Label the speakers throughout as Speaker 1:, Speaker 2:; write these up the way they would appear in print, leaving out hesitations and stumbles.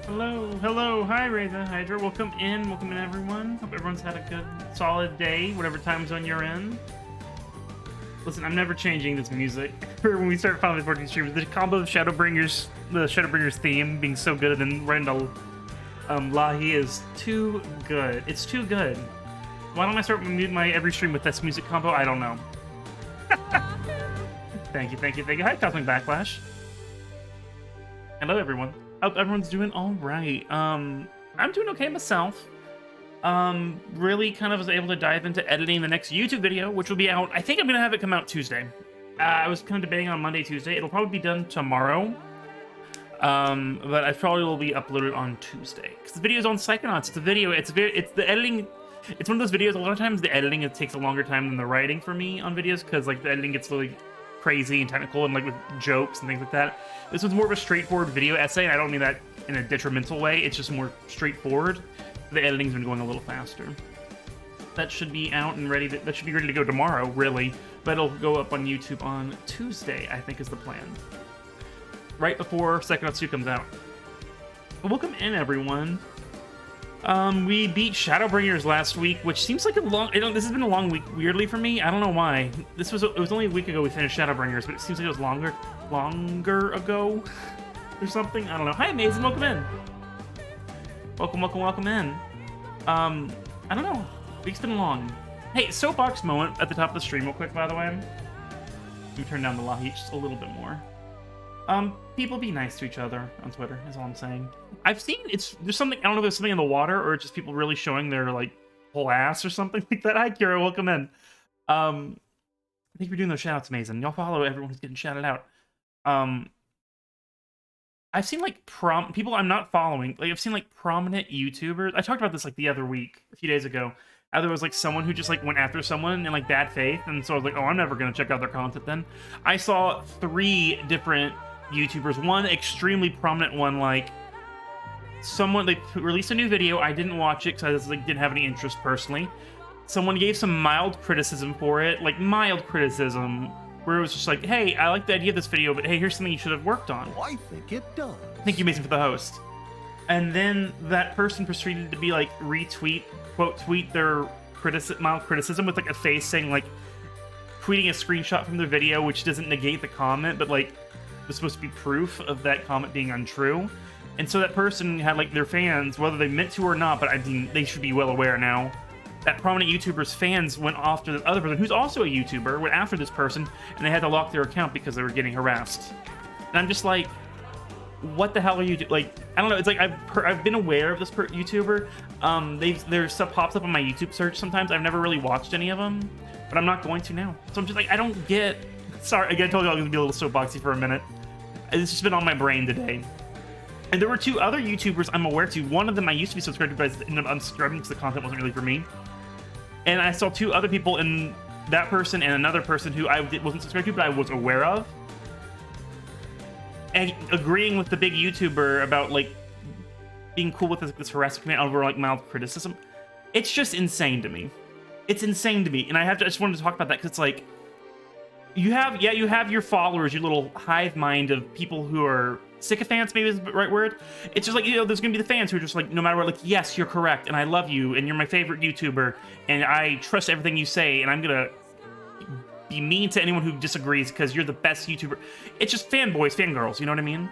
Speaker 1: Hello, hi Reza, Hydra, welcome in everyone. Hope everyone's had a good, solid day, whatever time zone you're in. Listen, I'm never changing this music. When we start Final 14 streams, the combo of Shadowbringers, the Shadowbringers theme being so good, and then Randall Lahi is too good. It's too good. Why don't I start my every stream with this music combo? I don't know. Thank you. Hi, Cosmic Backlash. Hello, everyone. Hope everyone's doing all right. I'm doing okay myself. Really kind of was able to dive into editing the next YouTube video, which will be out. I think I'm gonna have it come out Tuesday. I was kind of debating on Monday, Tuesday. It'll probably be done tomorrow. But I probably will be uploaded on Tuesday because the video is on Psychonauts. It's a video. It's the editing. It's one of those videos. A lot of times the editing it takes a longer time than the writing for me on videos because like the editing gets really crazy and technical and like with jokes and things like that. This one's more of a straightforward video essay, and I don't mean that in a detrimental way. It's just more straightforward. The editing's been going a little faster. That should be out and ready. That should be ready to go tomorrow, really. But it'll go up on YouTube on Tuesday, I think is the plan. Right before Psychonauts 2 comes out. But welcome in, everyone. We beat Shadowbringers last week, which seems like a long... this has been a long week, weirdly, for me. I don't know why. It was only a week ago we finished Shadowbringers, but it seems like it was longer ago or something. I don't know. Hi, Amazing. Welcome in. Welcome in. I don't know. Week's been long. Hey, soapbox moment at the top of the stream real quick, by the way. Let me turn down the Lahi just a little bit more. People be nice to each other on Twitter, is all I'm saying. I've seen there's something, I don't know if there's something in the water or just people really showing their, like, whole ass or something like that. Hi, Kira, welcome in. I think we're doing those shoutouts amazing. Y'all follow everyone who's getting shouted out. I've seen, like, people I'm not following. Like, I've seen, like, prominent YouTubers. I talked about this, like, the other week, a few days ago. How there was, like, someone who just, like, went after someone in, like, bad faith. And so I was like, oh, I'm never going to check out their content then. I saw 3 different YouTubers. One extremely prominent one, like, someone, they released a new video. I didn't watch it because I just, like, didn't have any interest personally. Someone gave some mild criticism for it. Like, mild criticism. Where it was just like, hey, I like the idea of this video, but hey, here's something you should have worked on.
Speaker 2: Oh, I think it does.
Speaker 1: Thank you, Mason, for the host. And then that person proceeded to be like quote tweet their mild criticism with like a face saying like, tweeting a screenshot from their video, which doesn't negate the comment, but like was supposed to be proof of that comment being untrue. And so that person had like their fans, whether they meant to or not, but I mean, they should be well aware now. That prominent YouTuber's fans went off to the other person, who's also a YouTuber, went after this person, and they had to lock their account because they were getting harassed. And I'm just like, what the hell are you doing? Like, I don't know. It's like I've been aware of this YouTuber. Their stuff pops up on my YouTube search sometimes. I've never really watched any of them, but I'm not going to now. So I'm just like, I don't get. Sorry, again, I told you I was gonna be a little soapboxy for a minute. It's just been on my brain today. And there were 2 other YouTubers I'm aware to. One of them I used to be subscribed to, but I ended up unsubscribing because the content wasn't really for me. And I saw 2 other people, and that person and another person who I wasn't subscribed to, but I was aware of, and agreeing with the big YouTuber about like being cool with this harassment comment over like mild criticism. It's just insane to me. It's insane to me, and I just wanted to talk about that because it's like you have your followers, your little hive mind of people who are sycophants, maybe is the right word. It's just like, you know, there's gonna be the fans who are just like, no matter what, like, yes, you're correct, and I love you, and you're my favorite YouTuber, and I trust everything you say, and I'm gonna be mean to anyone who disagrees because you're the best YouTuber. It's just fanboys, fangirls, you know what I mean?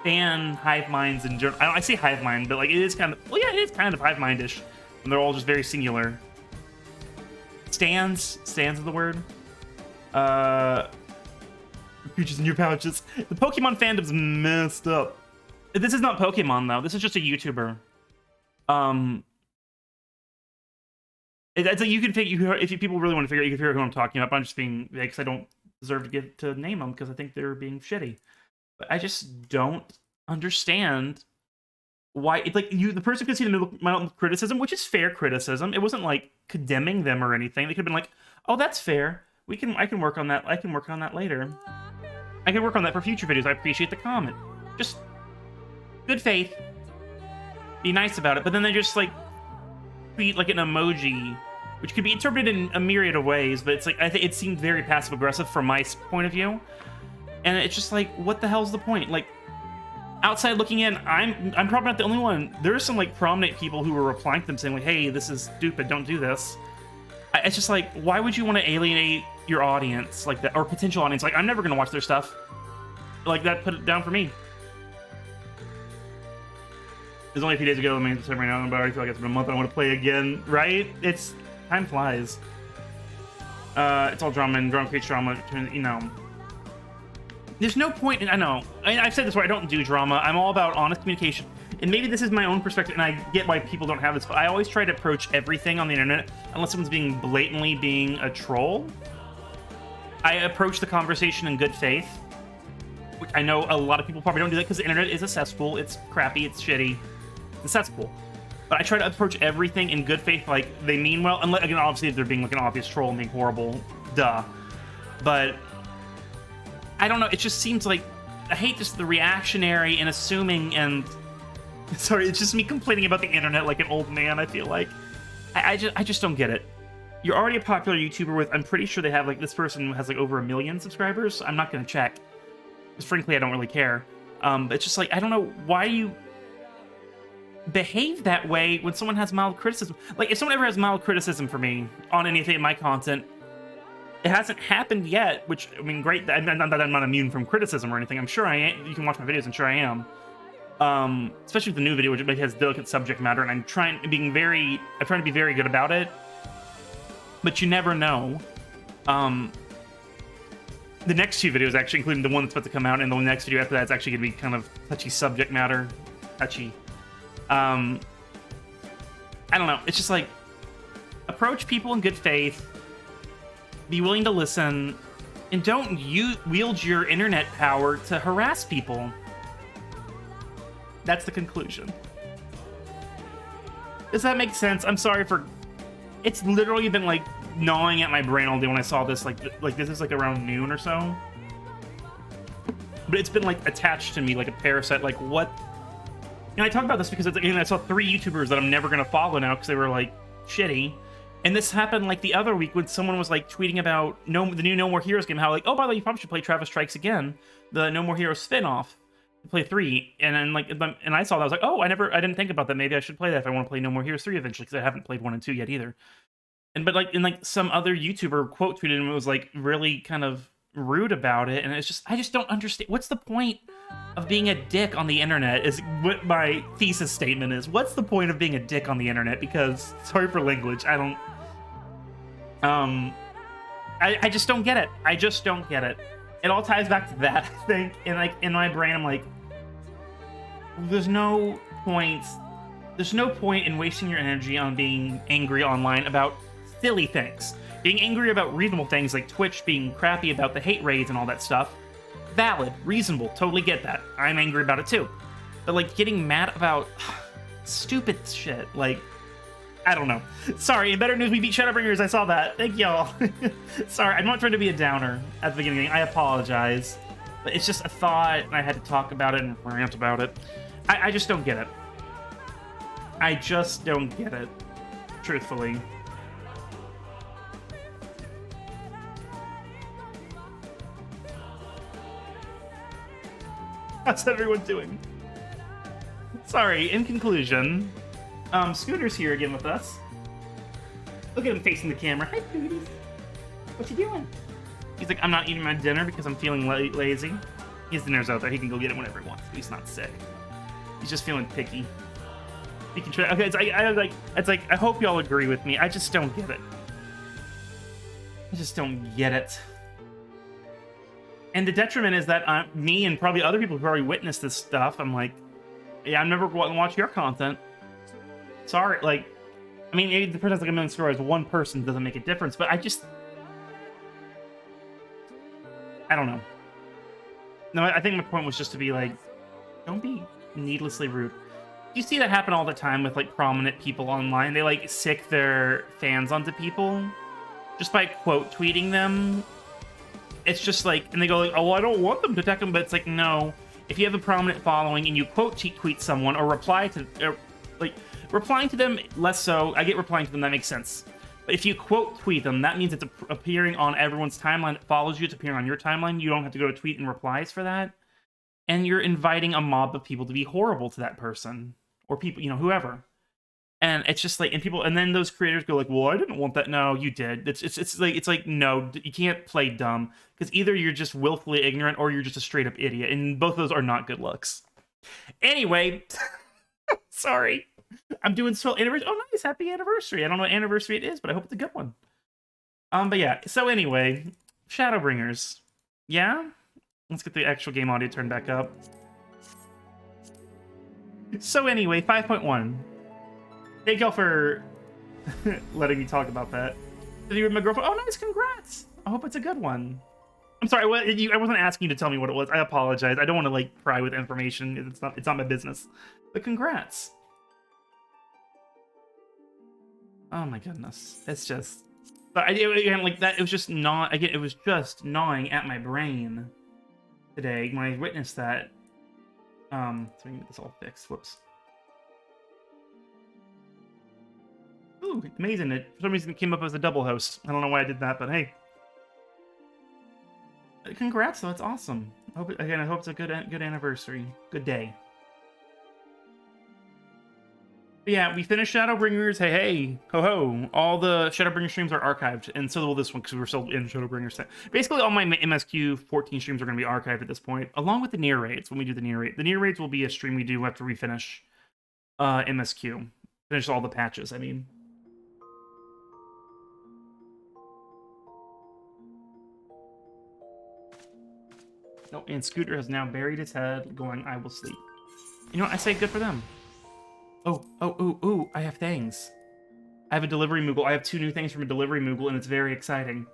Speaker 1: Fan hive minds in general. I say hive mind, but like it is kind of, well, yeah, it is kind of hive mindish, and they're all just very singular. Stands is the word. Creatures in your pouches. The Pokemon fandom's messed up. This is not Pokemon though. This is just a YouTuber. It's like you can figure if people really want to figure out, you can figure out who I'm talking about. But I'm just being because I don't deserve to name them because I think they're being shitty. But I just don't understand why. It's like the person could see the mild criticism, which is fair criticism. It wasn't like condemning them or anything. They could have been like, "Oh, that's fair. I can work on that. I can work on that later. I can work on that for future videos. I appreciate the comment. Just good faith. Be nice about it." But then they just like tweet like an emoji, which could be interpreted in a myriad of ways. But it's like I think it seemed very passive aggressive from my point of view, and it's just like, what the hell's the point? Like, outside looking in, I'm probably not the only one. There's some like prominent people who were replying to them saying like, "Hey, this is stupid. Don't do this." It's just like, why would you want to alienate your audience like that, or potential audience? Like, I'm never gonna watch their stuff. Like that, put it down for me. It was only a few days ago. I mean, right now, but I already feel like it's been a month. I want to play again, right? It's time flies. It's all drama, and drama creates drama. You know, there's no point in. I know. I've said this where I don't do drama. I'm all about honest communication. And maybe this is my own perspective, and I get why people don't have this, but I always try to approach everything on the internet, unless someone's blatantly being a troll. I approach the conversation in good faith, which I know a lot of people probably don't do that because the internet is a cesspool. It's crappy. It's shitty. It's a cesspool. But I try to approach everything in good faith, like they mean well. Unless, again, obviously, if they're being like an obvious troll and being horrible, duh. But I don't know. It just seems like I hate just the reactionary and assuming and. Sorry, it's just me complaining about the internet like an old man, I feel like. I just don't get it. You're already a popular YouTuber with, I'm pretty sure they have, like, this person has, like, over 1 million subscribers. I'm not gonna check. Because, frankly, I don't really care. But it's just, like, I don't know why you behave that way when someone has mild criticism. Like, if someone ever has mild criticism for me on anything in my content, it hasn't happened yet, which, I mean, great. I'm not immune from criticism or anything. I'm sure I am. You can watch my videos, I'm sure I am. Especially with the new video, which has delicate subject matter, and I'm trying to be very good about it. But you never know. The next 2 videos, actually, including the one that's about to come out, and the next video after that, is actually going to be kind of touchy subject matter. Touchy. I don't know. It's just like, approach people in good faith, be willing to listen, and don't wield your internet power to harass people. That's the conclusion. Does that make sense? I'm sorry for... It's literally been, like, gnawing at my brain all day when I saw this. Like this is, like, around noon or so. But it's been, like, attached to me like a parasite. Like, what... And I talk about this because, again, I saw 3 YouTubers that I'm never going to follow now because they were, like, shitty. And this happened, like, the other week when someone was, like, tweeting about the new No More Heroes game. How, like, oh, by the way, you probably should play Travis Strikes Again. The No More Heroes spin-off. Play 3, and then like, and I saw that, I was like, oh, I didn't think about that. Maybe I should play that if I want to play No More Heroes 3 eventually, because I haven't played 1 and 2 yet either. But like some other YouTuber quote tweeted him, it was like really kind of rude about it, and it's just, I just don't understand. What's the point of being a dick on the internet? Is what my thesis statement is. What's the point of being a dick on the internet? Because, sorry for language, I don't. I just don't get it. I just don't get it. It all ties back to that, I think. And like in my brain, I'm like, there's no point in wasting your energy on being angry online about silly things. Being angry about reasonable things like Twitch being crappy about the hate raids and all that stuff. Valid, reasonable, totally get that. I'm angry about it too. But like getting mad about stupid shit, like, I don't know. Sorry, in better news, we beat Shadowbringers. I saw that. Thank y'all. Sorry, I'm not trying to be a downer at the beginning. I apologize. But it's just a thought, and I had to talk about it and rant about it. I just don't get it. I just don't get it. Truthfully. How's everyone doing? Sorry, in conclusion... Scooter's here again with us. Look at him facing the camera. Hi, Scooties. What you doing? He's like, I'm not eating my dinner because I'm feeling lazy. His dinner's out there. He can go get it whenever he wants. He's not sick. He's just feeling picky. He can try. Okay, it's like I hope y'all agree with me. I just don't get it. I just don't get it. And the detriment is that me and probably other people who already witnessed this stuff, I'm like, yeah, I'm never going to watch your content. Sorry, like, I mean, maybe the person has like 1 million subscribers, one person doesn't make a difference, but I don't know. No, I think my point was just to be like, don't be needlessly rude. You see that happen all the time with like prominent people online. They like sick their fans onto people just by quote tweeting them. It's just like, and they go like, oh, well, I don't want them to attack them, but it's like, no. If you have a prominent following and you quote tweet someone or reply to, like, replying to them, less so. I get replying to them, that makes sense. But if you quote tweet them, that means it's appearing on everyone's timeline that follows you. It's appearing on your timeline. You don't have to go to tweet and replies for that. and you're inviting a mob of people to be horrible to that person or people, you know, whoever. And it's just like, and people, and then those creators go like, "Well, I didn't want that." No, you did. It's like no, you can't play dumb because either you're just willfully ignorant or you're just a straight up idiot, and both of those are not good looks. Anyway, sorry, I'm doing so anniversary. Oh, nice, happy anniversary! I don't know what anniversary it is, but I hope it's a good one. But yeah. So anyway, Shadowbringers. Yeah, let's get the actual game audio turned back up. So anyway, 5.1. Thank y'all for letting me talk about that. Did you with my girlfriend? Oh, nice, congrats! I hope it's a good one. I'm sorry, I wasn't asking you to tell me what it was. I apologize. I don't want to like pry with information. It's not my business. But congrats. Oh my goodness, it's just. But again, like that. It was just not. Again, it was just gnawing at my brain today when I witnessed that. So we can get this all fixed. Whoops. Ooh, amazing. It for some reason it came up as a double host. I don't know why I did that, but hey. Congrats, though. It's awesome. I hope it's a good anniversary. Good day. But yeah, we finished Shadowbringers. Hey, ho ho. All the Shadowbringer streams are archived, and so will this one because we're still in Shadowbringers. Basically, all my MSQ 14 streams are going to be archived at this point, along with the near raids when we do the near raid. The near raids will be a stream we do after we finish MSQ. Finish all the patches, I mean. No, and Scooter has now buried his head, going, "I will sleep." You know what? I say good for them. Oh, I have things. I have a delivery Moogle. I have 2 new things from a delivery Moogle, and it's very exciting.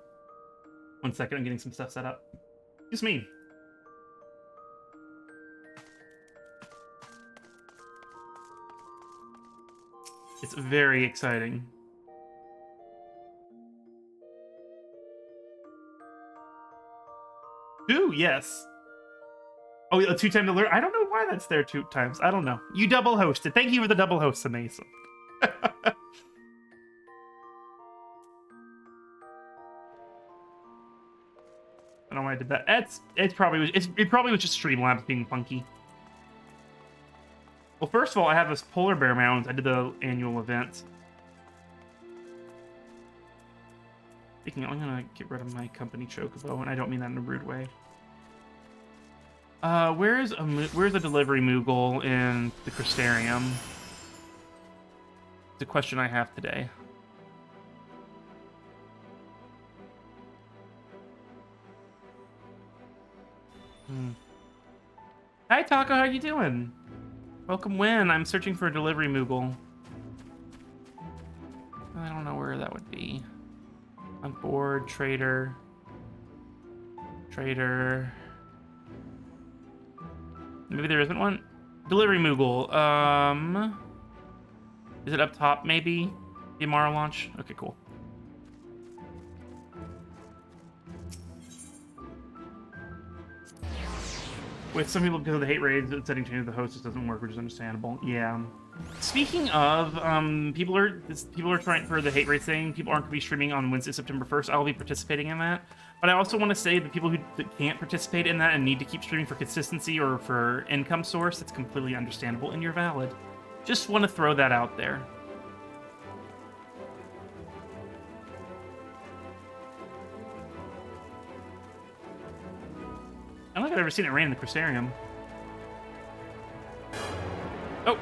Speaker 1: 1 second, I'm getting some stuff set up. Just me. It's very exciting. Ooh, yes. Oh, a 2-time delivery? I don't know why that's there 2 times. I don't know. You double hosted. Thank you for the double host, amazing. I don't know why I did that. It probably was just Streamlabs being funky. Well, first of all, I have this polar bear mount. I did the annual event. Speaking of, I'm gonna get rid of my company chocobo, and I don't mean that in a rude way. Where's a delivery Moogle in the Crystarium? It's a question I have today. Hi, Taco. How you doing? Welcome, Win. I'm searching for a delivery Moogle. I don't know where that would be. On board, trader. Maybe there isn't one. Delivery Moogle. Is it up top? Maybe the Amara launch. Okay, cool. With some people, because of the hate raids, setting changes the host just doesn't work, which is understandable. Yeah. Speaking of, people are trying for the hate raid thing. People aren't going to be streaming on Wednesday, September 1st. I'll be participating in that. But I also want to say that people who can't participate in that and need to keep streaming for consistency or for income source, it's completely understandable and you're valid. Just want to throw that out there. I don't think I've ever seen it rain in the Crystarium. Oh.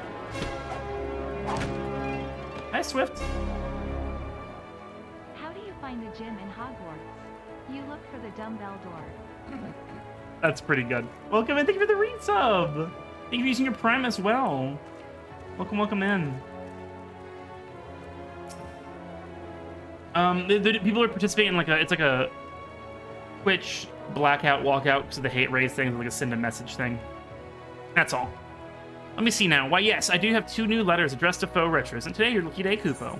Speaker 1: Hi, Swift.
Speaker 2: How do you find the gym in Hogwarts? You look for the dumbbell door.
Speaker 1: That's pretty good. Welcome in. Thank you for the resub. Thank you for using your Prime as well. Welcome in. The people are participating in like a Twitch blackout walkout because of the hate raise thing, like a send a message thing. That's all. Let me see now. Why, yes, I do have 2 new letters addressed to faux retros, and today your lucky day, Kupo.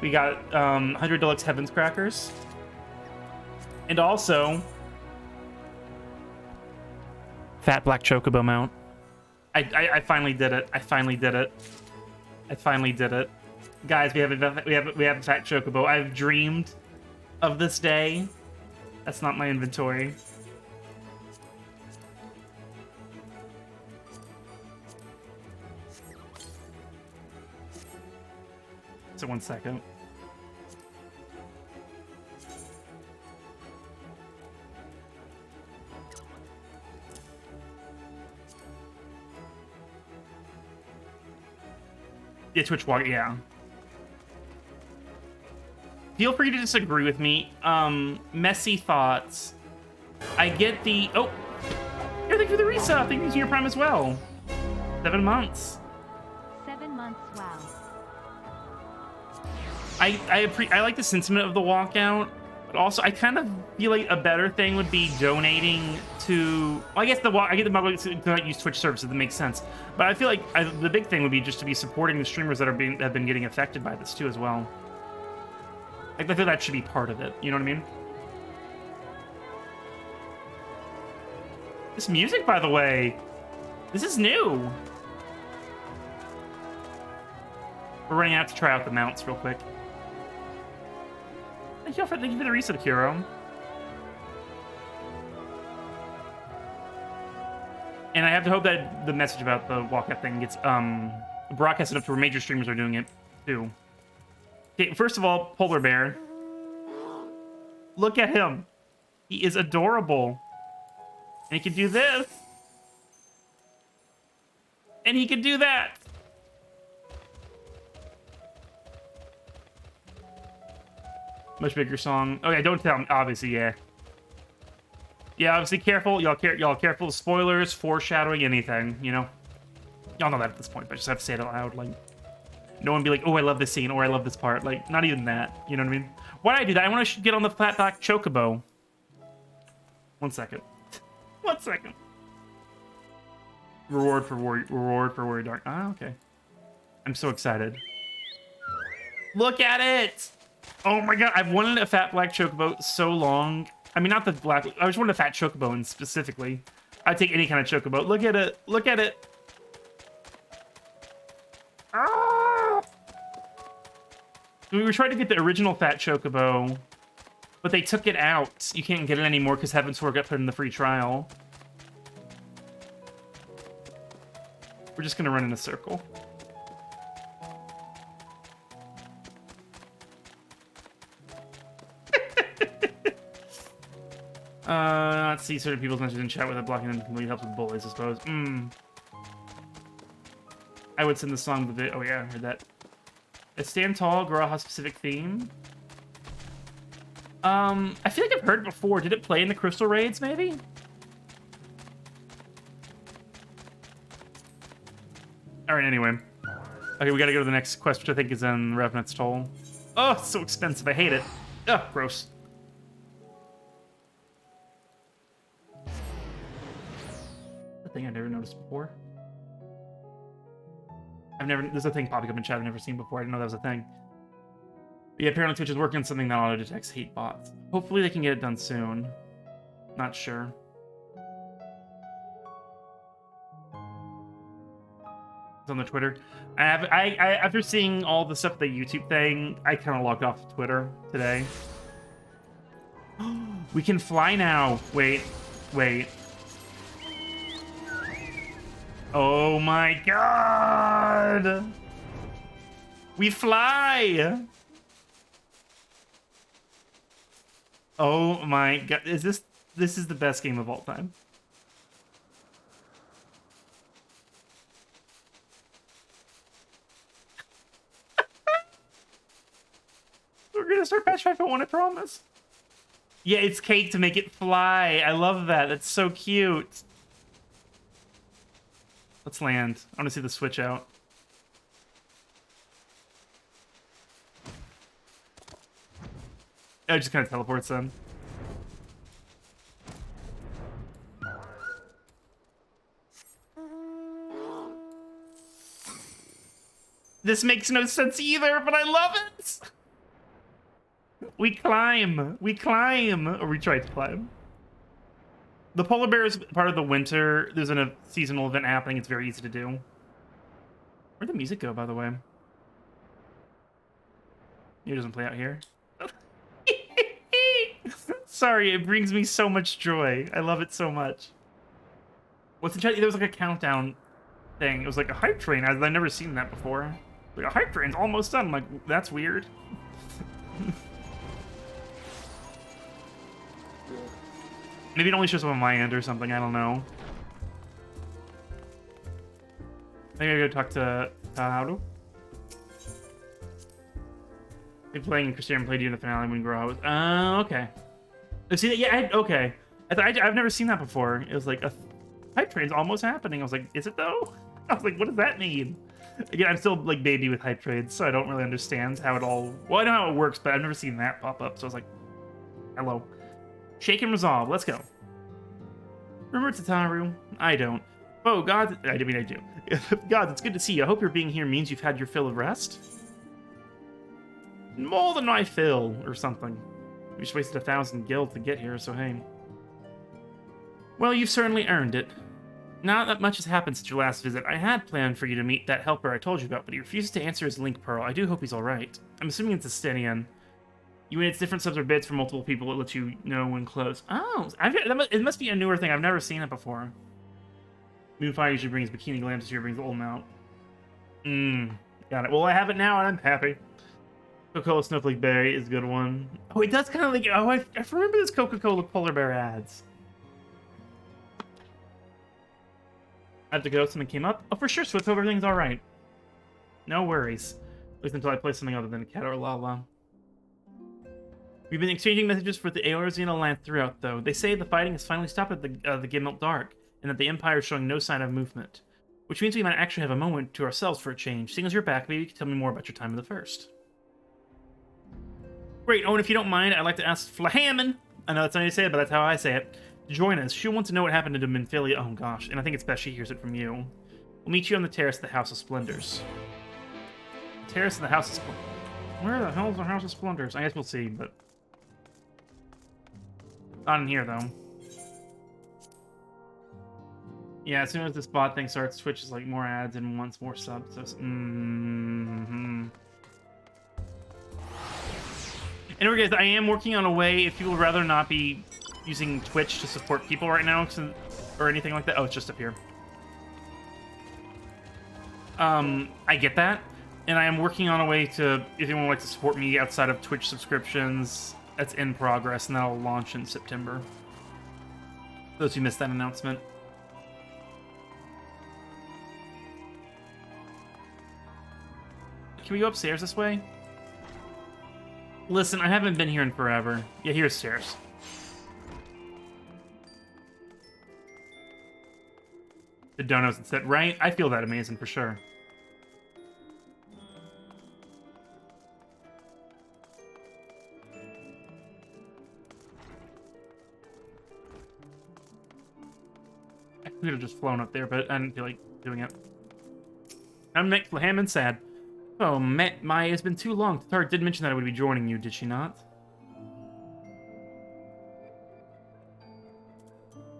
Speaker 1: We got 100 Deluxe Heavens Crackers. And also Fat Black Chocobo mount. I finally did it. I finally did it. Guys, we have a Fat Chocobo. I've dreamed of this day. That's not my inventory. it 1 second. Yeah, Twitch walk, yeah. Feel free to disagree with me. Messy thoughts. I get the... Oh! Yeah, thank you for the resub. Thank you to your Prime as well. 7 months.
Speaker 2: 7 months, wow.
Speaker 1: I like the sentiment of the walkout, but also I kind of feel like a better thing would be donating to... Well, I guess I get the public to not use Twitch services. That makes sense. But I feel like the big thing would be just to be supporting the streamers that have been getting affected by this too as well. Like, I feel that should be part of it. You know what I mean? This music, by the way, this is new. We're running out to try out the mounts real quick. Thank you for the resub, Kiro. And I have to hope that the message about the walkout thing gets broadcasted up to where major streamers are doing it too. Okay, first of all, Polar Bear. Look at him. He is adorable. And he can do this. And he can do that. Much bigger song. Oh yeah, don't tell me. Obviously, yeah. Yeah, obviously careful. Y'all careful of spoilers, foreshadowing, anything, you know? Y'all know that at this point, but I just have to say it out loud, like... No one be like, oh, I love this scene, or I love this part. Like, not even that. You know what I mean? Why did I do that? I want to get on the flat back chocobo. 1 second. 1 second. Reward for Warrior Dark. Ah, okay. I'm so excited. Look at it! Oh my god, I've wanted a fat black chocobo so long. I mean, not the black... I just wanted a fat chocobo and specifically. I'd take any kind of chocobo. Look at it. Look at it. Ah! We were trying to get the original fat chocobo, but they took it out. You can't get it anymore because Heaven's Sword got put in the free trial. We're just gonna run in a circle. Let's see, certain people's messages in chat without blocking them completely helps with bullies, I suppose. I would send the song with it. Oh yeah, I heard that. A Stand Tall, Girl has a specific theme. I feel like I've heard it before. Did it play in the Crystal Raids, maybe? Alright, anyway. Okay, we gotta go to the next quest, which I think is in Revenant's Toll. Oh, it's so expensive. I hate it. Ugh, gross. A thing I've never noticed before. There's a thing popping up in chat I've never seen before. I didn't know that was a thing. But yeah, apparently Twitch is working on something that auto-detects hate bots. Hopefully they can get it done soon. Not sure. It's on the Twitter. After seeing all the stuff, the YouTube thing, I kind of logged off Twitter today. We can fly now. Wait. Oh my god! We fly! Oh my god. This is the best game of all time. We're gonna start patch 5.1, I promise. Yeah, it's cake to make it fly. I love that. That's so cute. Let's land. I want to see the switch out. Oh, it just kind of teleports in. This makes no sense either, but I love it! We climb! Or we try to climb. The polar bear is part of the winter. There's a seasonal event happening. It's very easy to do. Where'd the music go, by the way? It doesn't play out here. Sorry, it brings me so much joy. I love it so much. What's the chat? There was like a countdown thing. It was like a hype train. I've never seen that before. Like, a hype train's almost done. I'm like, that's weird. Maybe it only shows up on my end or something. I don't know. Maybe I gotta talk to Taharu. They playing Christian played you in the finale when Grow. Okay. See that? Yeah, okay. I've never seen that before. It was like a hype train's almost happening. I was like, is it though? I was like, what does that mean? Again, I'm still like baby with hype trades, so I don't really understand how it all. Well, I know how it works, but I've never seen that pop up. So I was like, hello. Shake and resolve. Let's go. Remember Tataru? I don't. Oh, God. I do. God, it's good to see you. I hope your being here means you've had your fill of rest. More than my fill, or something. We just wasted 1,000 gil to get here, so hey. Well, you've certainly earned it. Not that much has happened since your last visit. I had planned for you to meet that helper I told you about, but he refuses to answer his link pearl. I do hope he's alright. I'm assuming it's a Stenian. You mean it's different subs or bits for multiple people that let you know when close. Oh, it must be a newer thing. I've never seen it before. Moonfire usually brings Bikini Glam, this year brings Old Mount. Got it. Well, I have it now, and I'm happy. Coca-Cola Snowflake Berry is a good one. Oh, it does kind of like... Oh, I remember this Coca-Cola Polar Bear ads. I have to go. Something came up. Oh, for sure, Swift. Hope everything's all right. No worries. At least until I play something other than a cat or Lala. We've been exchanging messages for the Eorzina land throughout, though. They say the fighting has finally stopped at the Gimelt Dark, and that the Empire is showing no sign of movement. Which means we might actually have a moment to ourselves for a change. Seeing as you're back, maybe you can tell me more about your time in the First. Great. Oh, and if you don't mind, I'd like to ask Flahammon, I know that's not how you say it, but that's how I say it, to join us. She'll want to know what happened to Minfilia. Oh, gosh. And I think it's best she hears it from you. We'll meet you on the terrace of the House of Splendors. Terrace of the House of Splendors. Where the hell is the House of Splendors? I guess we'll see, but... Not in here, though. Yeah, as soon as this bot thing starts, Twitch is like more ads and wants more subs. So, Anyway, guys, I am working on a way, if people would rather not be using Twitch to support people right now, or anything like that. Oh, it's just up here. I get that. And I am working on a way to, if anyone would like to support me outside of Twitch subscriptions, that's in progress, and that'll launch in September. Those who missed that announcement. Can we go upstairs this way? Listen, I haven't been here in forever. Yeah, here's stairs. The donuts instead, right? I feel that amazing for sure. I could have just flown up there, but I didn't feel like doing it. I'm Nick Flahammon, sad. Oh, Maya, it's been too long. Tart did mention that I would be joining you, did she not?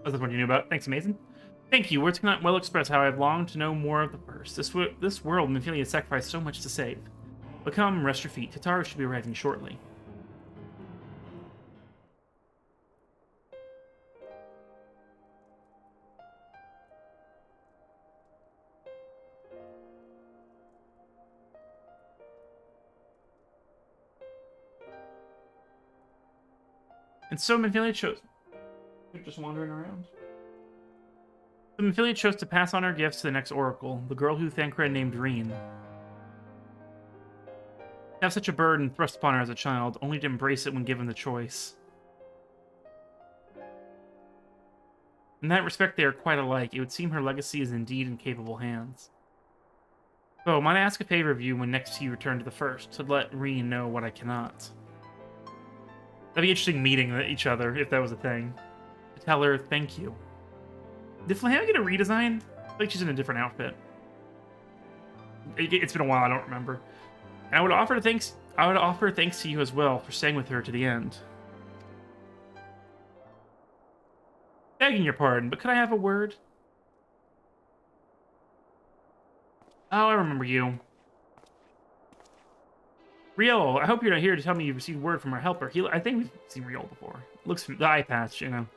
Speaker 1: Oh, that's what you knew about. Thanks, amazing. Thank you. Words cannot well express how I've longed to know more of the First. This world, Minfilia has sacrificed so much to save. But come, rest your feet. Tataru should be arriving shortly. And so Minfilia chose... They're just wandering around. So Minfilia chose to pass on her gifts to the next oracle, the girl who Thancred named Reen. To have such a burden thrust upon her as a child, only to embrace it when given the choice. In that respect, they are quite alike. It would seem her legacy is indeed in capable hands. So, might I ask a favor of you when next you return to the First, to let Reen know what I cannot? That'd be interesting meeting each other, if that was a thing. To tell her, thank you. Did Flahammon get a redesign? I feel like she's in a different outfit. It's been a while, I don't remember. And I would offer thanks to you as well for staying with her to the end. Begging your pardon, but could I have a word? Oh, I remember you. Riol, I hope you're not here to tell me you've received word from our helper. I think we've seen Riol before. Looks from the eye patch, you know.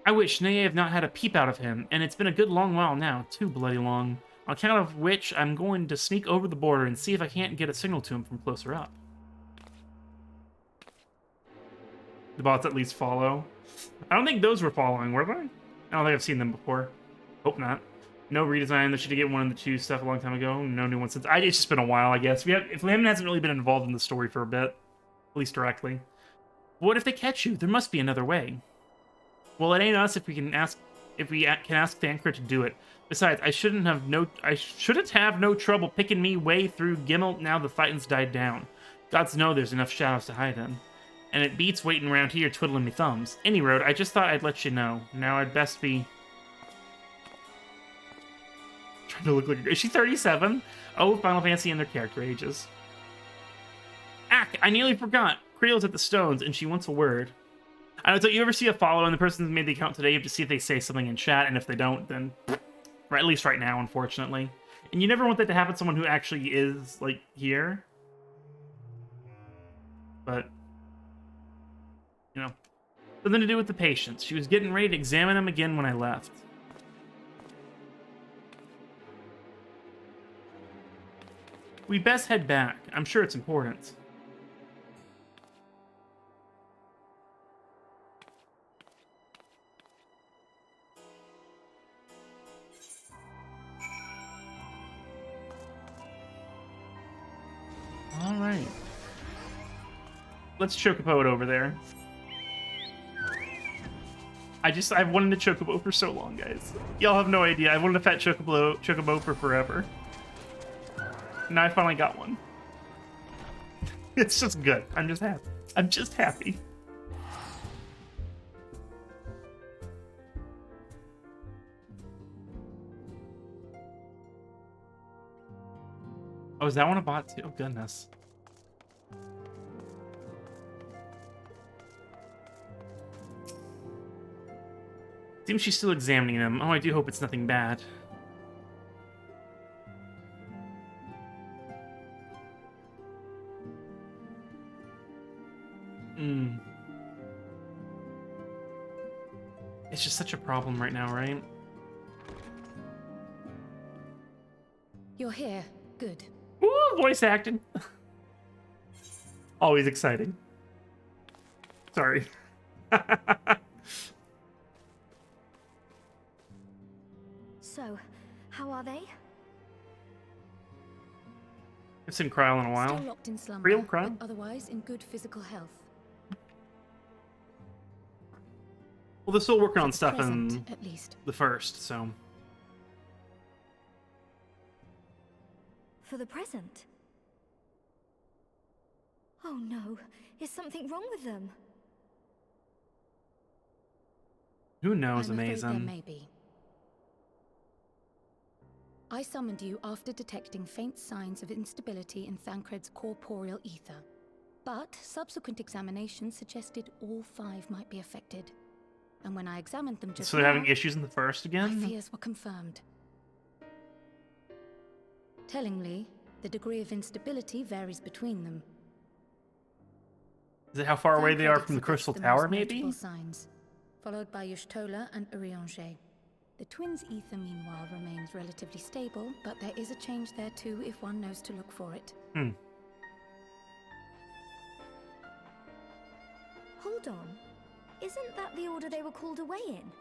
Speaker 1: I wish Neye have not had a peep out of him, and it's been a good long while now, too bloody long. On account of which, I'm going to sneak over the border and see if I can't get a signal to him from closer up. The bots at least follow. I don't think those were following, were they? I don't think I've seen them before. Hope not. No redesign. They should have get one of the two stuff a long time ago. No new one since. It's just been a while, I guess. If Lemon hasn't really been involved in the story for a bit, at least directly. What if they catch you? There must be another way. Well, it ain't us if we can ask Thancred to do it. Besides, I shouldn't have no trouble picking me way through Gimmel now the fighting's died down. Gods know there's enough shadows to hide in. And it beats waiting around here twiddling me thumbs. Any road, I just thought I'd let you know. Now I'd best be... Trying to look like... Is she 37? Oh, Final Fantasy and their character ages. Ack, I nearly forgot. Creel's at the stones, and she wants a word. I don't know, you ever see a follow and the person who made the account today, you have to see if they say something in chat, and if they don't, then... At least right now, unfortunately. And you never want that to happen to someone who actually is, like, here. But... You know. Something to do with the patients. She was getting ready to examine them again when I left. We best head back. I'm sure it's important. All right. Let's chocobo it over there. I've wanted a chocobo for so long, guys. Y'all have no idea. I've wanted a fat chocobo for forever. Now I finally got one. It's just good. I'm just happy. I'm just happy. Oh, is that one a bot too? Oh, goodness. Seems she's still examining them. Oh, I do hope it's nothing bad. It's just such a problem right now, right?
Speaker 3: You're here. Good.
Speaker 1: Ooh, voice acting. Always exciting. Sorry.
Speaker 2: So, how are they?
Speaker 1: I've seen Kryl in a while.
Speaker 3: Still locked in slumber,
Speaker 1: Real Kryl?
Speaker 3: but otherwise in good physical health.
Speaker 1: Well, they're still working on
Speaker 3: For the
Speaker 1: stuff
Speaker 3: present,
Speaker 1: in
Speaker 3: at least.
Speaker 1: the first, so...
Speaker 2: For the present? Oh no, is something wrong with them?
Speaker 1: Who knows,
Speaker 3: I'm afraid
Speaker 1: amazing.
Speaker 3: there may be. I summoned you after detecting faint signs of instability in Thancred's corporeal ether. But subsequent examinations suggested all 5 might be affected. And when I examined them just
Speaker 1: So they're having
Speaker 3: now,
Speaker 1: issues in the first again?
Speaker 3: my fears were confirmed. Tellingly, the degree of instability varies between them.
Speaker 1: Is it how far away they are
Speaker 3: Thancred
Speaker 1: from the
Speaker 3: exhibits
Speaker 1: Crystal
Speaker 3: the
Speaker 1: Tower,
Speaker 3: most
Speaker 1: maybe?
Speaker 3: notable signs, followed by Y'shtola and Urianger. The twins' ether, meanwhile, remains relatively stable, but there is a change there too if one knows to look for it.
Speaker 2: Hold on. Isn't that the order they were called away in?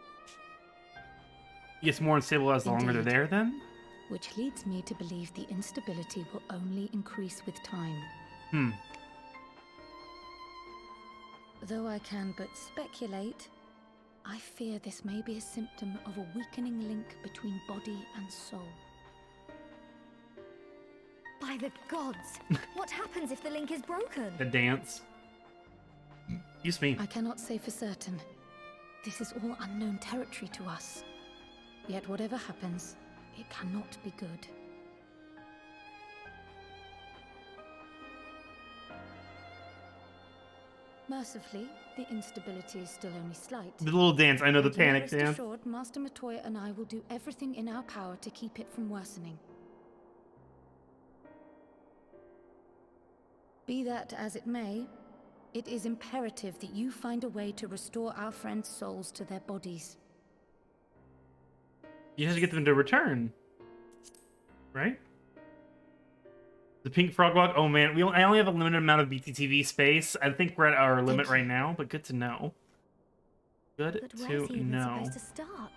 Speaker 1: It gets more unstable as the longer they're
Speaker 3: Indeed.
Speaker 1: there, then?
Speaker 3: Which leads me to believe the instability will only increase with time. Though I can but speculate, I fear this may be a symptom of a weakening link between body and soul.
Speaker 2: By the gods! What happens if the link is broken?
Speaker 1: The dance. Excuse me.
Speaker 3: I cannot say for certain. This is all unknown territory to us. Yet whatever happens, it cannot be good. Mercifully, the instability is still only slight.
Speaker 1: The little dance, I know the
Speaker 3: And
Speaker 1: panic
Speaker 3: rest
Speaker 1: dance.
Speaker 3: assured, Master Matoya and I will do everything in our power to keep it from worsening. Be that as it may, it is imperative that you find a way to restore our friends' souls to their bodies.
Speaker 1: You have to get them to return. right? The pink frog walk. Oh man, I only have a limited amount of BTTV space. I think we're at our limit right now, but good to know. Good
Speaker 4: But
Speaker 1: to
Speaker 4: where's he even
Speaker 1: know.
Speaker 4: supposed to start?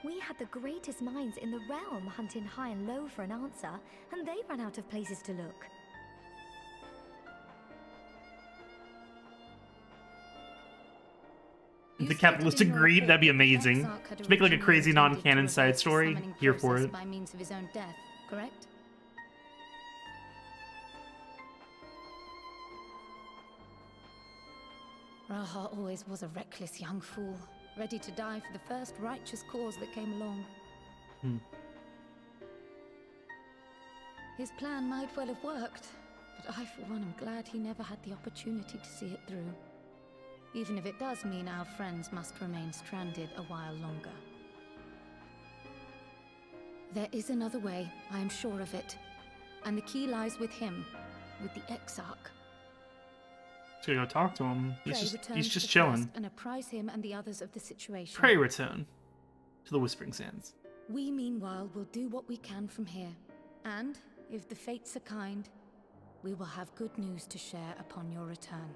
Speaker 4: We had the greatest minds in the realm hunting high and low for an answer, and they ran out of places to look.
Speaker 1: The capitalistic greed, that'd be amazing. To make like a crazy non-canon side story, here for it.
Speaker 3: By means of his own death, correct? Raha always was a reckless young fool, ready to die for the first righteous cause that came along. His plan might well have worked, but I, for one, am glad he never had the opportunity to see it through. Even if it does mean our friends must remain stranded a while longer. There is another way, I am sure of it. And the key lies with him, with the Exarch.
Speaker 1: Just gonna go talk to him. He's
Speaker 3: Pray
Speaker 1: just
Speaker 3: return to the
Speaker 1: chilling.
Speaker 3: Trust and apprise him and the others of the situation.
Speaker 1: Pray return to the Whispering Sands.
Speaker 3: We, meanwhile, will do what we can from here. And, if the fates are kind, we will have good news to share upon your return.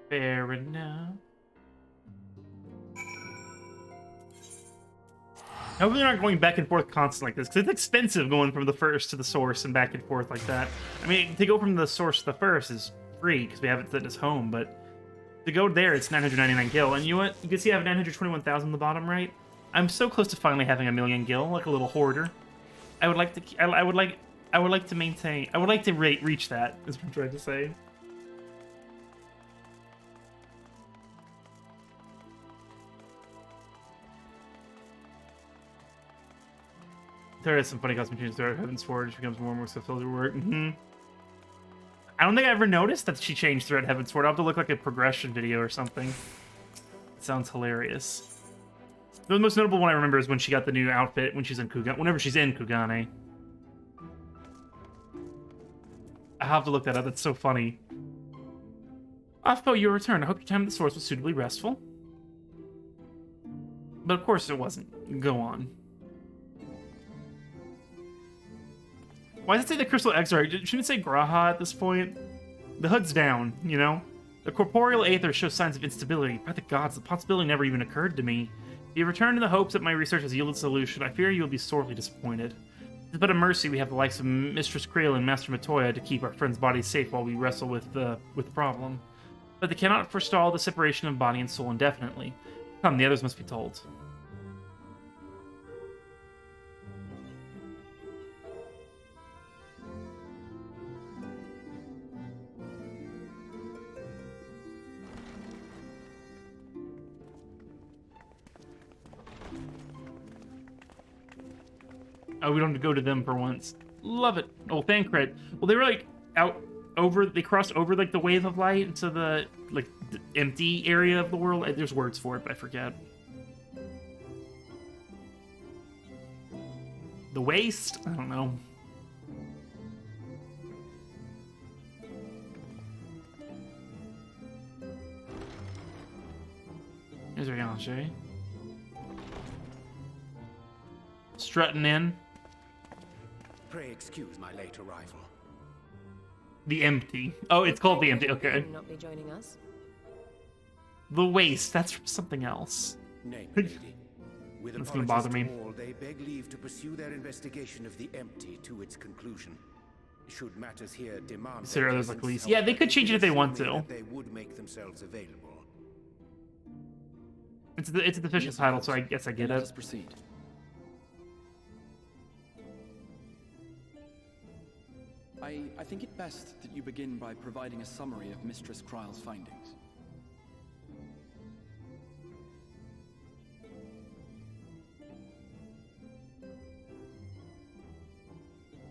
Speaker 1: Fair enough. I hope they're not going back and forth constantly like this, because it's expensive going from the first to the source and back and forth like that. I mean, to go from the source to the first is free, because we have it set as home, but to go there, it's 999 gil. And you know what? You can see I have 921,000 on the bottom right. I'm so close to finally having 1,000,000 gil, like a little hoarder. I would like to. I would like to maintain. I would like to reach that. Is what I'm trying to say. There is some funny custom changes throughout Heaven's Forge. It becomes more and more fulfilled work. I don't think I ever noticed that she changed throughout Heaven's Forge. I'll have to look like a progression video or something. It sounds hilarious. The most notable one I remember is when she got the new outfit when she's in Kugane. Whenever she's in Kugane. I have to look that up. That's so funny. Offpo, your return. I hope your time at the source was suitably restful. But of course it wasn't. Go on. Why does it say the Crystal Exarch? Shouldn't it say Graha at this point? The hood's down, you know? The corporeal aether shows signs of instability. By the gods, the possibility never even occurred to me. If you return in the hopes that my research has yielded a solution, I fear you will be sorely disappointed. It's but a mercy we have the likes of Mistress Krail and Master Matoya to keep our friends' bodies safe while we wrestle with the problem. But they cannot forestall the separation of body and soul indefinitely. Come, the others must be told. Oh, we don't have to go to them for once. Love it. Oh, Thancred. Well, they were like out over. They crossed over like the wave of light into the like the empty area of the world. There's words for it, but I forget. The waste. I don't know. Here's Rianche. Strutting in.
Speaker 5: Pray excuse my late arrival.
Speaker 1: The empty. Oh, it's called the empty. Okay.
Speaker 6: Not be joining us.
Speaker 1: The waste. That's from something else.
Speaker 5: Nay, lady. With
Speaker 1: That's gonna bother me.
Speaker 5: apologies to all, they beg leave to pursue their investigation of the empty to its conclusion. Should matters here demand
Speaker 1: Consider
Speaker 5: their
Speaker 1: others like
Speaker 5: presence,
Speaker 1: least. Yeah, they could change it if they want
Speaker 5: assure me
Speaker 1: to.
Speaker 5: that they would make themselves available.
Speaker 1: It's the official title, so I guess I get
Speaker 7: Let
Speaker 1: it.
Speaker 7: us proceed. I think it best that you begin by providing a summary of Mistress Krail's findings.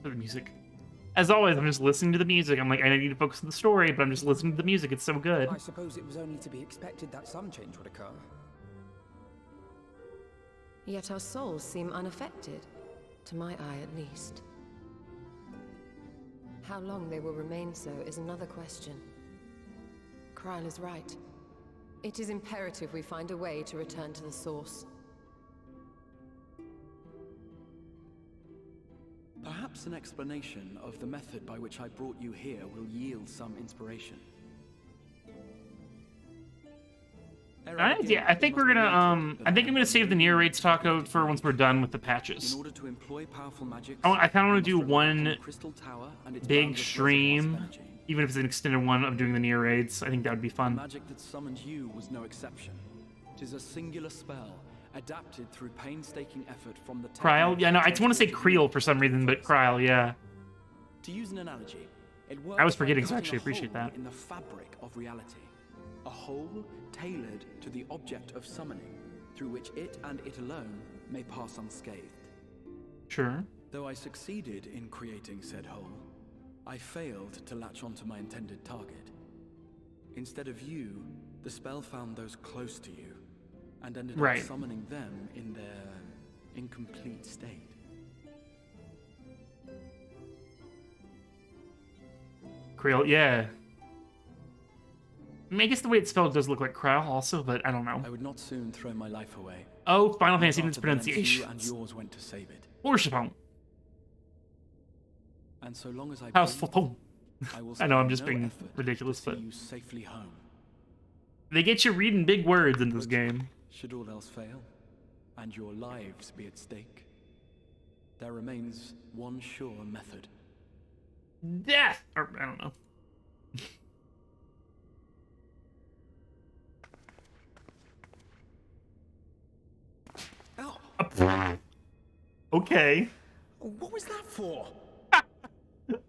Speaker 1: The music. As always, I'm just listening to the music. I'm like, I need to focus on the story, but I'm just listening to the music. It's so good.
Speaker 8: I suppose it was only to be expected that some change would occur.
Speaker 6: Yet our souls seem unaffected, to my eye at least. How long they will remain so is another question. Krail is right. It is imperative we find a way to return to the source.
Speaker 7: Perhaps an explanation of the method by which I brought you here will yield some inspiration.
Speaker 1: Yeah, I think we're gonna I think I'm gonna save the near raids taco for once we're done with the patches.
Speaker 7: In order to employ powerful magics,
Speaker 1: I kind of want to do
Speaker 7: you must rely on
Speaker 1: one
Speaker 7: the Crystal Tower and its
Speaker 1: big
Speaker 7: boundless reservoirs of
Speaker 1: stream,
Speaker 7: energy.
Speaker 1: even if it's an extended one of doing the near raids. I think that would be
Speaker 7: The
Speaker 1: fun.
Speaker 7: magic that summoned you was no exception. It is a singular spell, adapted through painstaking effort from the
Speaker 1: Kryl? Yeah, no, I just want to say Creel for some reason, but Kryl, yeah.
Speaker 7: To use an analogy, it works
Speaker 1: I was
Speaker 7: by
Speaker 1: forgetting, so I
Speaker 7: cutting
Speaker 1: actually
Speaker 7: a
Speaker 1: appreciate
Speaker 7: hole
Speaker 1: that.
Speaker 7: in the fabric of reality. A hole tailored to the object of summoning, through which it and it alone may pass unscathed.
Speaker 1: Sure.
Speaker 7: Though I succeeded in creating said hole, I failed to latch onto my intended target. Instead of you, the spell found those close to you, and ended up
Speaker 1: Right.
Speaker 7: summoning them in their incomplete state.
Speaker 1: Creel, yeah. I mean, I guess the way it's spelled does look like Kryl also, but I don't know.
Speaker 7: I would not soon throw my life away.
Speaker 1: Oh, Final Fantasy
Speaker 7: After
Speaker 1: its
Speaker 7: the lengths you and
Speaker 1: pronunciations.
Speaker 7: yours went to save it.
Speaker 1: Worship home.
Speaker 7: And so long as I
Speaker 1: House
Speaker 7: breathe,
Speaker 1: home.
Speaker 7: I will
Speaker 1: I know, I'm
Speaker 7: spare
Speaker 1: just
Speaker 7: no
Speaker 1: being
Speaker 7: effort
Speaker 1: ridiculous,
Speaker 7: to see
Speaker 1: but
Speaker 7: you safely home.
Speaker 1: they get you reading big words in this
Speaker 7: But
Speaker 1: game.
Speaker 7: should all else fail, and your lives be at stake, there remains one sure method.
Speaker 1: Death! Or, I don't know.
Speaker 5: Ow!
Speaker 1: Okay.
Speaker 5: What was that for?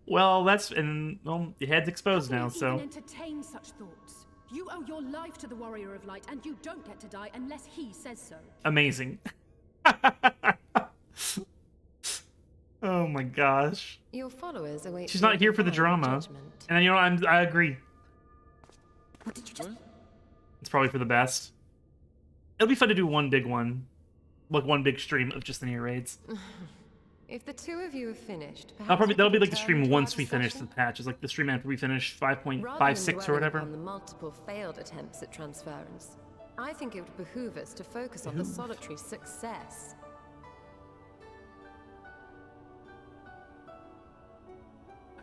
Speaker 1: Well, well, your head's exposed now, so.
Speaker 9: Even entertain such thoughts. You owe your life to the Warrior of Light, and you don't get to die unless he says so.
Speaker 1: Amazing. Oh my gosh.
Speaker 6: Your followers await.
Speaker 1: She's
Speaker 6: your
Speaker 1: not here for the
Speaker 6: final
Speaker 1: drama.
Speaker 6: judgment.
Speaker 1: And you know, I agree.
Speaker 9: What did you just...
Speaker 1: It's probably for the best. It'll be fun to do one big one. Like one big stream of just the near raids.
Speaker 6: If the two of you have finished,
Speaker 1: That'll be
Speaker 6: perhaps we
Speaker 1: like the
Speaker 6: could
Speaker 1: stream
Speaker 6: return to
Speaker 1: once
Speaker 6: our
Speaker 1: we finish the
Speaker 6: discussion?
Speaker 1: patches, like the stream after we finish
Speaker 6: Rather than
Speaker 1: 5.56 or
Speaker 6: dwelling
Speaker 1: whatever.
Speaker 6: upon the multiple failed attempts at transference, I think it would behoove us to focus on the solitary success.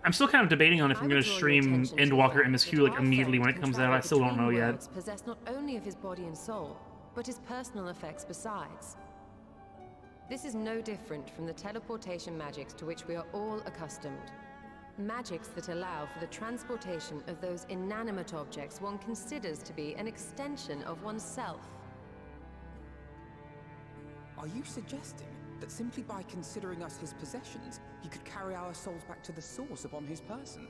Speaker 1: I'm still kind of debating on if
Speaker 6: I
Speaker 1: I'm
Speaker 6: would
Speaker 1: going to
Speaker 6: draw your
Speaker 1: stream
Speaker 6: attention to the
Speaker 1: Endwalker
Speaker 6: fact
Speaker 1: MSQ
Speaker 6: that
Speaker 1: like
Speaker 6: our
Speaker 1: immediately
Speaker 6: friend
Speaker 1: when it
Speaker 6: can
Speaker 1: comes out.
Speaker 6: travel
Speaker 1: I still don't know
Speaker 6: between
Speaker 1: yet.
Speaker 6: worlds possessed not only of his body and soul, but his personal effects besides. This is no different from the teleportation magics to which we are all accustomed. Magics that allow for the transportation of those inanimate objects one considers to be an extension of oneself.
Speaker 8: Are you suggesting that simply by considering us his possessions, he could carry our souls back to the source upon his person?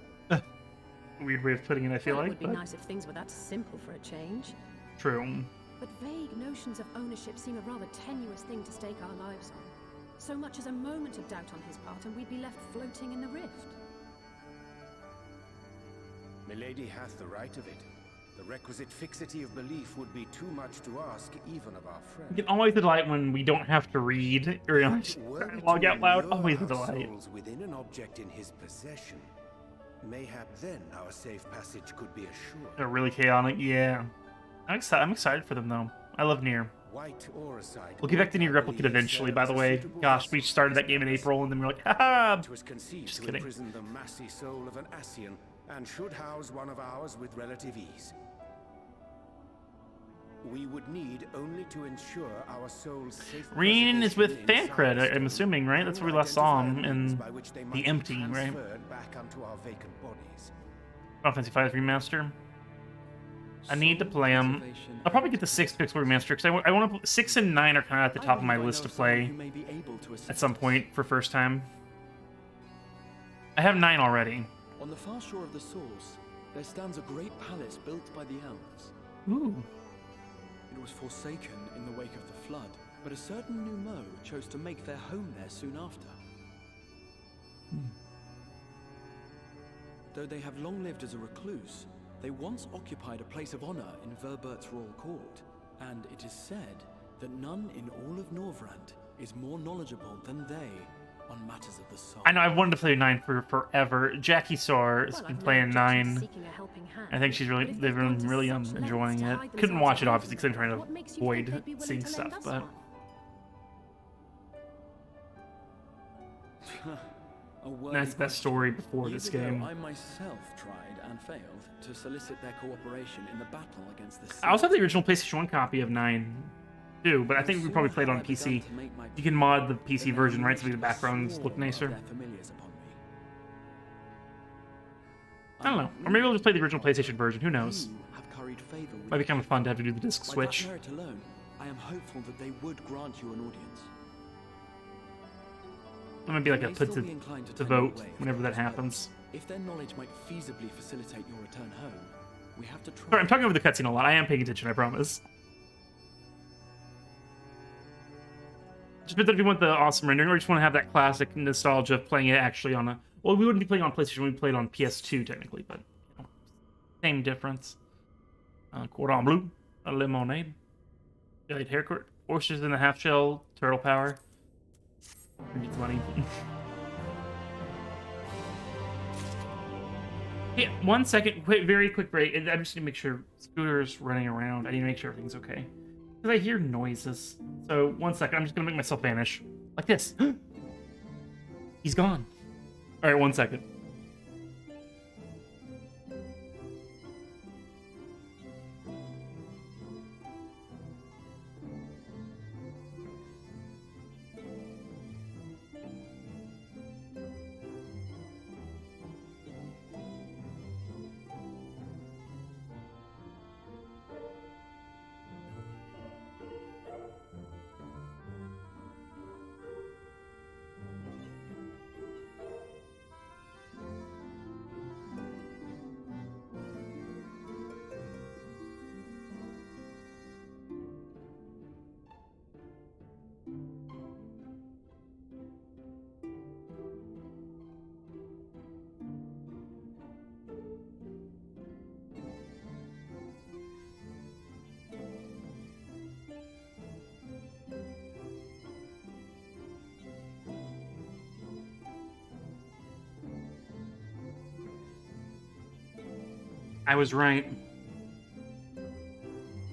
Speaker 1: Weird way of putting it, I feel
Speaker 9: Well, it
Speaker 1: like.
Speaker 9: would be
Speaker 1: But
Speaker 9: nice if things were that simple for a change.
Speaker 1: true.
Speaker 9: But vague notions of ownership seem a rather tenuous thing to stake our lives on. So much as a moment of doubt on his part, and we'd be left floating in the rift.
Speaker 5: Milady hath the right of it. The requisite fixity of belief would be too much to ask even of our friend.
Speaker 1: You can always delight when we don't have to read or
Speaker 5: Were we
Speaker 1: log
Speaker 5: to
Speaker 1: out loud.
Speaker 5: lure
Speaker 1: Always a
Speaker 5: our
Speaker 1: delight.
Speaker 5: souls within an object in his possession, mayhap then our safe passage could be assured.
Speaker 1: They're really chaotic. Yeah. I'm excited for them though. I love Nier.
Speaker 5: White or aside,
Speaker 1: We'll get back to Nier Replicate eventually, by the way. Gosh, we started that game in April and then we're like, haha!
Speaker 5: It was conceived
Speaker 1: Just
Speaker 5: to
Speaker 1: kidding.
Speaker 5: imprison the massy soul of an Ascian, and should house one of ours with relative ease. We would need only to ensure our souls safe.
Speaker 1: Reen is with
Speaker 5: preservation
Speaker 1: Thancred,
Speaker 5: inside
Speaker 1: I'm
Speaker 5: the
Speaker 1: assuming, right?
Speaker 5: stone,
Speaker 1: That's where we last saw him
Speaker 5: identify means
Speaker 1: in
Speaker 5: by which they
Speaker 1: The
Speaker 5: might be
Speaker 1: Empty, right?
Speaker 5: transferred back unto our vacant bodies.
Speaker 1: Final Fantasy V Remaster. I need to play them.
Speaker 7: Preservation
Speaker 1: I'll probably get the 6 pixel remaster because I want to. 6 and 9 are kind of at the
Speaker 7: I
Speaker 1: top of my
Speaker 7: believe I
Speaker 1: list
Speaker 7: know
Speaker 1: to
Speaker 7: someone
Speaker 1: play
Speaker 7: who may be able to assist
Speaker 1: at some
Speaker 7: us.
Speaker 1: point for first time. I have 9 already.
Speaker 7: On the far shore of the source, there stands a great palace built by the elves.
Speaker 1: Ooh.
Speaker 7: It was forsaken in the wake of the flood, but a certain Numo chose to make their home there soon after. Though they have long lived as a recluse, they once occupied a place of honor in Verbert's royal court, and it is said that none in all of Norvrand is more knowledgeable than they on matters of the soul.
Speaker 1: I know I've wanted to play 9 for forever. Jackie Soar has been playing 9. I think they've been really enjoying it. Couldn't watch it obviously because I'm trying to avoid seeing stuff, but that's the best story before
Speaker 7: Years
Speaker 1: this
Speaker 7: ago,
Speaker 1: game.
Speaker 7: I myself tried and failed to solicit their cooperation in the battle against the sea.
Speaker 1: I also have the original PlayStation 1 copy of 9 too, but I think we probably played on PC. You can mod the PC version, right, to make the backgrounds look nicer. I don't know. Or maybe we'll just play the original PlayStation version. Who knows? Might be kind of fun to have to do the disc switch.
Speaker 7: By that merit alone, I am hopeful that they would grant you an audience.
Speaker 1: It might be like a
Speaker 7: They
Speaker 1: put
Speaker 7: still be inclined
Speaker 1: to
Speaker 7: turn
Speaker 1: vote
Speaker 7: you away if
Speaker 1: whenever that
Speaker 7: it goes well.
Speaker 1: happens.
Speaker 7: If their knowledge might feasibly facilitate your return home, we have to try.
Speaker 1: Sorry, I'm talking over the cutscene a lot. I am paying attention, I promise. Just if you want the awesome rendering, or just want to have that classic nostalgia of playing it actually on a... Well, we wouldn't be playing on PlayStation, we'd play it on PS2 technically, but you know, same difference. Cordon bleu, a lemonade, giant haircut, oysters in the half shell, turtle power. It's money. Yeah, 1 second, wait, very quick break. I just need to make sure Scooter's running around. I need to make sure everything's okay. Because I hear noises. So, 1 second, I'm just going to make myself vanish. Like this. He's gone. Alright, 1 second. I was right.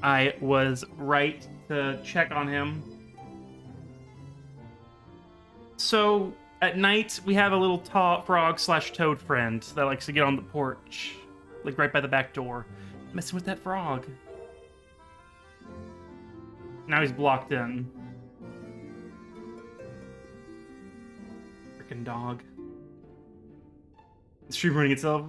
Speaker 1: I was right to check on him. So, at night, we have a little frog/toad friend that likes to get on the porch. Like, right by the back door. Messing with that frog. Now he's blocked in. Frickin' dog. The stream running itself.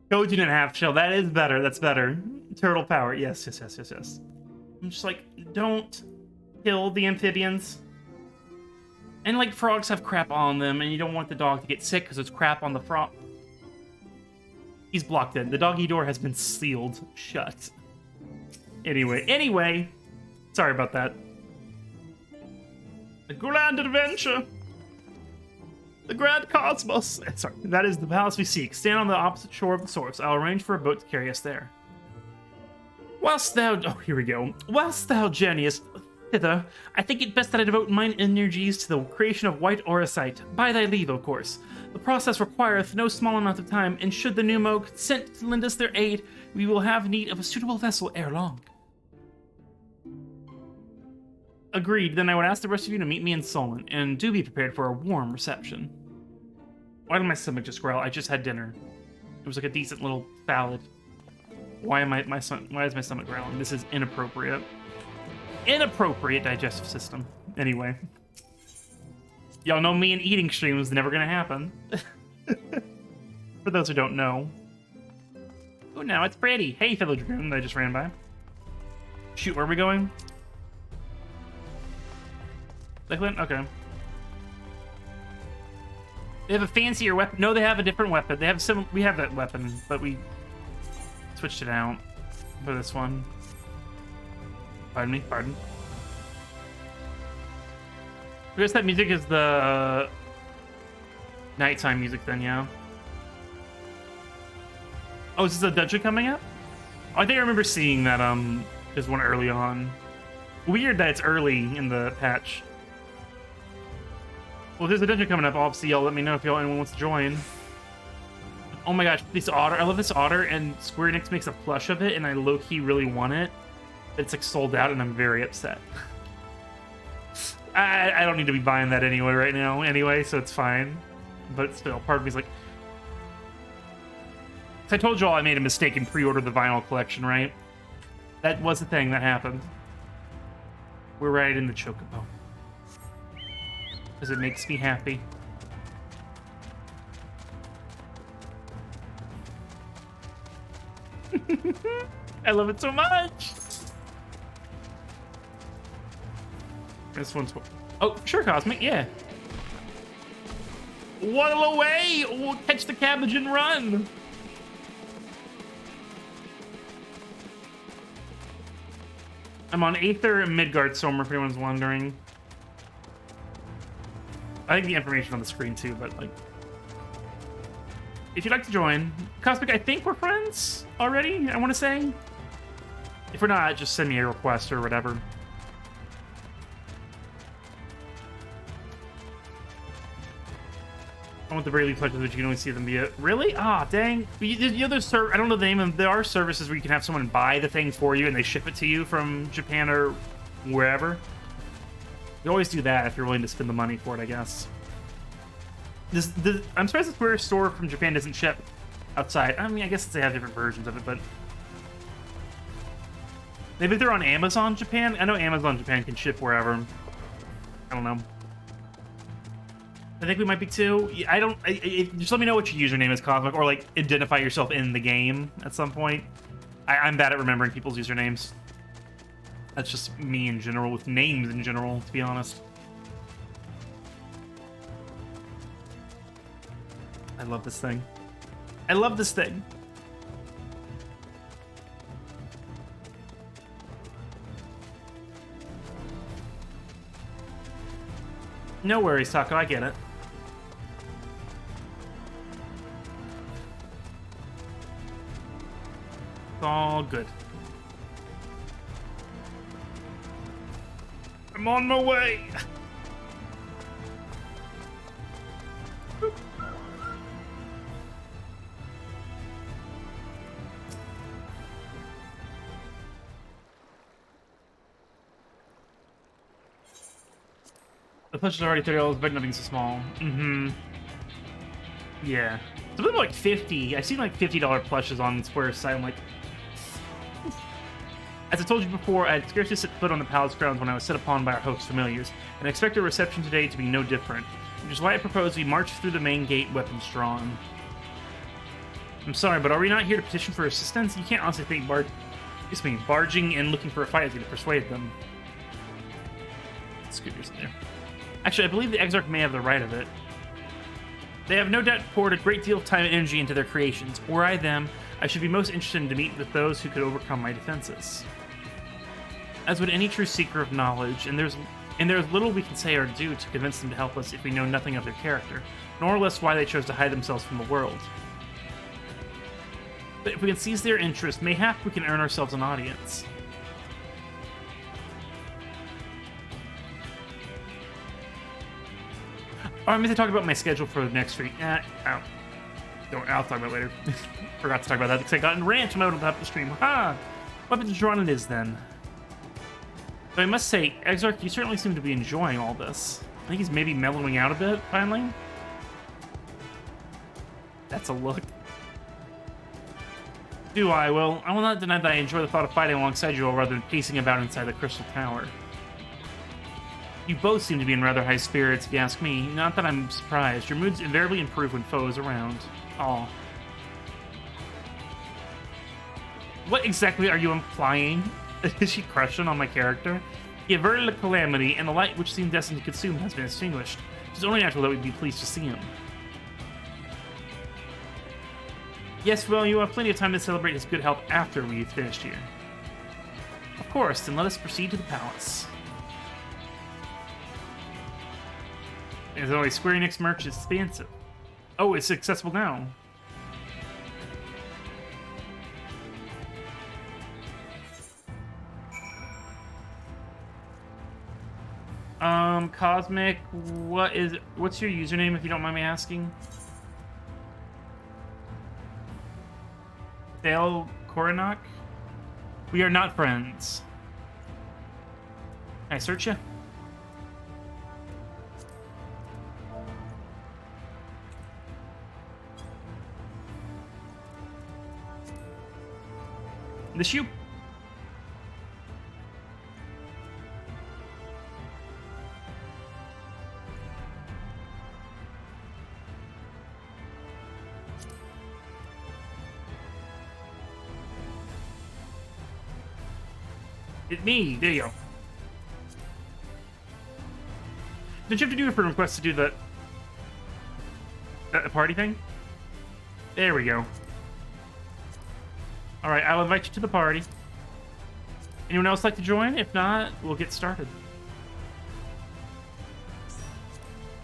Speaker 1: Code unit half shell. That is better. That's better. Turtle power. Yes. I'm just like, don't kill the amphibians. And like frogs have crap on them, and you don't want the dog to get sick because it's crap on the frog. He's blocked in. The doggy door has been sealed shut. Anyway. Sorry about that. The grand adventure. The grand cosmos. Sorry, that is the palace we seek. Stand on the opposite shore of the source. I'll arrange for a boat to carry us there. Here we go. Whilst thou journeyest thither, I think it best that I devote mine energies to the creation of white orosite. By thy leave, of course. The process requireth no small amount of time, and should the Pneumo consent to lend us their aid, we will have need of a suitable vessel ere long. Agreed, then I would ask the rest of you to meet me in Solon, and do be prepared for a warm reception. Why did my stomach just growl? I just had dinner. It was like a decent little salad. Why is my stomach growling? This is inappropriate. Inappropriate digestive system. Anyway. Y'all know me and eating streams, never gonna happen. For those who don't know. Oh, now it's pretty. Hey, fellow dragoon that I just ran by. Shoot, where are we going? Lakeland? Okay. They have a fancier weapon. No, they have a different weapon. They have we have that weapon, but we switched it out for this one. Pardon me. Pardon. I guess that music is the nighttime music then, yeah. Oh, is this a dungeon coming up? Oh, I think I remember seeing that there's one early on. Weird that it's early in the patch. Well, if there's a dungeon coming up, obviously y'all let me know if anyone wants to join. Oh my gosh, this otter. I love this otter, and Square Enix makes a plush of it, and I low-key really want it. But it's like sold out, and I'm very upset. I don't need to be buying that anyway right now, anyway, so it's fine. But still, part of me's like... So I told y'all I made a mistake and pre-ordered the vinyl collection, right? That was the thing that happened. We're right in the Chocobo. Because it makes me happy. I love it so much! This one's... Oh, sure, Cosmic, yeah. Waddle away! We'll catch the cabbage and run! I'm on Aether and Midgard Stormer, if anyone's wondering. I think the information on the screen, too, but, like... If you'd like to join... Cosmic, I think we're friends already, I want to say. If we're not, just send me a request or whatever. I want the Braille pledges, but you can only see them via... Really? Ah, dang. The other I don't know the name of them. There are services where you can have someone buy the thing for you and they ship it to you from Japan or wherever. You always do that if you're willing to spend the money for it, I guess. I'm surprised the Square store from Japan doesn't ship outside. I mean, I guess they have different versions of it, but... Maybe they're on Amazon Japan? I know Amazon Japan can ship wherever. I don't know. I think we might be too. Just let me know what your username is, Cosmic, or like identify yourself in the game at some point. I'm bad at remembering people's usernames. That's just me in general, with names in general, to be honest. I love this thing. I love this thing. No worries, Taco, I get it. It's all good. I'm on my way. The plush is already $30, but nothing so small. Mm-hmm. Yeah. It's a bit like 50. I've seen like $50 plushes on Square's site. I'm like... As I told you before, I had scarcely set foot on the palace grounds when I was set upon by our host's familiars, and I expect our reception today to be no different, which is why I propose we march through the main gate, weapons drawn. I'm sorry, but are we not here to petition for assistance? You can't honestly think barging and looking for a fight is going to persuade them. Scooters in there. Actually, I believe the Exarch may have the right of it. They have no doubt poured a great deal of time and energy into their creations. Were I them, I should be most interested to meet with those who could overcome my defenses. As would any true seeker of knowledge, and there's little we can say or do to convince them to help us if we know nothing of their character, nor less why they chose to hide themselves from the world. But if we can seize their interest, mayhap we can earn ourselves an audience. Oh, I meant to talk about my schedule for the next week. I'll talk about it later. Forgot to talk about that because I got in rant mode on top of the stream. Ha! Weapons drawn it is then. But I must say, Exarch, you certainly seem to be enjoying all this. I think he's maybe mellowing out a bit, finally. That's a look. Do I? Well, I will not deny that I enjoy the thought of fighting alongside you all rather than pacing about inside the Crystal Tower. You both seem to be in rather high spirits, if you ask me. Not that I'm surprised. Your moods invariably improve when foe is around. Aw. What exactly are you implying? Is she crushing on my character? He averted a calamity, and the light which seemed destined to consume has been extinguished. It is only natural that we'd be pleased to see him. Yes, well, you have plenty of time to celebrate his good health after we've finished here. Of course, then let us proceed to the palace. As always, Square Enix merch is expansive. Oh, it's accessible now. Cosmic, what's your username if you don't mind me asking? Dale Koronok? We are not friends. Can I search you? This you? It's me. There you go. Did you have to do a friend request to do the party thing? There we go. All right, I'll invite you to the party. Anyone else like to join? If not, we'll get started.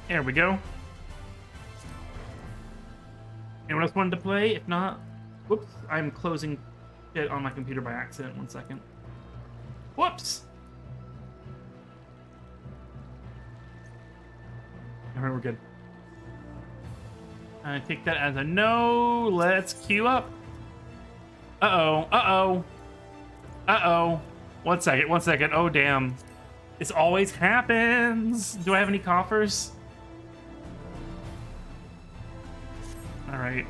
Speaker 1: There we go. Anyone else wanted to play? If not, whoops, I'm closing it on my computer by accident. 1 second. Whoops! Alright, we're good. I take that as a no. Let's queue up. Uh-oh. Uh-oh. Uh-oh. 1 second. 1 second. Oh, damn. This always happens. Do I have any coffers? Alright.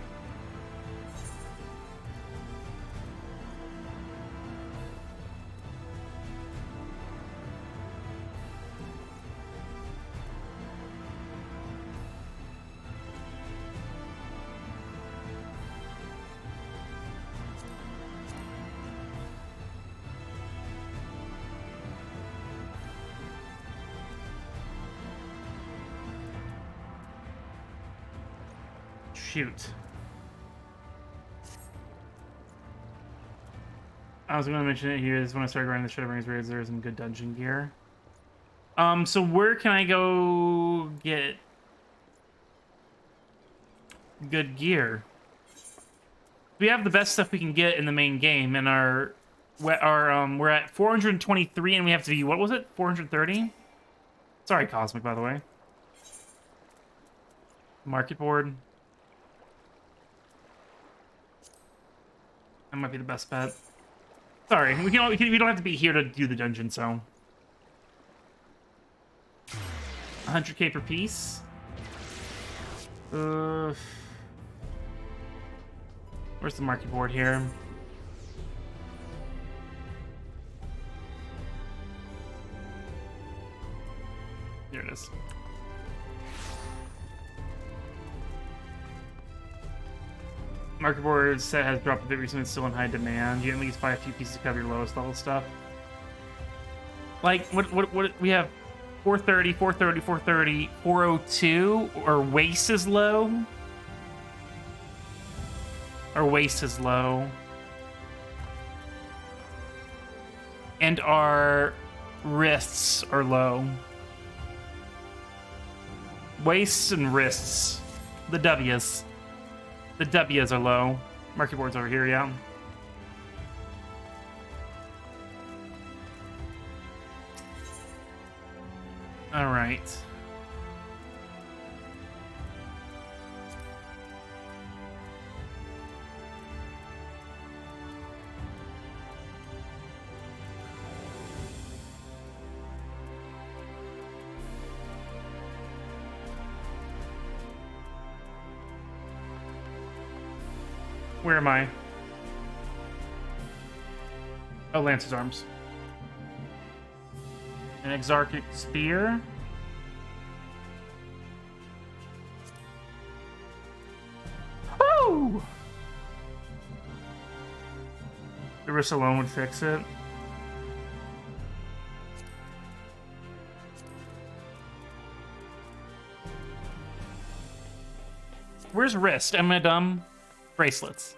Speaker 1: Shoot. I was going to mention it here is when I started grinding the Shadowbringers raids, there was some good dungeon gear. So where can I go get good gear? We have the best stuff we can get in the main game, and we're at 423, and we have to be, what was it? 430? Sorry, Cosmic, by the way. Market board. That might be the best bet. Sorry, we don't have to be here to do the dungeon, so. 100k per piece. Where's the market board here? There it is. Market board set has dropped a bit recently. It's still in high demand. You can at least buy a few pieces to cover your lowest level stuff. Like, what we have 430, 430, 430, 402, or waist is low. Our waist is low. And our wrists are low. Waists and wrists. The W's. The W's are low. Market board's over here, yeah. All right. Where am I? Oh, Lance's arms. An Exarchic Spear. Woo! The wrist alone would fix it. Where's wrist? Am I dumb? Bracelets.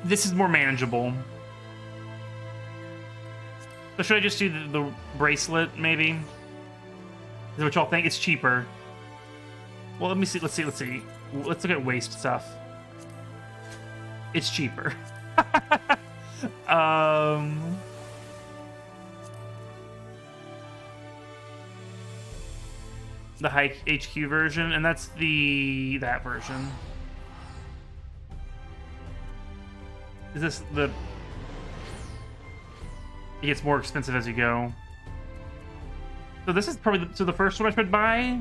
Speaker 1: this is more manageable. So should I just do the bracelet, maybe? Is that what y'all think? It's cheaper. Well, let me see. Let's see. Let's look at waste stuff. It's cheaper. The high HQ version, and that's that version. Is this the... It gets more expensive as you go. So this is probably the first one I should buy.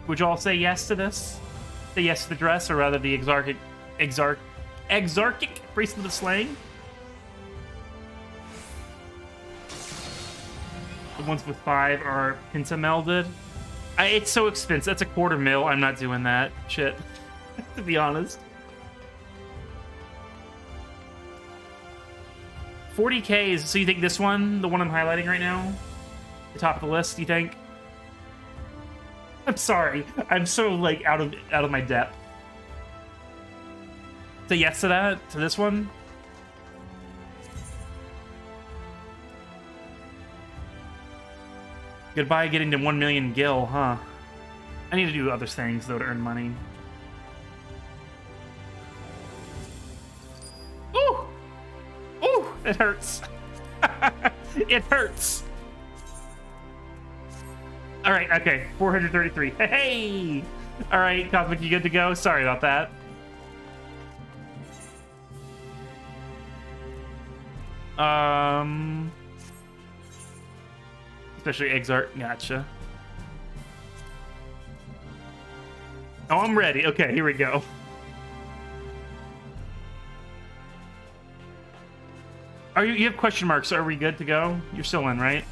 Speaker 1: Would you all say yes to this? Say yes to the dress, or rather the exarchic bracelet of slaying? The ones with 5 are pinta melded. It's so expensive. That's $250,000. I'm not doing that shit, to be honest. 40K is... So you think this one, the one I'm highlighting right now, the top of the list, you think? I'm sorry. I'm so, like, out of my depth. Say yes to that? To this one? Goodbye getting to 1 million gil, huh? I need to do other things, though, to earn money. Ooh! Ooh! It hurts. It hurts. All right, okay. 433. Hey! All right, Cosmic, you good to go? Sorry about that. Especially Exarch. Gotcha. Oh, I'm ready. Okay, here we go. You have question marks? So are we good to go? You're still in, right?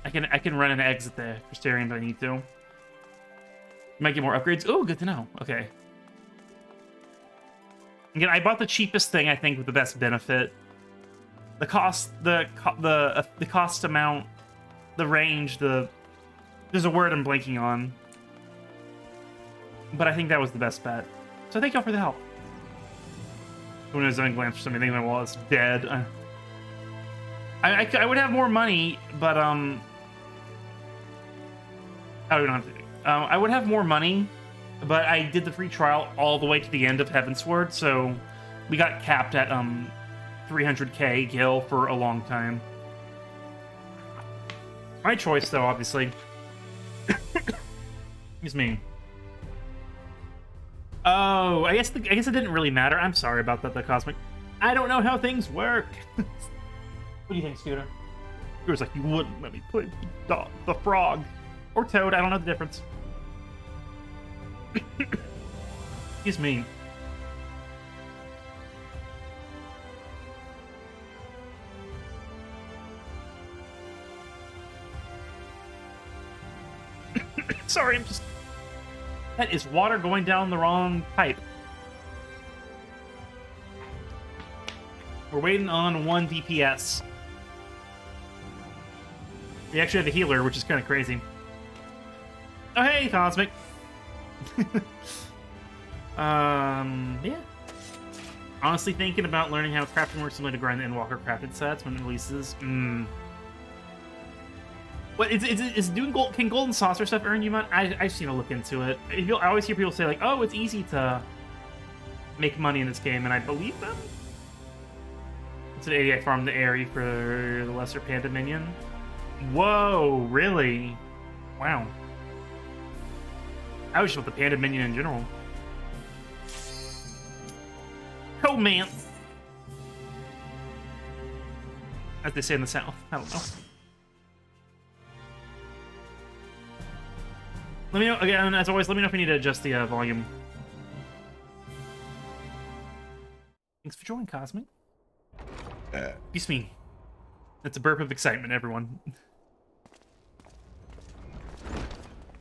Speaker 1: I can run and exit the Crystarium if I need to. Might get more upgrades. Oh, good to know. Okay. Again, I bought the cheapest thing, I think, with the best benefit. The cost, the cost amount, the range, there's a word I'm blanking on. But I think that was the best bet. So thank y'all for the help. When I was doing glance for something, I think my wallet's dead. I would have more money, but I don't have to. I would have more money, but I did the free trial all the way to the end of Heavensward, so we got capped at 300k gil for a long time. My choice, though, obviously. Excuse me. Oh, I guess it didn't really matter. I'm sorry about that, the Cosmic. I don't know how things work. What do you think, Scooter? Scooter's like, you wouldn't let me play the frog. Or Toad, I don't know the difference. Excuse me. Sorry, I'm just... That is water going down the wrong pipe. We're waiting on 1 DPS. We actually have a healer, which is kind of crazy. Oh, hey, Cosmic. Yeah. Honestly, thinking about learning how crafting works similar to grind the Endwalker crafted sets when it releases. What is doing gold? Can golden saucer stuff earn you money? I've seen a look into it. I always hear people say like, "Oh, it's easy to make money in this game," and I believe them. It's an 80 I farmed the Airy for the lesser panda minion. Whoa, really? Wow. I was just with the panda minion in general. Romance, as they say in the South. I don't know. Let me know, again, as always, let me know if you need to adjust the volume. Thanks for joining, Cosmic. Excuse me. That's a burp of excitement, everyone.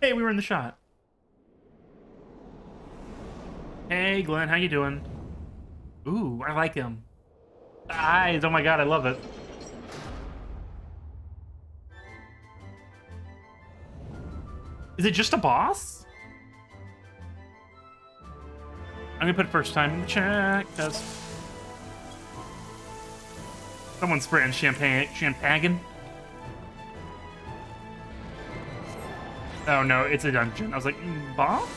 Speaker 1: Hey, we were in the shot. Hey, Glenn, how you doing? Ooh, I like him. Eyes, oh my god, I love it. Is it just a boss? I'm gonna put first time in the chat, because Someone's spraying champagne. Oh no, it's a dungeon. I was like, boss?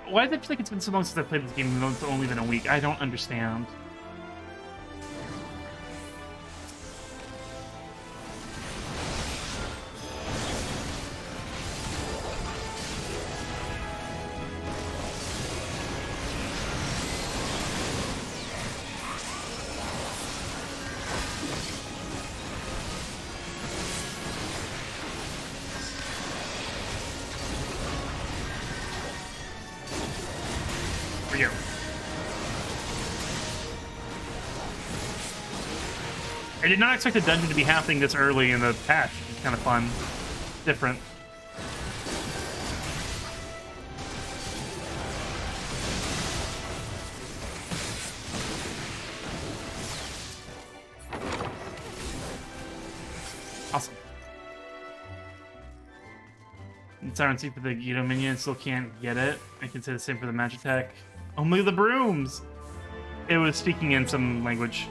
Speaker 1: Why does it feel like it's been so long since I played this game, even though it's only been a week? I don't understand. For you. I did not expect the dungeon to be happening this early in the patch. It's kind of fun. Different. Awesome. Siren Seed for the Guido minion, still can't get it. I can say the same for the Magitech. Only the brooms! It was speaking in some language.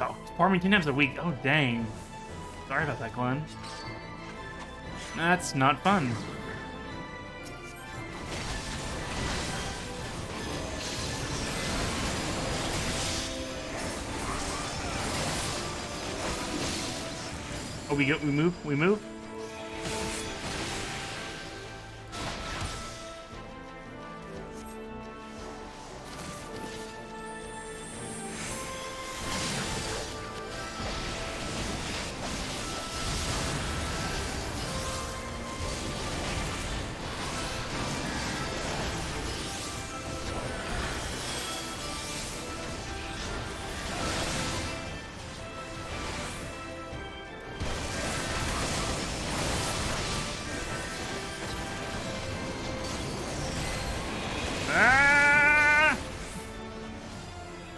Speaker 1: Oh, farming 10 times a week. Oh, dang. Sorry about that, Glenn. That's not fun. Oh, we move? We move?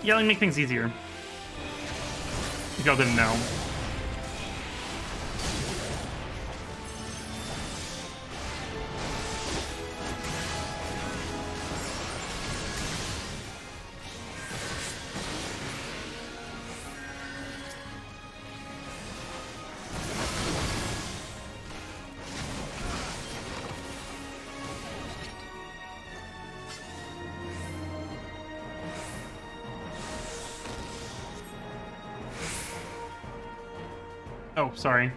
Speaker 1: Yelling make things easier. If y'all didn't know. Oh, sorry.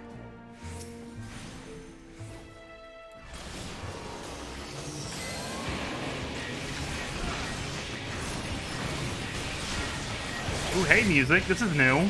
Speaker 1: Ooh, hey, music. This is new.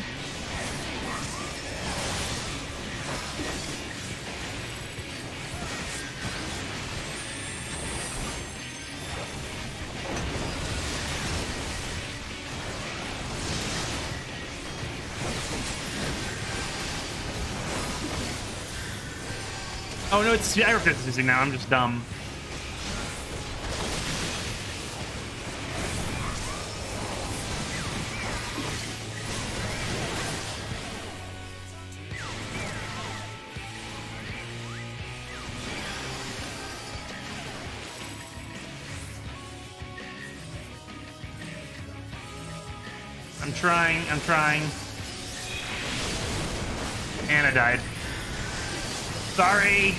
Speaker 1: Oh no, it's I recognize this music now. I'm just dumb. I'm trying. And I died. Sorry.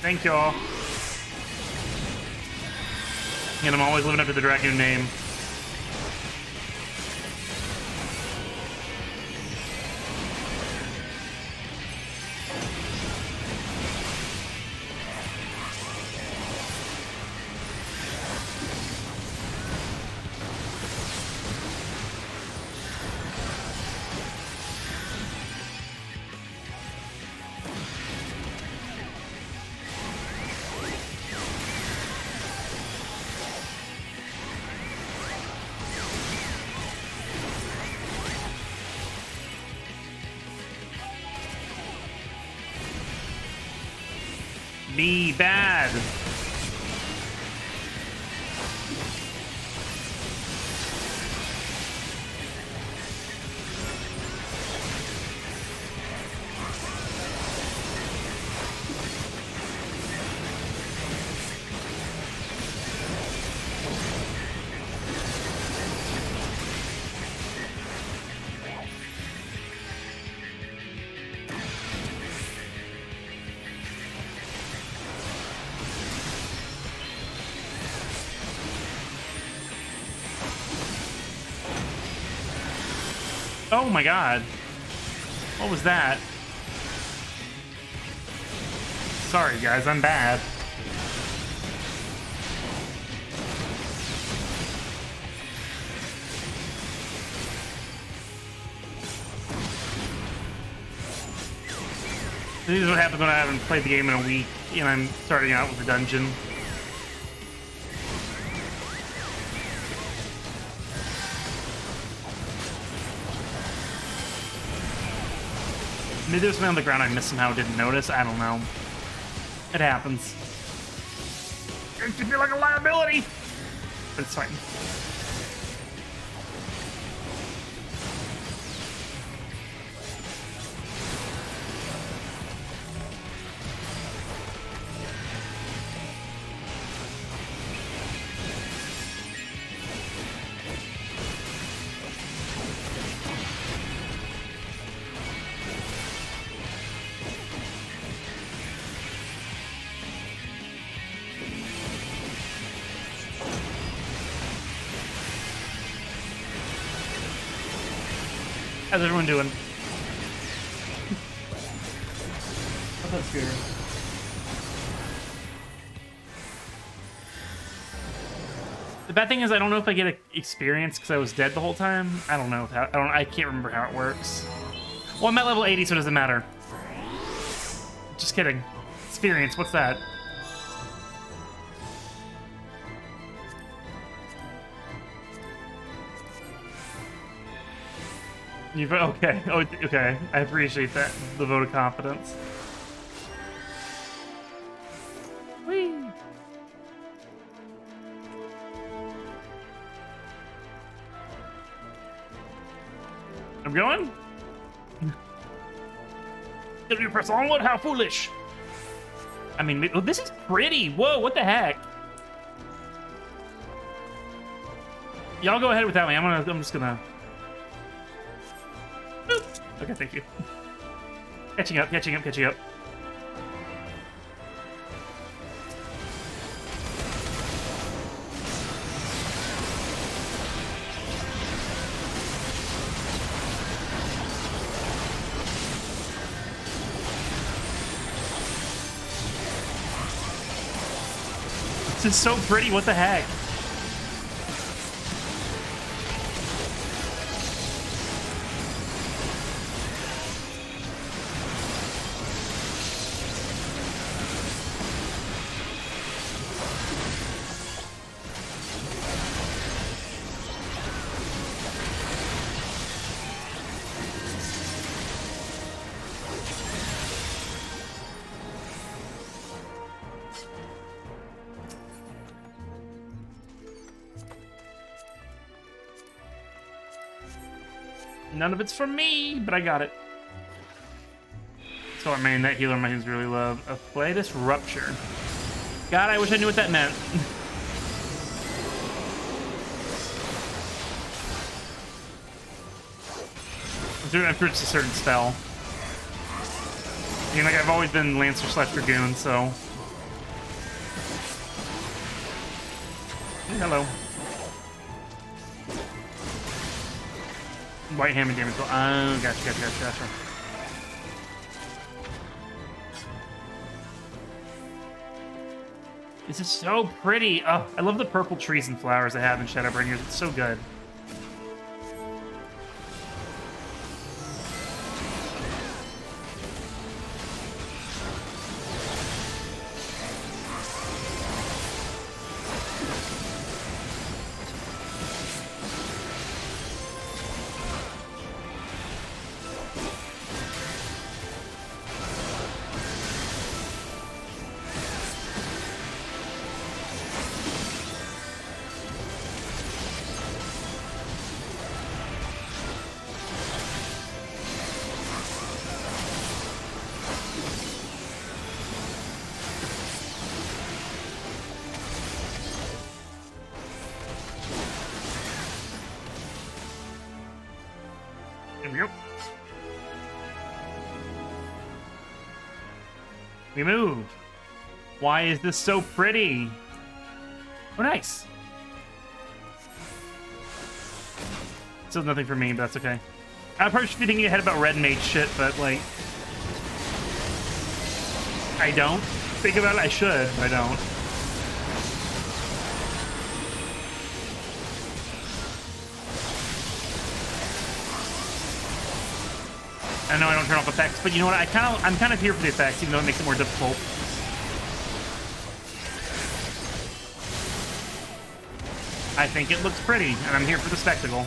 Speaker 1: Thank y'all. And I'm always living up to the dragon name. Be bad. Oh my god. What was that? Sorry guys, I'm bad. This is what happens when I haven't played the game in a week and I'm starting out with a dungeon. Maybe there's something on the ground I missed somehow, didn't notice. I don't know. It happens. It makes you feel like a liability, but it's fine. How's everyone doing? What's up, Scooter? The bad thing is I don't know if I get experience because I was dead the whole time. I don't know how. I can't remember how it works. Well, I'm at level 80, so it doesn't matter. Just kidding. Experience. What's that? Okay. Oh, okay. I appreciate that. The vote of confidence. Whee! I'm going? Did you press onward? How foolish! I mean, oh, this is pretty. Whoa, what the heck? Y'all go ahead without me. I'm just gonna. Okay, thank you. Catching up. This is so pretty, what the heck? None of it's from me, but I got it. So I mean, that healer mines really love. A Flatus Rupture. God, I wish I knew what that meant. I'm sure it's a certain spell. I mean, like, I've always been Lancer / Dragoon, so... Hello. White hammer damage. Oh, gotcha. This is so pretty. Oh, I love the purple trees and flowers they have in Shadowbringers. It's so good. There we go. We moved. Why is this so pretty? Oh, nice. Still nothing for me, but that's okay. I probably should be thinking ahead about red mage shit, but like, I don't think about it. I should, but I don't. I know I don't turn off effects, but you know what? I'm kind of here for the effects, even though it makes it more difficult. I think it looks pretty, and I'm here for the spectacle.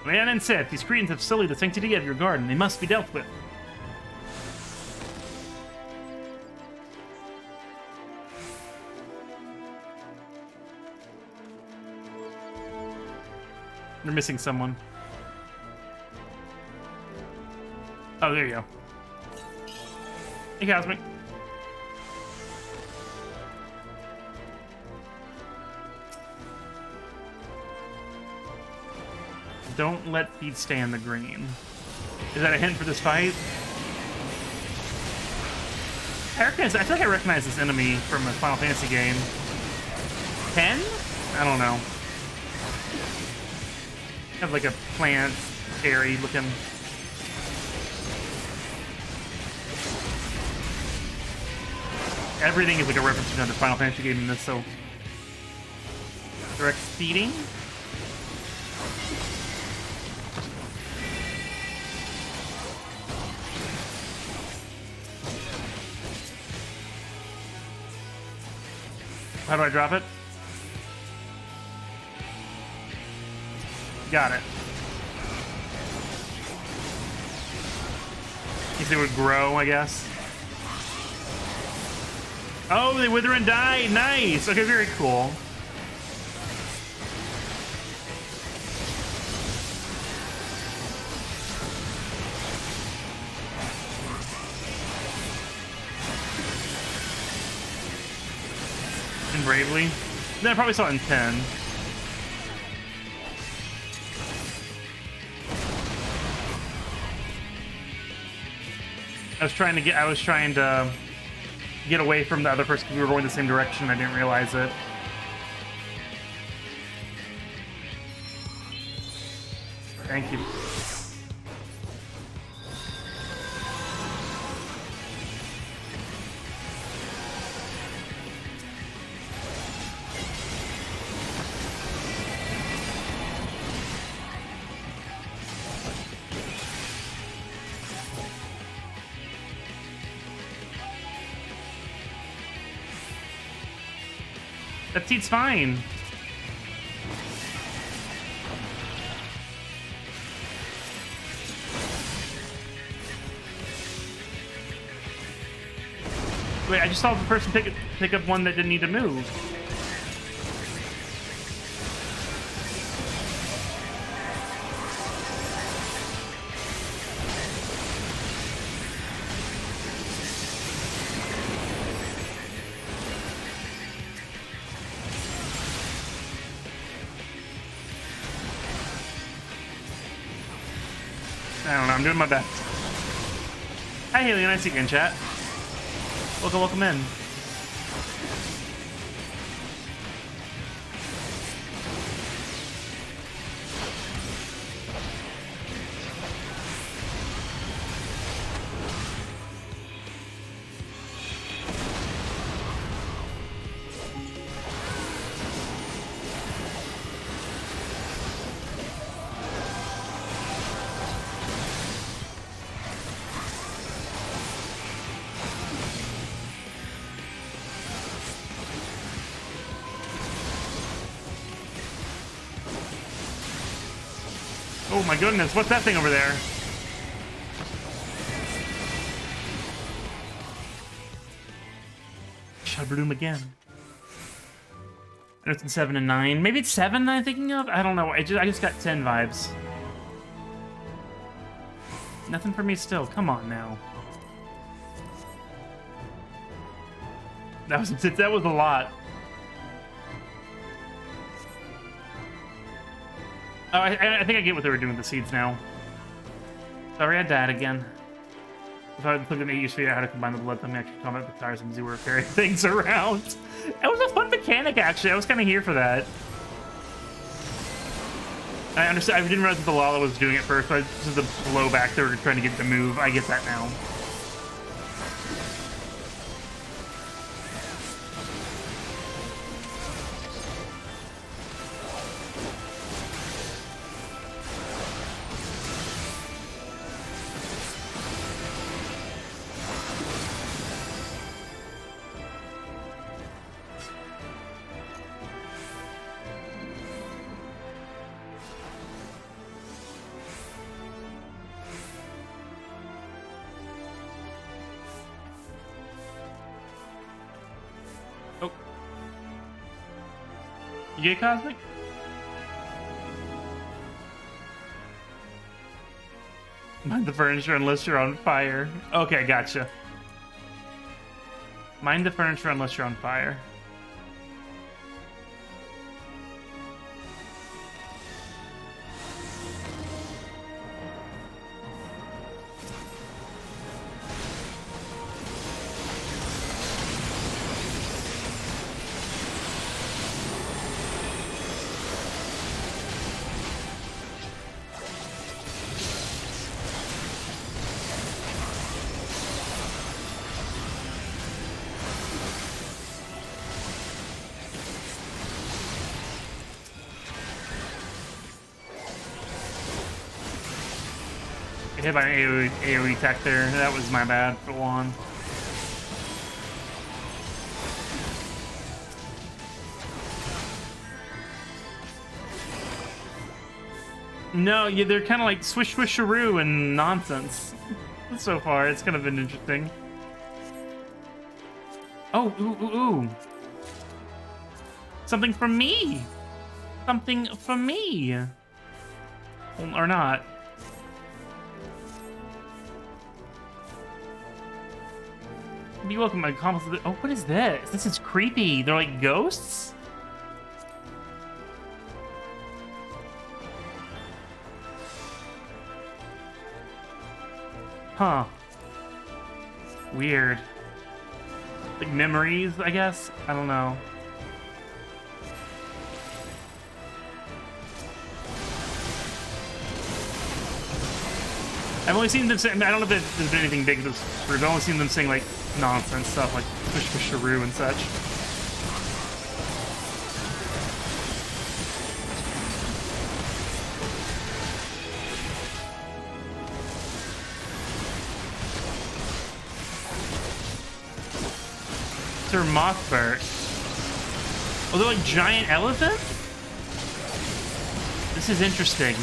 Speaker 1: Man and Sith, these Cretans have sullied the sanctity of your garden. They must be dealt with. You're missing someone. Oh, there you go. Hey, Cosmic. Don't let feet stay in the green. Is that a hint for this fight? I feel like I recognize this enemy from a Final Fantasy game. 10? I don't know. Have like a plant, fairy looking. Everything is like a reference to another Final Fantasy game in this, so. Direct feeding? How do I drop it? Got it. Guess it would grow, I guess. Oh, they wither and die. Nice. Okay, very cool. And bravely. Then I probably saw it in 10. I was trying to get away from the other person because we were going the same direction. I didn't realize it. Thank you. That seat's fine. Wait, I just saw the person pick up one that didn't need to move. I don't know, I'm doing my best. Hi Haley, nice to see you in chat. Welcome in. Oh my goodness, what's that thing over there? Shadowbringers again. I know it's in 7 and 9. Maybe it's 7 I'm thinking of? I don't know. I just got 10 vibes. Nothing for me still. Come on now. That was a lot. Oh, I think I get what they were doing with the seeds now. Sorry, I died again. If I would look at me, you figure out how to combine the blood, let me actually combat the tires and see where carrying things around. That was a fun mechanic, actually. I was kind of here for that. I understand. I didn't realize that the Lala was doing it first, but this is the blowback they were trying to get to move. I get that now. Oh. You get Cosmic? Mind the furniture unless you're on fire. Okay, gotcha. Mind the furniture unless you're on fire. Get hit by an AoE attack there. That was my bad for one. No, yeah, they're kind of like swish swisharoo and nonsense. So far, it's kind of been interesting. Oh, ooh. Something from me. Something from me. Or not. Be welcome, my comments. Oh, what is this? This is creepy. They're like ghosts? Huh. Weird. Like memories, I guess? I don't know. I've only seen them sing, I don't know if there's been anything big this group. I've only seen them sing like nonsense stuff like Push Pusharoo and such. Sir Mothbird. Oh, they're like giant elephants? This is interesting.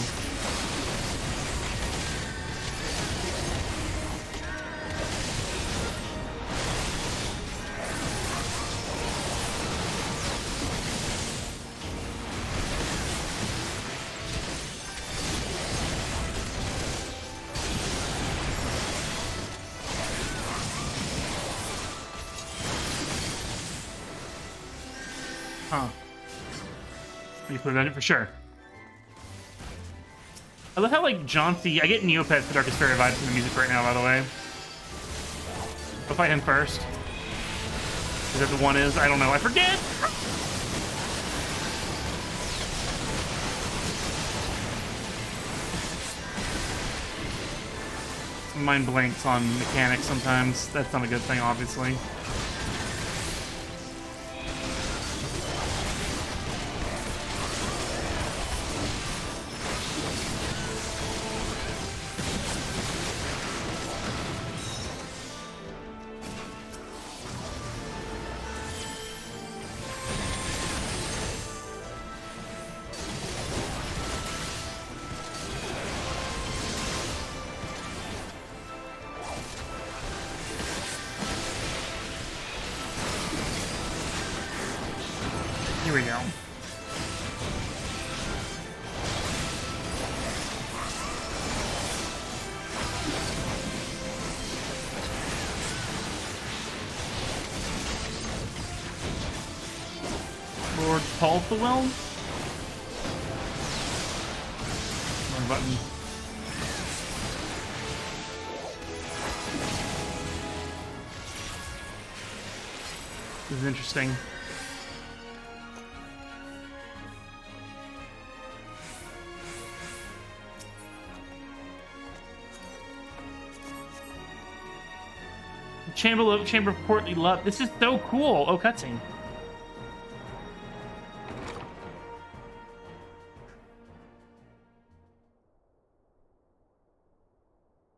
Speaker 1: Huh. You put that in for sure. I love how, like, jaunty... I get Neopets, the Darkest Fairy vibes from the music right now, by the way. I'll fight him first. Is that the one is? I don't know. I forget! Mind blanks on mechanics sometimes. That's not a good thing, obviously. Here we go. Lord Palthawell? Wrong button. This is interesting. Chamber of Courtly Love. This is so cool. Oh, cutscene.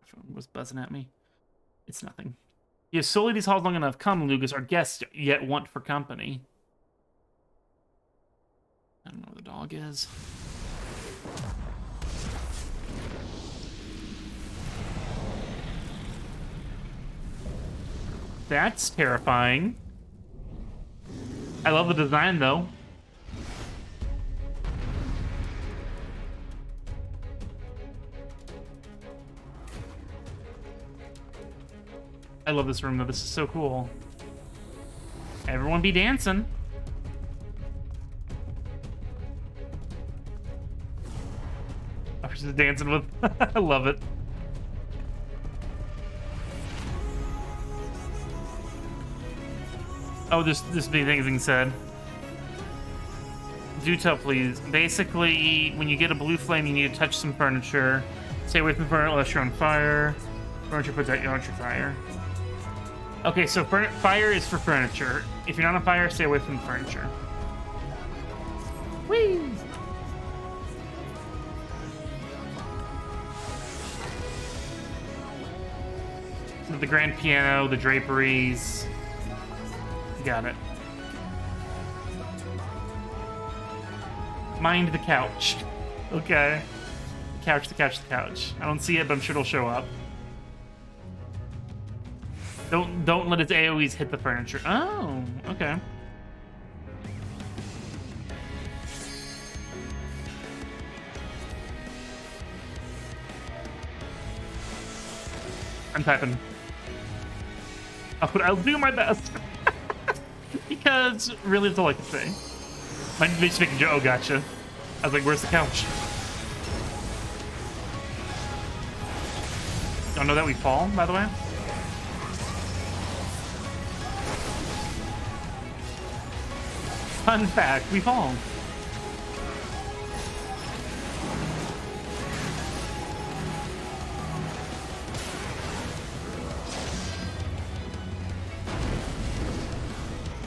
Speaker 1: Phone was buzzing at me. It's nothing. You have sullied these halls long enough. Come, Lucas, our guests yet want for company. I don't know where the dog is. That's terrifying. I love the design, though. I love this room, though. This is so cool. Everyone be dancing. I was just dancing with... I love it. Oh, this big thing is being said. Do tell, please. Basically, when you get a blue flame, you need to touch some furniture. Stay away from furniture unless you're on fire. Furniture puts out your fire. Okay, so fire is for furniture. If you're not on fire, stay away from the furniture. Whee! So the grand piano, the draperies. Got it. Mind the couch. Okay. The couch, the couch, the couch. I don't see it, but I'm sure it'll show up. Don't let its AoEs hit the furniture. Oh, okay. I'm typing. I'll do my best. Because really, that's all I can say. Might be just making a joke. Oh, gotcha. I was like, where's the couch? Don't know that we fall, by the way. Fun fact, we fall.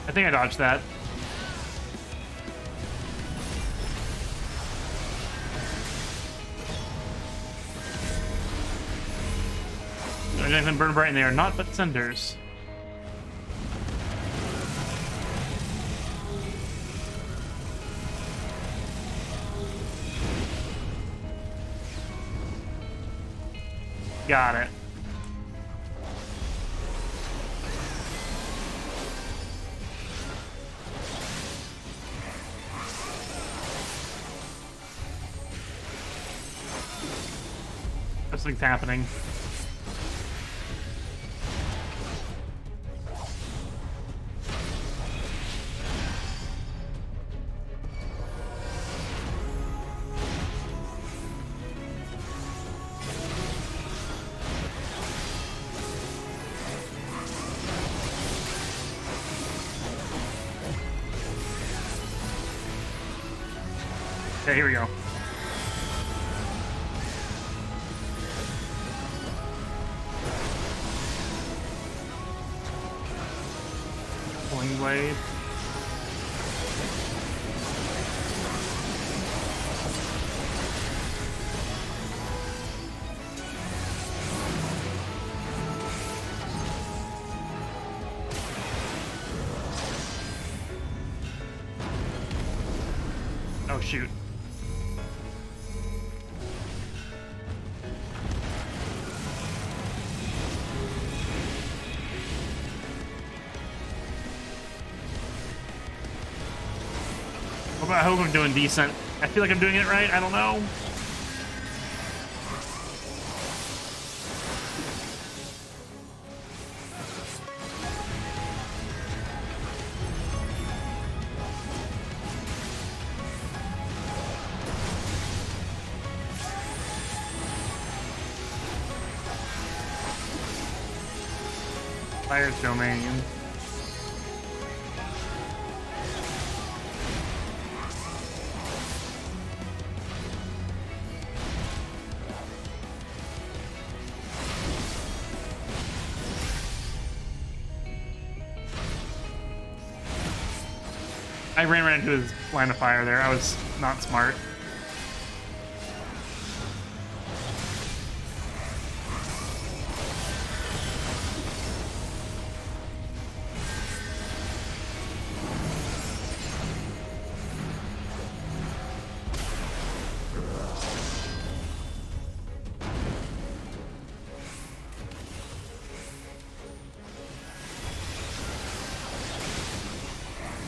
Speaker 1: I think I dodged that. There's anything burn bright in there, not but cinders. Got it. Something's happening. Okay, here we go. Pulling blade. Oh, shoot. I hope I'm doing decent. I feel like I'm doing it right. I don't know. Fire's domain. I ran right into his line of fire there. I was not smart.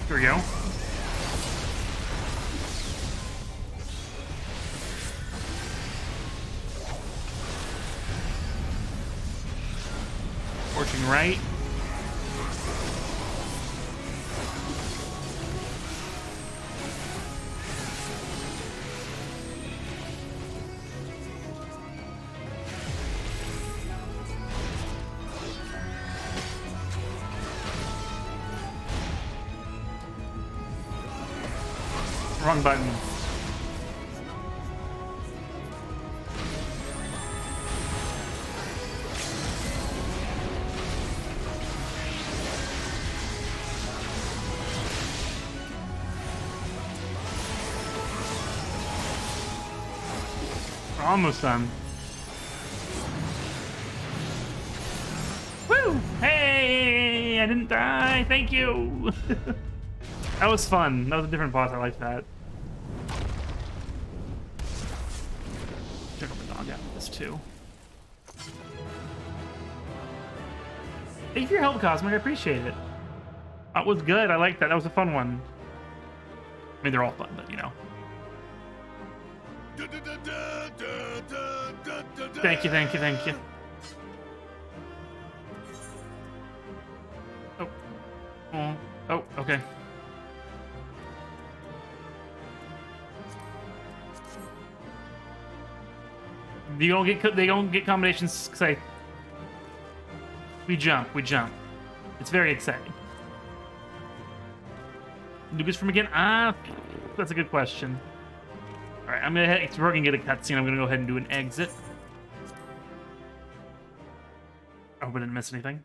Speaker 1: Here we go. Fortune right. Wrong button. We're almost done. Woo! Hey! I didn't die! Thank you! That was fun. That was a different boss. I like that. Check out the dog out with this too. Thank you for your help, Cosmic. I appreciate it. That was good. I like that. That was a fun one. I mean, they're all fun, but you know. Thank you, thank you, thank you. Oh. Oh. Oh, okay. They don't get combinations because we jump. It's very exciting. Lucas from again? That's a good question. All right, we're gonna get a cutscene. I'm gonna go ahead and do an exit. I hope I didn't miss anything.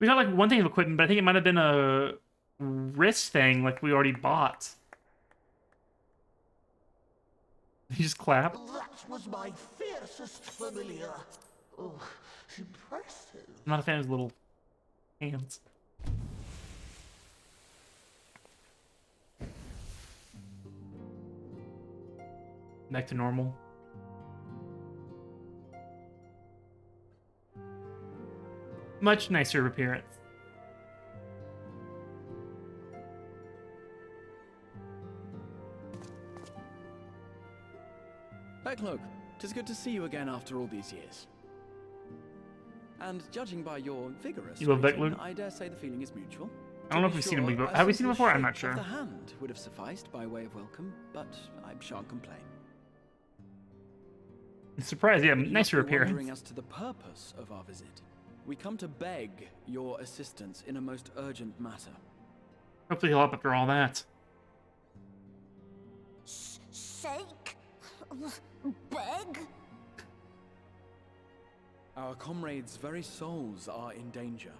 Speaker 1: We got like one thing of equipment, but I think it might have been a wrist thing like we already bought. You just clap.
Speaker 10: That was my fiercest familiar. Oh, impressive.
Speaker 1: I'm not a fan of his little hands. Back to normal. Much nicer appearance.
Speaker 7: Backlook, 'tis good to see you again after all these years. And judging by your vigorous
Speaker 1: You love
Speaker 7: greeting,
Speaker 1: Backlook?
Speaker 7: I dare say the feeling is mutual.
Speaker 1: I don't know if we've seen him before. Have we seen him before? I'm not sure.
Speaker 7: The hand would have sufficed by way of welcome, but I shan't complain.
Speaker 1: Surprise, yeah,
Speaker 7: You must
Speaker 1: nicer
Speaker 7: be wondering
Speaker 1: appearance.
Speaker 7: as to the purpose of our visit. We come to beg your assistance in a most urgent matter.
Speaker 1: Hopefully he'll help after all that.
Speaker 10: Sake? Beg?
Speaker 7: Our comrades' very souls are in danger.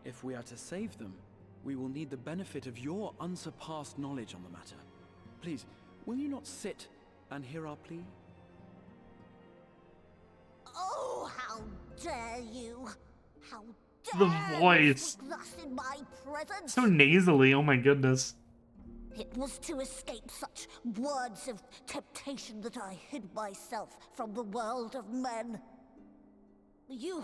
Speaker 7: If we are to save them, we will need the benefit of your unsurpassed knowledge on the matter. Please, will you not sit and hear our plea?
Speaker 10: Oh, how dare you! How dare
Speaker 1: The voice.
Speaker 10: you speak thus in my presence!
Speaker 1: So nasally, oh my goodness.
Speaker 10: It was to escape such words of temptation that I hid myself from the world of men. You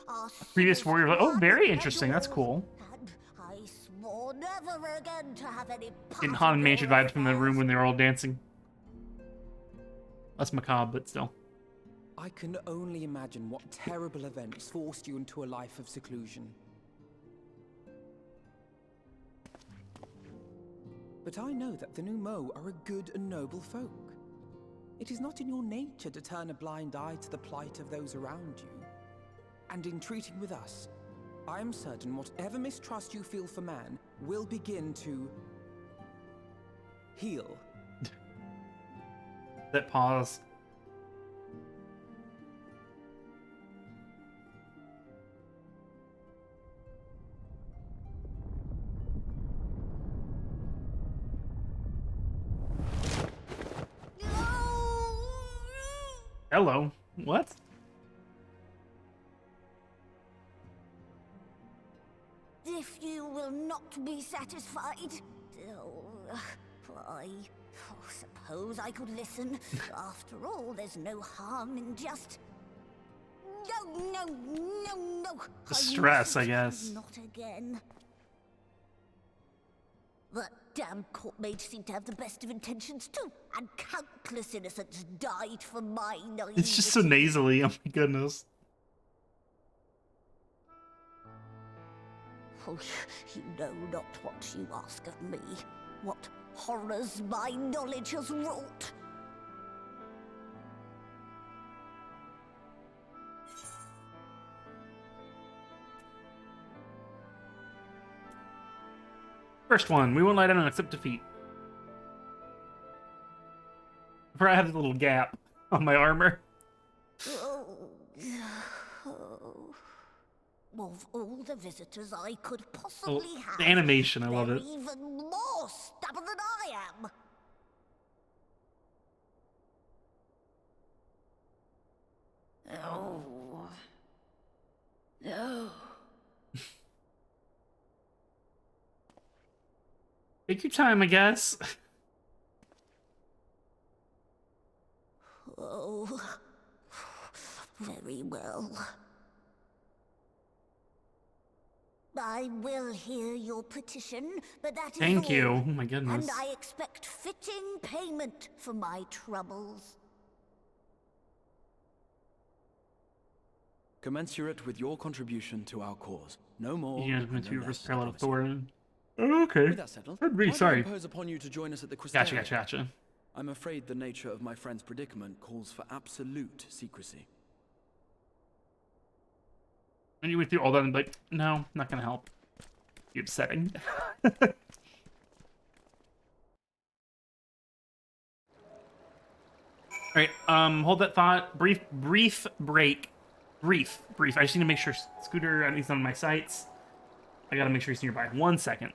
Speaker 10: are
Speaker 1: Previous warrior, oh, very
Speaker 10: and
Speaker 1: interesting, that's
Speaker 10: yours,
Speaker 1: cool.
Speaker 10: And I swore never again to have any part
Speaker 1: Getting
Speaker 10: of
Speaker 1: Haunted
Speaker 10: your
Speaker 1: Mansion vibes from the room
Speaker 10: affairs.
Speaker 1: when they were all dancing. Less macabre, but still.
Speaker 8: I can only imagine what terrible events forced you into a life of seclusion. But I know that the Numo are a good and noble folk. It is not in your nature to turn a blind eye to the plight of those around you. And in treating with us, I am certain whatever mistrust you feel for man will begin to heal.
Speaker 1: That pause. Hello. What?
Speaker 10: If you will not be satisfied, I suppose I could listen. After all, there's no harm in just... No.
Speaker 1: The stress, I guess.
Speaker 10: Not again. That damn court mage seemed to have the best of intentions too, and countless innocents died for my naivety.
Speaker 1: It's just so nasally, oh my goodness.
Speaker 10: Oh, you know not what you ask of me. What horrors my knowledge has wrought.
Speaker 1: First one, we won't lie down and accept defeat. I have a little gap on my armor.
Speaker 10: Of all the visitors I could possibly have,
Speaker 1: the animation, I love
Speaker 10: they're
Speaker 1: it.
Speaker 10: even more stubborn than I am.
Speaker 3: Oh. No.
Speaker 1: Take your time, I guess.
Speaker 10: Oh, very well. I will hear your petition, but that is
Speaker 1: Thank
Speaker 10: all.
Speaker 1: you. Oh my goodness.
Speaker 10: And I expect fitting payment for my troubles.
Speaker 7: Commensurate with your contribution to our cause. No more.
Speaker 1: Yeah,
Speaker 7: and
Speaker 1: meant
Speaker 7: no
Speaker 1: to
Speaker 7: less,
Speaker 1: repair a lot
Speaker 7: I
Speaker 1: of
Speaker 7: promise you.
Speaker 1: Thorin. Okay.
Speaker 7: With that settled,
Speaker 1: Pardon me,
Speaker 7: might I
Speaker 1: sorry.
Speaker 7: impose upon you to join us at the Crystarium?
Speaker 1: Gotcha.
Speaker 7: I'm afraid the nature of my friend's predicament calls for absolute secrecy.
Speaker 1: And you went through all that and like, no, not gonna help. Be upsetting. Alright, hold that thought. Brief break. Brief. I just need to make sure Scooter, at least on my sights. I gotta make sure he's nearby. 1 second.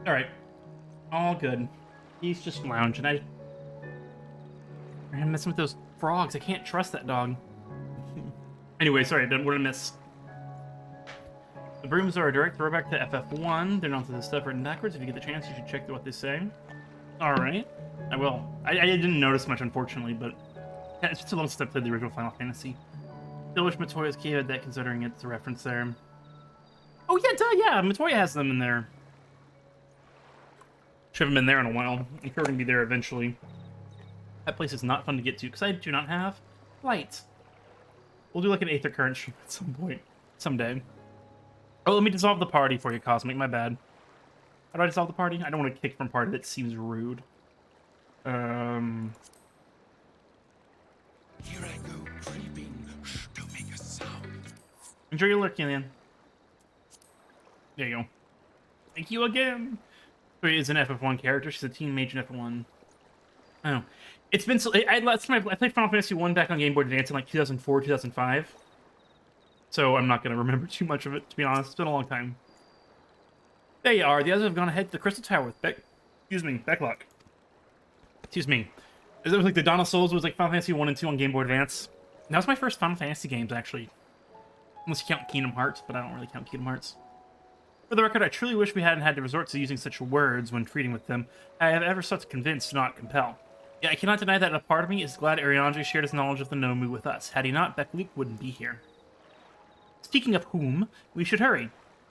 Speaker 1: Alright. All good. He's just lounging. I'm messing with those frogs. I can't trust that dog. Anyway, sorry, what did I miss? The brooms are a direct throwback to FF1. They're not the stuff written backwards. If you get the chance, you should check what they say. Alright. I will. I didn't notice much, unfortunately, but it's just a little step to the original Final Fantasy. Still wish Matoya's key had that, considering it's a reference there. Oh, yeah, duh, yeah, Matoya has them in there. Should haven't been there in a while. I'm sure we're going to be there eventually. That place is not fun to get to, because I do not have lights. We'll do like an Aether Current stream at some point. Someday. Oh, let me dissolve the party for you, Cosmic. My bad. How do I dissolve the party? I don't want to kick from party. That seems rude.
Speaker 5: Here I go, creeping. Shh, don't make a sound.
Speaker 1: Enjoy your lurk, Killian. There you go. Thank you again. She is an FF1 character. She's a teen mage in FF1. Oh. It's been so... I played Final Fantasy 1 back on Game Boy Advance in like 2004, 2005. So I'm not going to remember too much of it, to be honest. It's been a long time. There you are. The others have gone ahead to the Crystal Tower with Backlock. Excuse me. It was like the Dawn of Souls was like Final Fantasy 1 and 2 on Game Boy Advance. That was my first Final Fantasy games, actually. Unless you count Kingdom Hearts, but I don't really count Kingdom Hearts. For the record, I truly wish we hadn't had to resort to using such words when treating with them. I have ever sought to convince, not compel. Yeah, I cannot deny that a part of me is glad Ariandre shared his knowledge of the Nomu with us. Had he not, Beck-Luke wouldn't be here. Speaking of whom, we should hurry.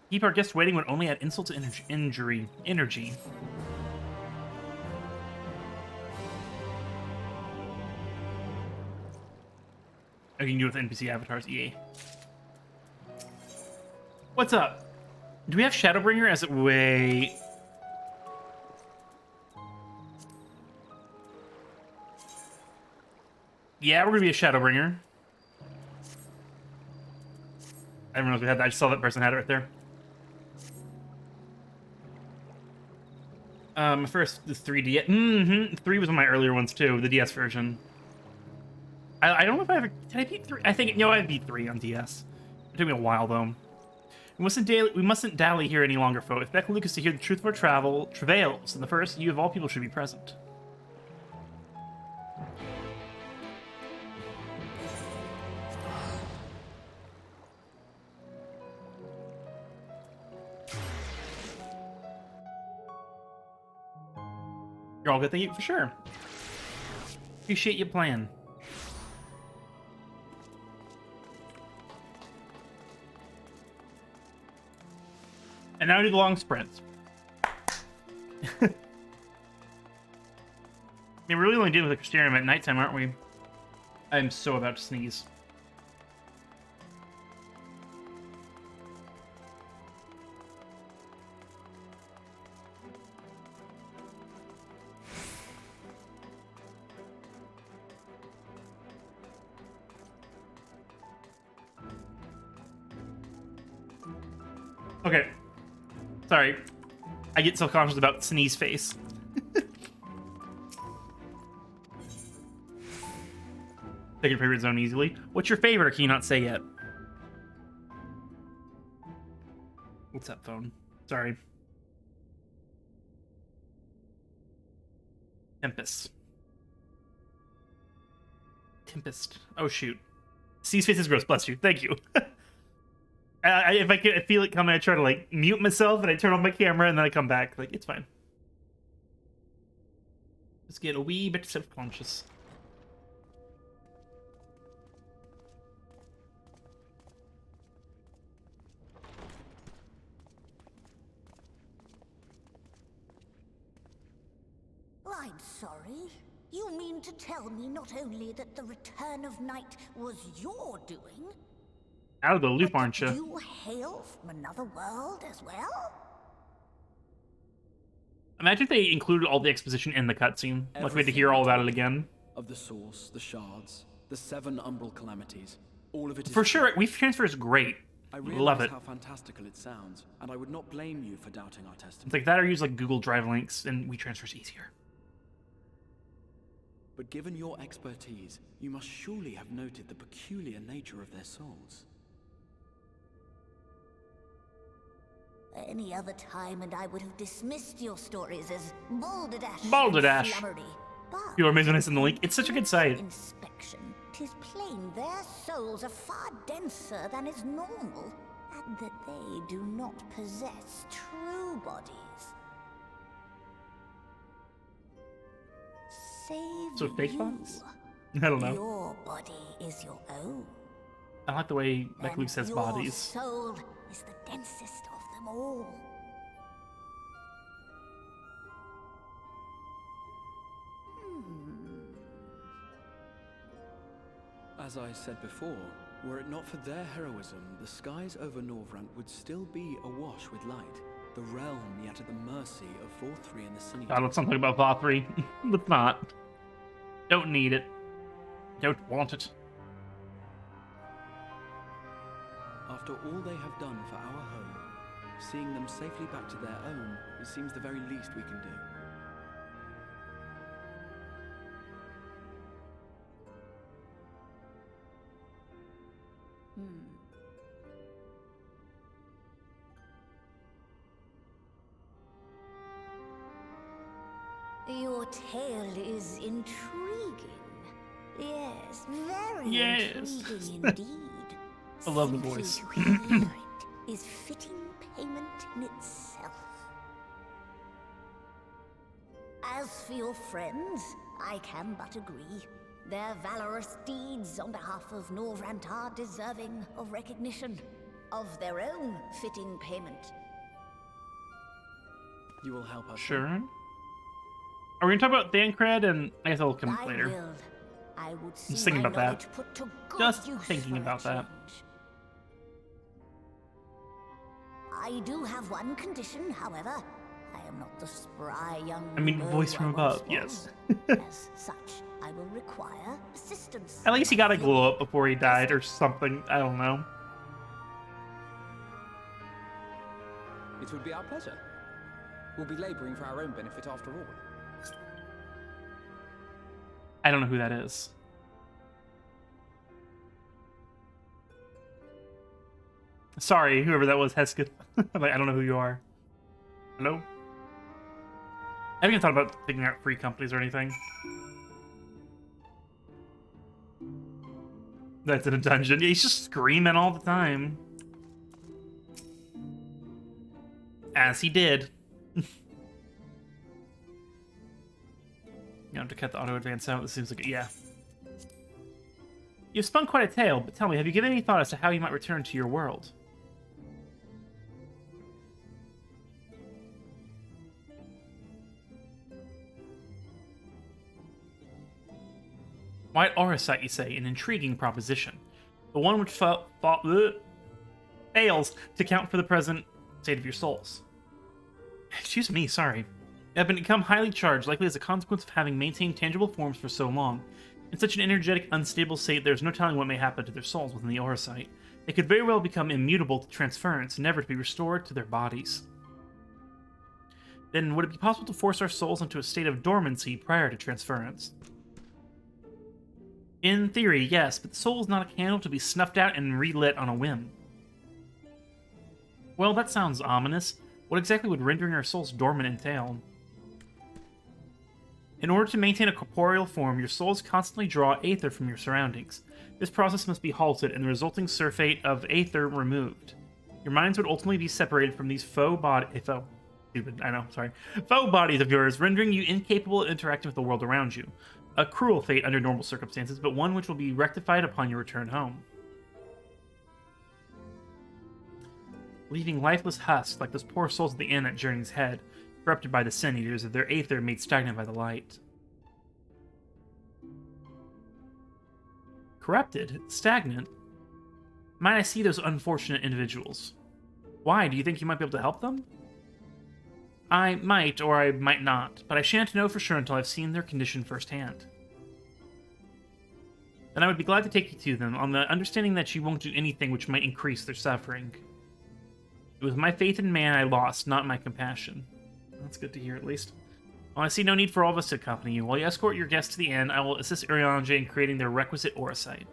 Speaker 1: Keep our guests waiting would only add insult to energy. I can do it with NPC avatars, EA. What's up? Do we have Shadowbringer as it... Wait... Yeah, we're gonna be a Shadowbringer. I didn't know if we had that. I just saw that person had it right there. First, the 3D. 3 was one of my earlier ones too, the DS version. I don't know if I ever... Did I beat 3? I think... No, I beat 3 on DS. It took me a while, though. We mustn't dally here any longer, foe. If Beck-Luke is to hear the truth of our travails, then the first, you of all people should be present. You're all good, thank you, for sure. Appreciate your plan. And now we do the long sprints. I mean, we're really only dealing with the Crystarium at nighttime, aren't we? I'm so about to sneeze. Okay. Sorry. I get self-conscious about sneeze face. Pick your favorite zone easily. What's your favorite? Can you not say yet? What's up, phone? Sorry. Tempest. Oh, shoot. Sneeze face is gross. Bless you. Thank you. If I feel it coming, I try to like mute myself and I turn off my camera and then I come back. Like, it's fine. Just get a wee bit self-conscious.
Speaker 10: I'm sorry. You mean to tell me not only that the return of night was your doing,
Speaker 1: Out of the loop,
Speaker 10: but
Speaker 1: aren't you?
Speaker 10: you hail from another world as well?
Speaker 1: Imagine if they included all the exposition in the cutscene. Like we had to hear all about it again.
Speaker 7: Of the source, the shards, the 7 umbral calamities, all of it is
Speaker 1: For sure, Weave Transfer is great.
Speaker 7: I
Speaker 1: Love
Speaker 7: realize
Speaker 1: it.
Speaker 7: how fantastical it sounds, and I would not blame you for doubting our testimony.
Speaker 1: It's like that or use like Google Drive links and Weave Transfer's easier.
Speaker 7: But given your expertise, you must surely have noted the peculiar nature of their souls.
Speaker 10: Any other time, and I would have dismissed your stories as balderdash.
Speaker 1: Balderdash.
Speaker 10: And flummery. But
Speaker 1: You are amazing in the link. It's such a good site.
Speaker 10: inspection, 'tis plain their souls are far denser than is normal, and that they do not possess true bodies. Save
Speaker 1: So fake
Speaker 10: you.
Speaker 1: bodies? I don't know.
Speaker 10: Your body is your own.
Speaker 1: I like the way like
Speaker 10: And
Speaker 1: Luke says
Speaker 10: your
Speaker 1: bodies.
Speaker 10: soul is the densest of them all.
Speaker 7: As I said before, were it not for their heroism, the skies over Norvrant would still be awash with light. The realm yet at the mercy of Vorthri and the Sunny.
Speaker 1: God, let's not talk about Vothri. Let's not. Don't need it. Don't want it.
Speaker 7: After all they have done for our home, seeing them safely back to their own, it seems the very least we can do.
Speaker 10: Your tale is intriguing. Yes, very
Speaker 1: Yes.
Speaker 10: intriguing indeed.
Speaker 1: I love the
Speaker 10: Simply
Speaker 1: voice.
Speaker 10: to hear it is fitting payment in itself. As for your friends, I can but agree. Their valorous deeds on behalf of Norvrant are deserving of recognition, of their own fitting payment.
Speaker 7: You will help us.
Speaker 1: Sure. Are we gonna talk about Thancred? And I guess I'll come
Speaker 10: I
Speaker 1: later.
Speaker 10: will. I would see
Speaker 1: Just thinking
Speaker 10: my
Speaker 1: about that.
Speaker 10: knowledge put to good
Speaker 1: Just
Speaker 10: use
Speaker 1: thinking
Speaker 10: for a
Speaker 1: about that.
Speaker 10: change. I do have one condition, however. I am not the spry young
Speaker 1: I mean,
Speaker 10: girl
Speaker 1: voice from
Speaker 10: I once
Speaker 1: above, yes.
Speaker 10: was. As such, I will require assistance.
Speaker 1: At least he got a glow up before he died or something. I don't know.
Speaker 8: It would be our pleasure. We'll be laboring for our own benefit after all.
Speaker 1: I don't know who that is. Sorry, whoever that was, Hesketh. I'm like, I don't know who you are. Hello? I haven't even thought about picking out free companies or anything. That's in a dungeon. Yeah, he's just screaming all the time. As he did. You have to cut the auto advance out. It seems like yeah. You've spun quite a tale, but tell me, have you given any thought as to how you might return to your world? White Aura Sight, you say, an intriguing proposition. The one which fails to count for the present state of your souls. Excuse me, sorry. They have become highly charged, likely as a consequence of having maintained tangible forms for so long. In such an energetic, unstable state, there is no telling what may happen to their souls within the aura sight. They could very well become immutable to transference, never to be restored to their bodies. Then, would it be possible to force our souls into a state of dormancy prior to transference? In theory, yes, but the soul is not a candle to be snuffed out and relit on a whim. Well, that sounds ominous. What exactly would rendering our souls dormant entail? In order to maintain a corporeal form, your souls constantly draw aether from your surroundings. This process must be halted and the resulting surfeit of aether removed. Your minds would ultimately be separated from these faux bodies of yours, rendering you incapable of interacting with the world around you. A cruel fate under normal circumstances, but one which will be rectified upon your return home. Leaving lifeless husks like those poor souls at the inn at Journey's Head, corrupted by the Sin Eaters, of their aether made stagnant by the light. Corrupted? Stagnant? Might I see those unfortunate individuals? Why? Do you think you might be able to help them? I might, or I might not, but I shan't know for sure until I've seen their condition firsthand. Then I would be glad to take you to them, on the understanding that you won't do anything which might increase their suffering. It was my faith in man I lost, not my compassion. That's good to hear, at least. Well, I see no need for all of us to accompany you. While you escort your guests to the inn, I will assist Urianger in creating their requisite aura sight.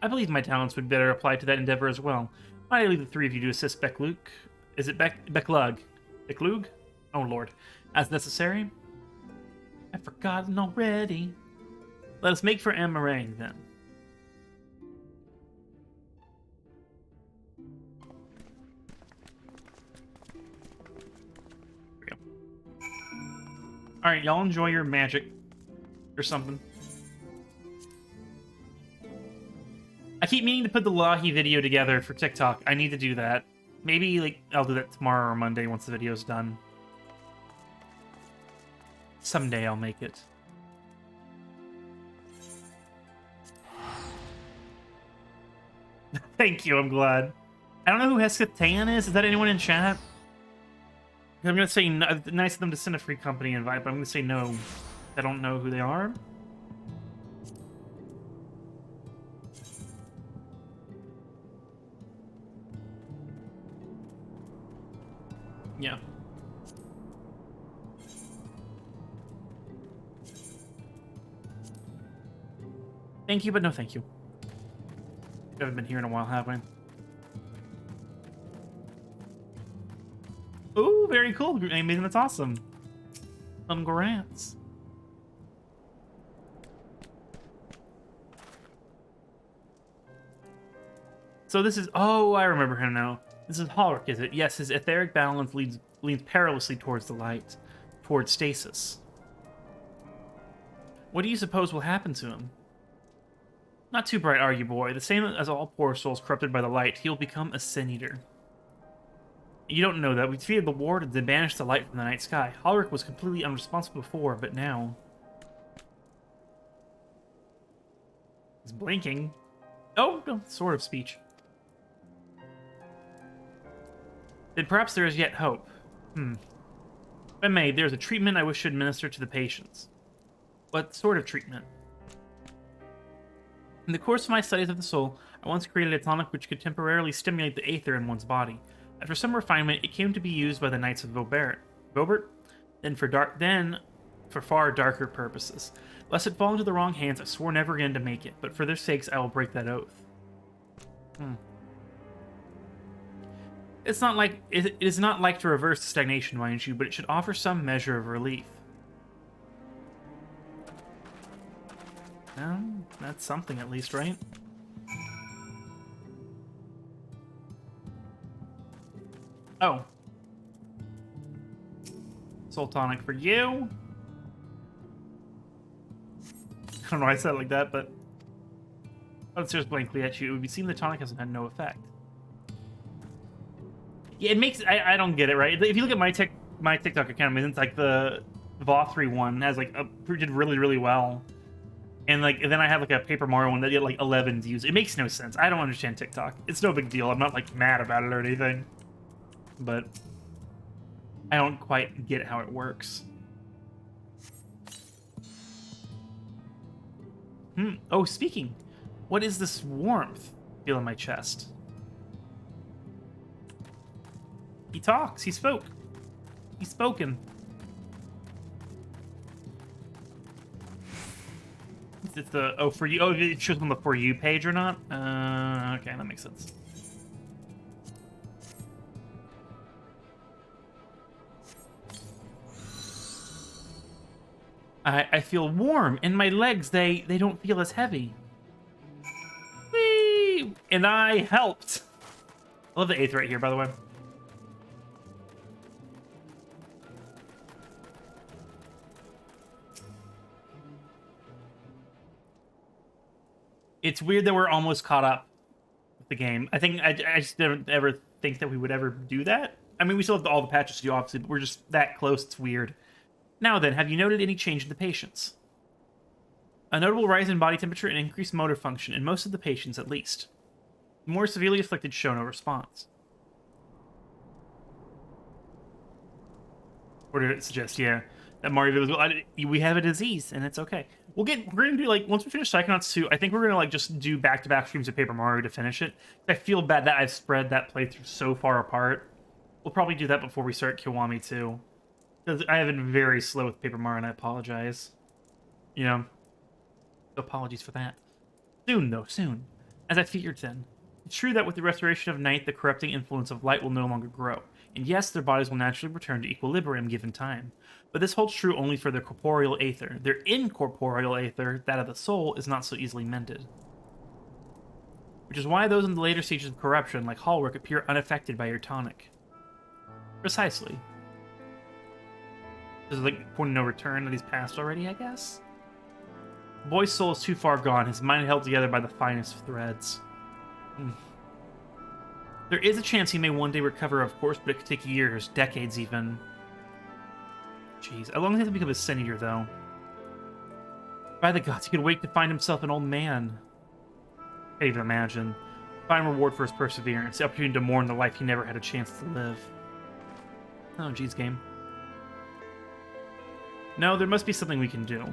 Speaker 1: I believe my talents would better apply to that endeavor as well. Why leave the three of you to assist Beklug? Is it Beklug? Beklug? Oh lord. As necessary? I've forgotten already. Let us make for Amarang then. Alright, y'all enjoy your magic. Or something. I keep meaning to put the Lahi video together for TikTok. I need to do that. Maybe, like, I'll do that tomorrow or Monday once the video's done. Someday I'll make it. Thank you, I'm glad. I don't know who Heskatan is. Is that anyone in chat? I'm gonna say nice of them to send a free company invite, but I'm gonna say no. I don't know who they are. Yeah. Thank you, but no thank you. We haven't been here in a while, have we? Ooh, very cool. Amazing, that's awesome. Congrats. So this is... Oh, I remember him now. This is Holrick, is it? Yes, his etheric balance leans perilously towards the light. Towards stasis. What do you suppose will happen to him? Not too bright, are you, boy? The same as all poor souls corrupted by the light, he'll become a sin eater. You don't know that. We defeated the ward and then banished the light from the night sky. Holrick was completely unresponsible before, but now... He's blinking. Oh, no, sort of speech. Then perhaps there is yet hope. If I may, there's a treatment I wish to administer to the patients. What sort of treatment? In the course of my studies of the soul, I once created a tonic which could temporarily stimulate the aether in one's body. After some refinement, it came to be used by the Knights of Vobert. Then for far darker purposes. Lest it fall into the wrong hands, I swore never again to make it, but for their sakes, I will break that oath. It's not like it is not like to reverse the stagnation, mind you, but it should offer some measure of relief. Well, that's something at least, right? Oh. Soul tonic for you. I don't know why I said it like that, but let's just blankly at you. It would be seen the tonic has had no effect. Yeah, it makes... I don't get it, right? If you look at my TikTok account, I mean, it's like the Vothry one has like did really, really well. And then I have like a Paper Mario one that did like 11 views. It makes no sense. I don't understand TikTok. It's no big deal. I'm not like mad about it or anything. But I don't quite get how it works. Oh, speaking. What is this warmth I feel in my chest? He talks. He spoke. He's spoken. It's the... Oh, for you. Oh, it shows on the For You page or not? Okay, that makes sense. I feel warm, and my legs, they don't feel as heavy. Whee! And I helped. I love the 8th right here, by the way. It's weird that we're almost caught up with the game. I think I just didn't ever think that we would ever do that. I mean, we still have all the patches to do, obviously, but we're just that close. It's weird. Now then, have you noted any change in the patients? A notable rise in body temperature and increased motor function in most of the patients, at least. The more severely afflicted show no response. Or did it suggest, yeah, that Mario was, we have a disease and it's okay. We're gonna do, like, once we finish Psychonauts 2, I think we're gonna, like, just do back-to-back streams of Paper Mario to finish it. I feel bad that I've spread that playthrough so far apart. We'll probably do that before we start Kiwami 2. Because I have been very slow with Paper Mario, and I apologize. You know? So apologies for that. Soon, though, soon. As I figured then. It's true that with the restoration of night, the corrupting influence of light will no longer grow. And yes, their bodies will naturally return to equilibrium given time. But this holds true only for their corporeal aether. Their incorporeal aether, that of the soul, is not so easily mended. Which is why those in the later stages of corruption, like Hallwork, appear unaffected by your tonic. Precisely. This is like point of no return that he's passed already, I guess? The boy's soul is too far gone, his mind held together by the finest of threads. There is a chance he may one day recover, of course, but it could take years, decades even. Jeez, as long as he doesn't become a sin eater, though. By the gods, he could wait to find himself an old man. Can't even imagine. Fine reward for his perseverance, the opportunity to mourn the life he never had a chance to live. Oh, geez, game. No, there must be something we can do.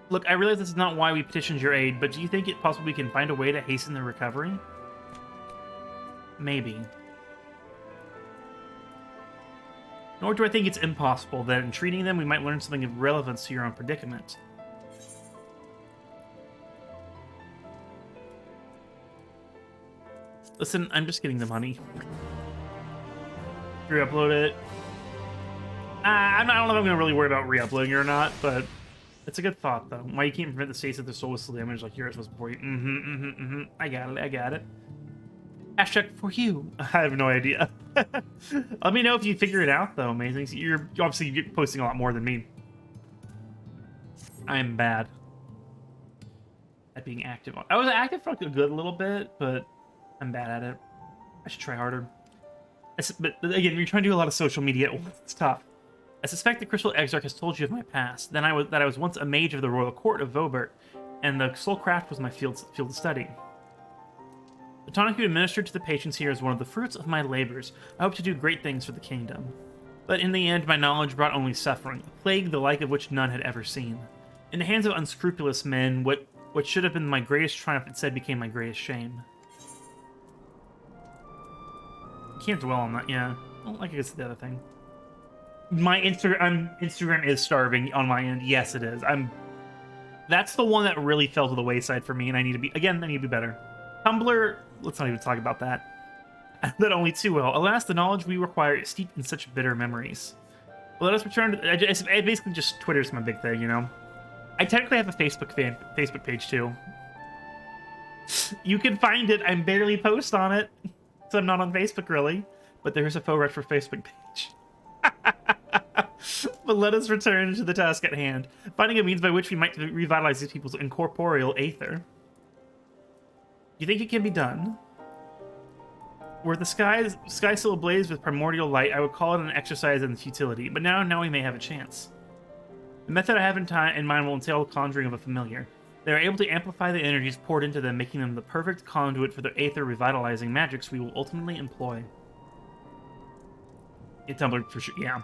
Speaker 1: Look, I realize this is not why we petitioned your aid, but do you think it possible we can find a way to hasten their recovery? Maybe. Nor do I think it's impossible that in treating them we might learn something of relevance to your own predicament. Listen, I'm just getting the money. Re-upload it. I don't know if I'm going to really worry about re-uploading it or not, but it's a good thought, though. Why you can't prevent the states of the soul with still damage like yours was before you. I got it. Hashtag for you. I have no idea. Let me know if you figure it out, though. Amazing. You're obviously posting a lot more than me. I'm bad at being active. I was active for like a good little bit, but I'm bad at it. I should try harder. But again, you're trying to do a lot of social media. It's tough. I suspect the Crystal Exarch has told you of my past. That I was once a mage of the royal court of Vobert, and the soulcraft was my field of study. The tonic you administered to the patients here is one of the fruits of my labors. I hope to do great things for the kingdom. But in the end, my knowledge brought only suffering, a plague the like of which none had ever seen. In the hands of unscrupulous men, what should have been my greatest triumph instead became my greatest shame. Can't dwell on that, yeah. Well, I guess the other thing. My Instagram is starving on my end. Yes, it is. That's the one that really fell to the wayside for me, and I need to be better. Tumblr, let's not even talk about that. That only too well. Alas, the knowledge we require is steeped in such bitter memories. Well, let us return to... I basically just... Twitter's my big thing, you know? I technically have a Facebook page, too. You can find it. I barely post on it. So I'm not on Facebook, really. But there's a faux retro Facebook page. But let us return to the task at hand. Finding a means by which we might revitalize these people's incorporeal aether. You think it can be done? Were the sky still ablaze with primordial light, I would call it an exercise in futility, but now we may have a chance. The method I have in mind will entail conjuring of a familiar. They are able to amplify the energies poured into them, making them the perfect conduit for the aether revitalizing magics we will ultimately employ. It Tumblr for sure, yeah.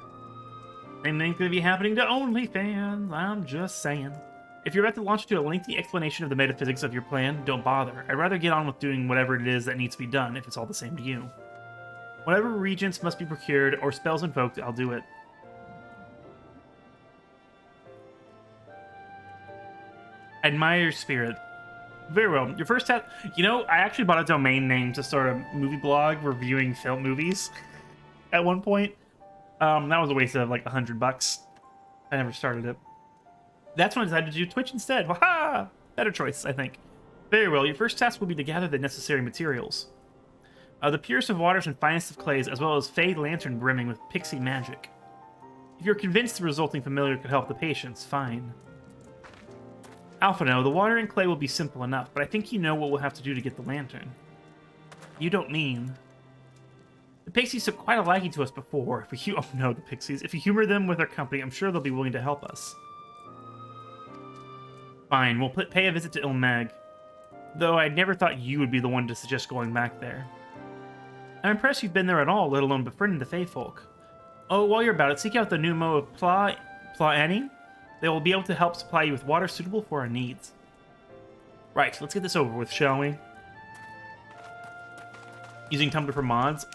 Speaker 1: Same thing's gonna be happening to OnlyFans, I'm just saying. If you're about to launch into a lengthy explanation of the metaphysics of your plan, don't bother. I'd rather get on with doing whatever it is that needs to be done, if it's all the same to you. Whatever regents must be procured, or spells invoked, I'll do it. I admire your spirit. Very well. Your first task... You know, I actually bought a domain name to start a movie blog reviewing film movies at one point. That was a waste of like $100. I never started it. That's when I decided to do Twitch instead. Waha! Better choice, I think. Very well. Your first task will be to gather the necessary materials. The purest of waters and finest of clays, as well as Fey lantern brimming with pixie magic. If you're convinced the resulting familiar could help the patients, fine. Alphino, the water and clay will be simple enough, but I think you know what we'll have to do to get the lantern. You don't mean... The pixies took quite a liking to us before. Oh no, the pixies. If you humor them with our company, I'm sure they'll be willing to help us. Fine, we'll pay a visit to Ilmag. Though I never thought you would be the one to suggest going back there. I'm impressed you've been there at all, let alone befriending the Fey folk. Oh, while you're about it, seek out the new Mo of Pla Annie. They will be able to help supply you with water suitable for our needs. Right, let's get this over with, shall we? Using Tumblr for mods.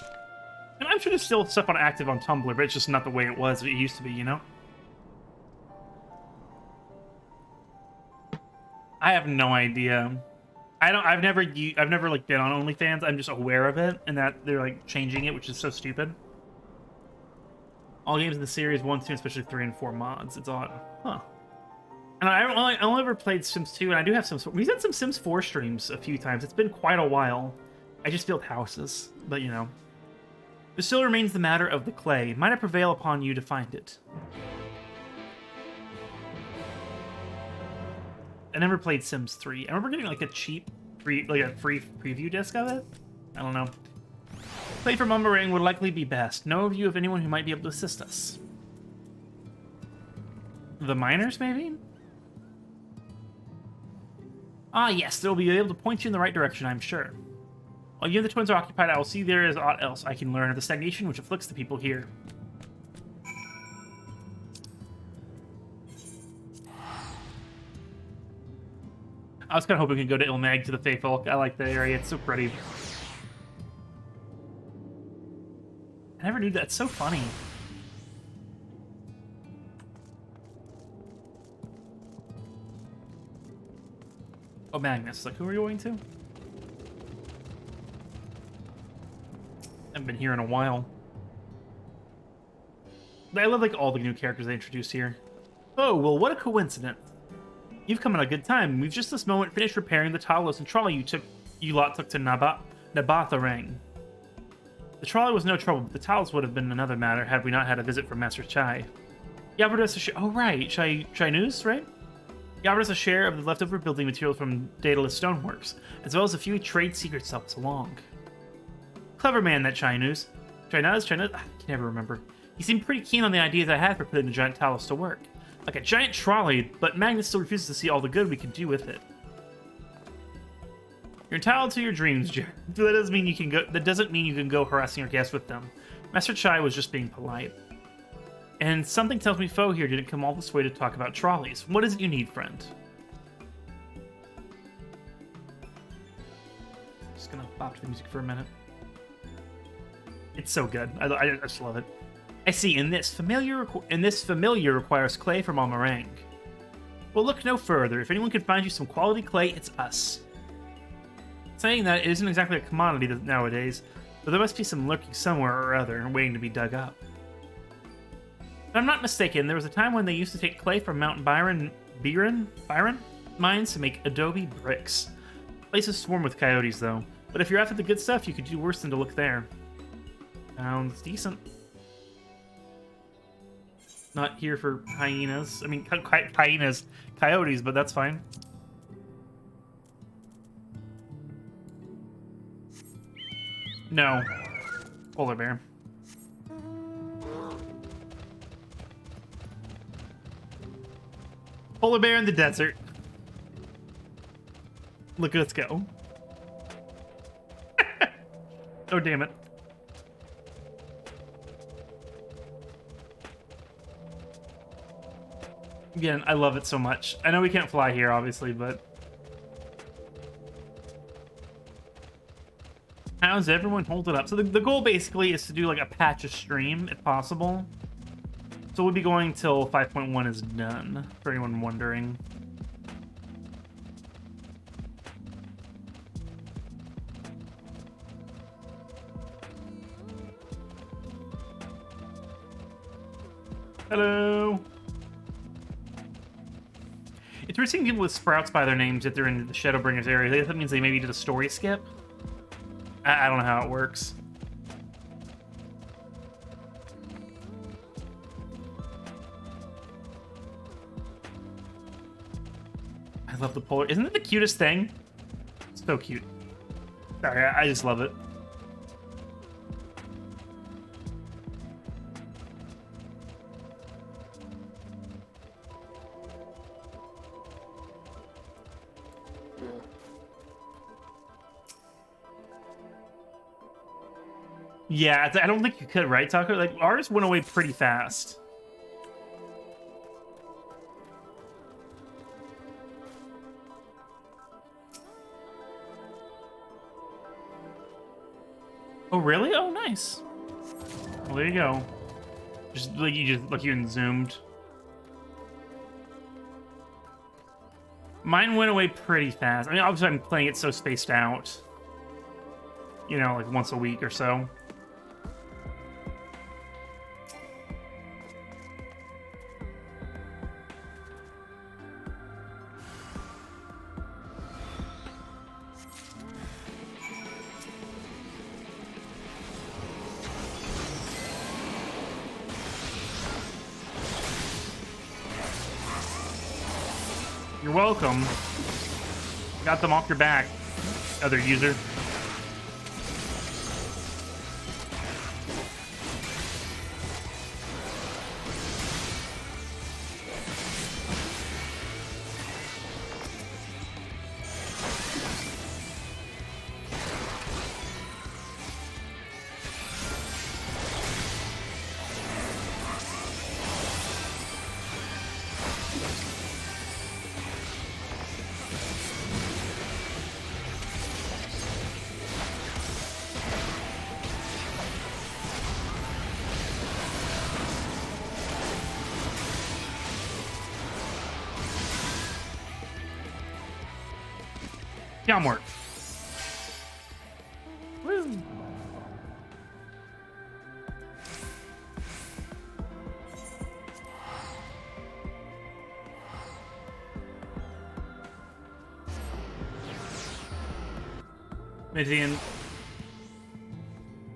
Speaker 1: And I'm sure there's still stuff active on Tumblr, but it's just not the way it used to be, you know? I have no idea. I've never like been on OnlyFans. I'm just aware of it and that they're like changing it, which is so stupid. All games in the series 1, 2, especially 3 and 4 mods. It's odd, huh? And I only ever played Sims 2, and I do have Sims 4. We've done some Sims 4 streams a few times. It's been quite a while. I just built houses, but you know. There still remains the matter of the clay. Might I prevail upon you to find it? I never played Sims 3. I remember getting like a cheap, free preview disc of it. I don't know. Play from Umberang would likely be best. Know of you of anyone who might be able to assist us? The miners, maybe? Ah, yes, they'll be able to point you in the right direction, I'm sure. While you and the twins are occupied, I will see there is aught else I can learn of the stagnation which afflicts the people here. I was kind of hoping we could go to Ilmag to the Faithful. I like that area. It's so pretty. I never knew that. It's so funny. Oh, Magnus. Like, who are you going to? Haven't been here in a while. I love, like, all the new characters they introduced here. Oh, well, what a coincidence. You've come at a good time. We've just this moment finished repairing the Talos and trolley you lot took to Nabatharang. The trolley was no trouble, but the Talos would have been another matter had we not had a visit from Master Chai. He offered us a share. Oh, right. Chai News, right? He offered us a share of the leftover building material from Daedalus Stoneworks, as well as a few trade secrets helped us along. Clever man, that Chai News. I can never remember. He seemed pretty keen on the ideas I had for putting the giant Talos to work. Like a giant trolley, but Magnus still refuses to see all the good we can do with it. You're entitled to your dreams, Jared. That doesn't mean you can go. That doesn't mean you can go harassing your guests with them. Master Chai was just being polite. And something tells me Foe here didn't come all this way to talk about trolleys. What is it you need, friend? Just gonna bop to the music for a minute. It's so good. I just love it. I see. In this familiar requires clay from Almarang. Well, look no further. If anyone can find you some quality clay, it's us. Saying that, it isn't exactly a commodity nowadays, but there must be some lurking somewhere or other, waiting to be dug up. If I'm not mistaken, there was a time when they used to take clay from Mount Byron mines to make adobe bricks. Places swarm with coyotes, though. But if you're after the good stuff, you could do worse than to look there. Sounds decent. Not here for hyenas. I mean, hyenas, coyotes, but that's fine. No. Polar bear. Polar bear in the desert. Look at us go. Oh, damn it. Again, I love it so much. I know we can't fly here, obviously, but... How's everyone holding up? So the goal basically is to do like a patch of stream, if possible. So we'll be going till 5.1 is done, for anyone wondering. Hello! It's weird seeing people with sprouts by their names if they're in the Shadowbringers area. That means they maybe did a story skip. I don't know how it works. I love the polar. Isn't it the cutest thing? So cute. Sorry, I just love it. Yeah, I don't think you could, right, Taco? Like, ours went away pretty fast. Oh, really? Oh, nice. Well, there you go. Just like you zoomed. Mine went away pretty fast. I mean, obviously I'm playing it so spaced out. You know, like once a week or so. You're welcome. Got them off your back, other user. Downward. Woo. Midian.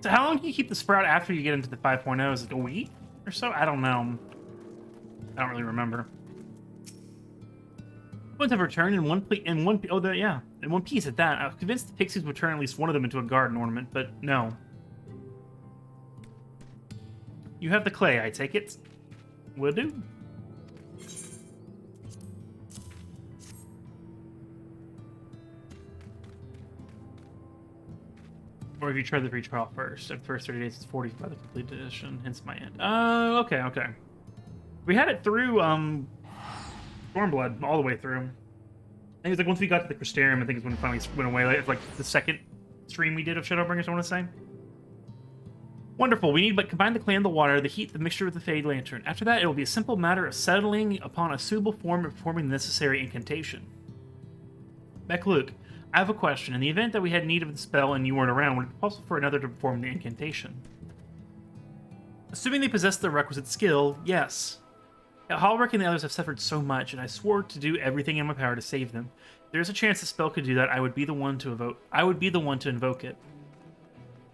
Speaker 1: So how long can you keep the sprout after you get into the 5.0? Is it a week or so? I don't know. I don't really remember. Ones have returned in one piece at that. I was convinced the pixies would turn at least one of them into a garden ornament, but no. You have the clay, I take it. Will do. Or if you try the free trial first. At first 30 days, it's 40 by the complete edition, hence my end. Okay. We had it through, Stormblood all the way through. I think it was like once we got to the Crystarium, I think it's when it finally went away. It's like the second stream we did of Shadowbringers, I want to say. Wonderful. We need but combine the clay and the water, the heat, the mixture with the Fade Lantern. After that, it will be a simple matter of settling upon a suitable form and performing the necessary incantation. Beck Luke, I have a question. In the event that we had need of the spell and you weren't around, would it be possible for another to perform the incantation? Assuming they possess the requisite skill, yes. Hallrick and the others have suffered so much, and I swore to do everything in my power to save them. If there's a chance the spell could do that, I would be the one to invoke it.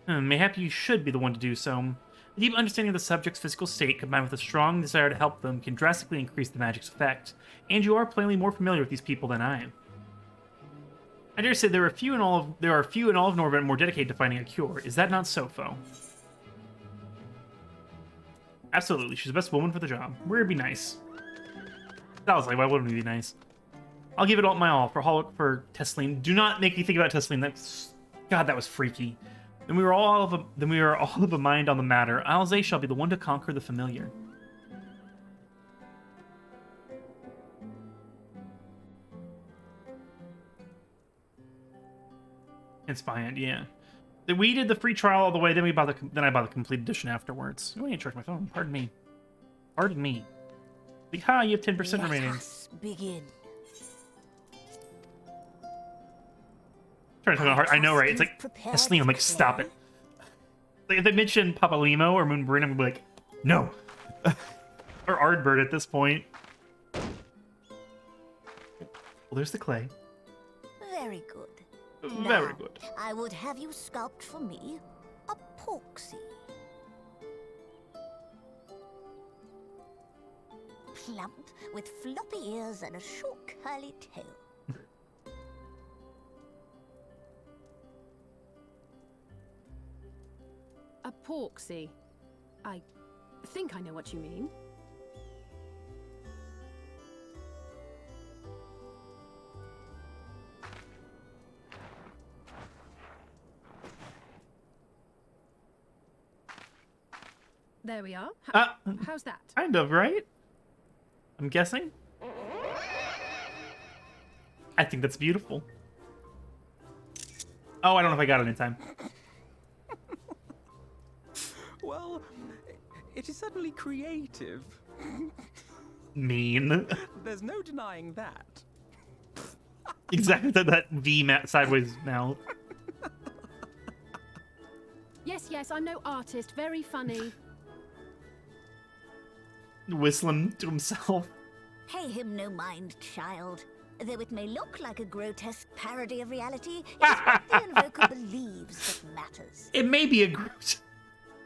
Speaker 1: Mayhap you should be the one to do so. A deep understanding of the subject's physical state, combined with a strong desire to help them, can drastically increase the magic's effect. And you are plainly more familiar with these people than I am. I dare say there are few in all of Norvent more dedicated to finding a cure. Is that not so, foe? Absolutely, she's the best woman for the job. We'd be nice. That was like, why wouldn't we be nice? I'll give it all my all for Tesleen. Do not make me think about Tesleen. God, that was freaky. Then we are all of a mind on the matter. Alzay shall be the one to conquer the familiar. Inspired, yeah. We did the free trial all the way, then I bought the complete edition afterwards. Oh, I need to charge my phone. Pardon me. Pardon me. Ha, you have 10% remaining.
Speaker 10: Let us begin.
Speaker 1: Trying to talk hard. I know, right? It's like Tesleen. I'm like, stop it. Like if they mention Papalimo or Moonbrin, I'm gonna be like, no. Or Ardbird at this point. Well, there's the clay.
Speaker 10: Very good.
Speaker 1: Very good.
Speaker 10: I would have you sculpt for me a Porksy. Plump, with floppy ears and a short curly tail.
Speaker 9: A Porksy. I think I know what you mean. There we are. How's that?
Speaker 1: Kind of, right? I'm guessing. I think that's beautiful. Oh, I don't know if I got it in time.
Speaker 8: Well, it is certainly creative.
Speaker 1: Mean.
Speaker 8: There's no denying that.
Speaker 1: Exactly that sideways mouth.
Speaker 9: Yes, yes, I'm no artist. Very funny.
Speaker 1: Whistling to himself.
Speaker 10: Pay him no mind, child. Though it may look like a grotesque parody of reality, it is what the invoker believes that matters.
Speaker 1: It may be a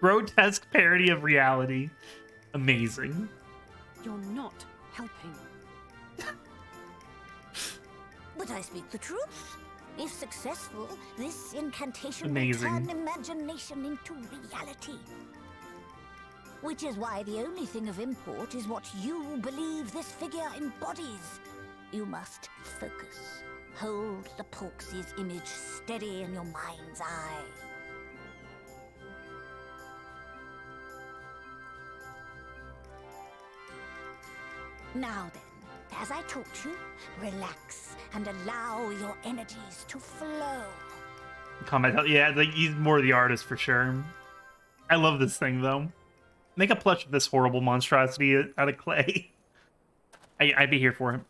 Speaker 1: grotesque parody of reality. Amazing.
Speaker 9: You're not helping.
Speaker 10: But I speak the truth. If successful, this incantation
Speaker 1: Amazing.
Speaker 10: will turn imagination into reality. Which is why the only thing of import is what you believe this figure embodies. You must focus. Hold the Porksy's image steady in your mind's eye. Now then, as I taught you, relax and allow your energies to flow.
Speaker 1: Combat, yeah, like, he's more the artist for sure. I love this thing though. Make a plush of this horrible monstrosity out of clay. I'd be here for it.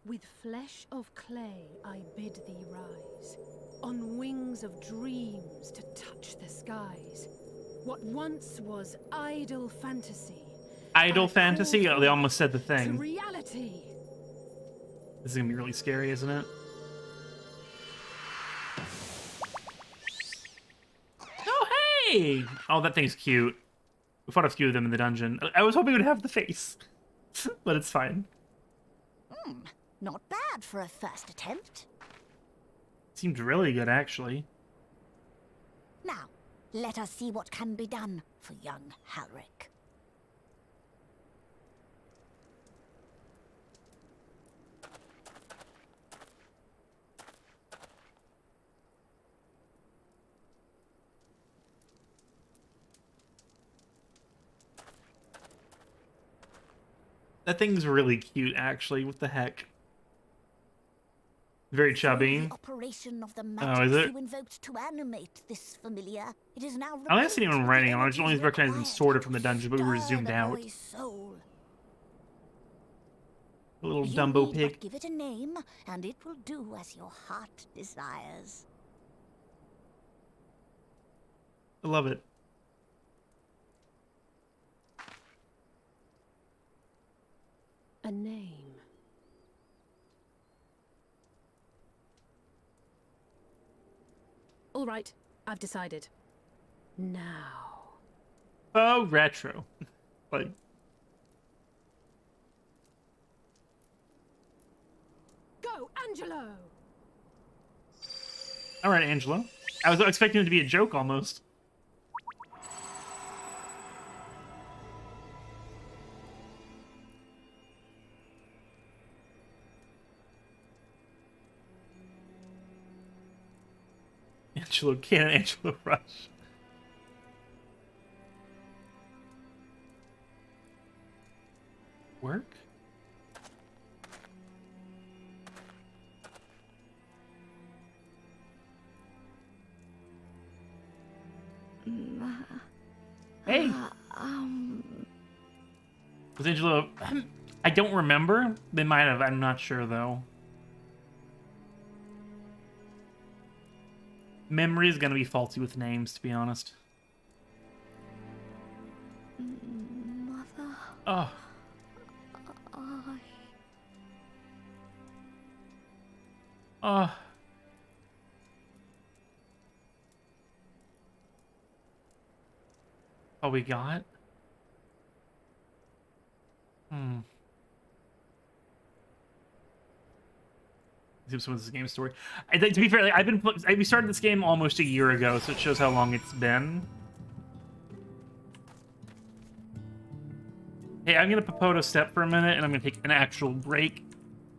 Speaker 9: With flesh of clay I bid thee rise, on wings of dreams to touch the skies. What once was idle fantasy.
Speaker 1: Idle fantasy? Oh, they almost said the
Speaker 9: To
Speaker 1: thing.
Speaker 9: reality.
Speaker 1: This is gonna be really scary, isn't it? Oh, hey! Oh, that thing's cute. We fought a few of them in the dungeon. I was hoping it would have the face, but it's fine.
Speaker 10: Not bad for a first attempt.
Speaker 1: Seemed really good, actually.
Speaker 10: Now, let us see what can be done for young Halric.
Speaker 1: That thing's really cute, actually. What the heck? Very chubby.
Speaker 10: The operation of the
Speaker 1: Oh,
Speaker 10: magic
Speaker 1: is it?
Speaker 10: you invoked to animate this familiar. It is now
Speaker 1: I don't think I've seen anyone
Speaker 10: replete
Speaker 1: writing
Speaker 10: with
Speaker 1: on it. I just only
Speaker 10: energies
Speaker 1: recognized him
Speaker 10: required
Speaker 1: sort of
Speaker 10: to
Speaker 1: from the dungeon, but we were
Speaker 10: stir
Speaker 1: zoomed
Speaker 10: the
Speaker 1: out.
Speaker 10: boy's soul.
Speaker 1: A little
Speaker 10: You
Speaker 1: Dumbo
Speaker 10: need
Speaker 1: pig.
Speaker 10: but give it a name, and it will do as your heart desires.
Speaker 1: I love it.
Speaker 9: A name. All right, I've decided. Now.
Speaker 1: Oh, retro. Like,
Speaker 9: Go, Angelo!
Speaker 1: all right, Angelo. I was expecting it to be a joke almost. Angelo Cannon, Angelo Rush. Work? Hey! Was Angelo... I don't remember. They might have. I'm not sure, though. Memory is going to be faulty with names, to be honest.
Speaker 3: Mother,
Speaker 1: Oh. Oh. Oh, we got? Some of this game story. I think, to be fair, like, we started this game almost a year ago, so it shows how long it's been. Hey, I'm gonna Papoto step for a minute, and I'm gonna take an actual break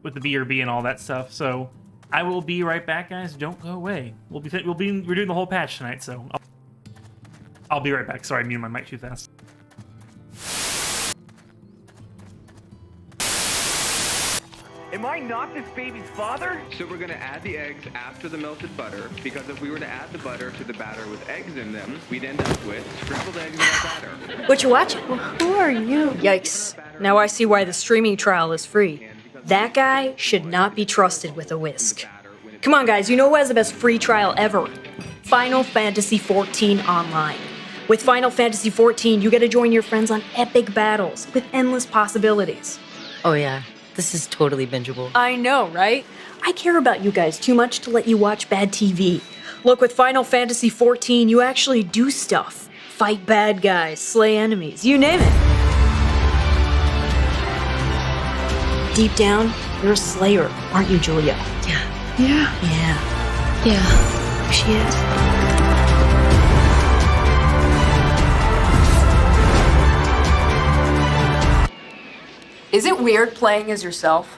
Speaker 1: with the BRB and all that stuff. So I will be right back, guys. Don't go away. We're doing the whole patch tonight, so I'll be right back. Sorry, I muted my mic too fast.
Speaker 11: Am I not this baby's father?
Speaker 12: So we're gonna add the eggs after the melted butter, because if we were to add the butter to the batter with eggs in them, we'd end up with scrambled eggs in our batter.
Speaker 13: What you watching? Well, who are you? Yikes. Now I see why the streaming trial is free. That guy should not be trusted with a whisk. Come on, guys, you know who has the best free trial ever? Final Fantasy XIV Online. With Final Fantasy XIV, you get to join your friends on epic battles with endless possibilities.
Speaker 14: Oh yeah, this is totally bingeable.
Speaker 13: I know, right? I care about you guys too much to let you watch bad TV. Look, with Final Fantasy XIV, you actually do stuff. Fight bad guys, slay enemies, you name it. Deep down, you're a slayer, aren't you, Julia?
Speaker 14: Yeah.
Speaker 13: Yeah. Yeah.
Speaker 14: Yeah.
Speaker 13: She is. Is it weird playing as yourself?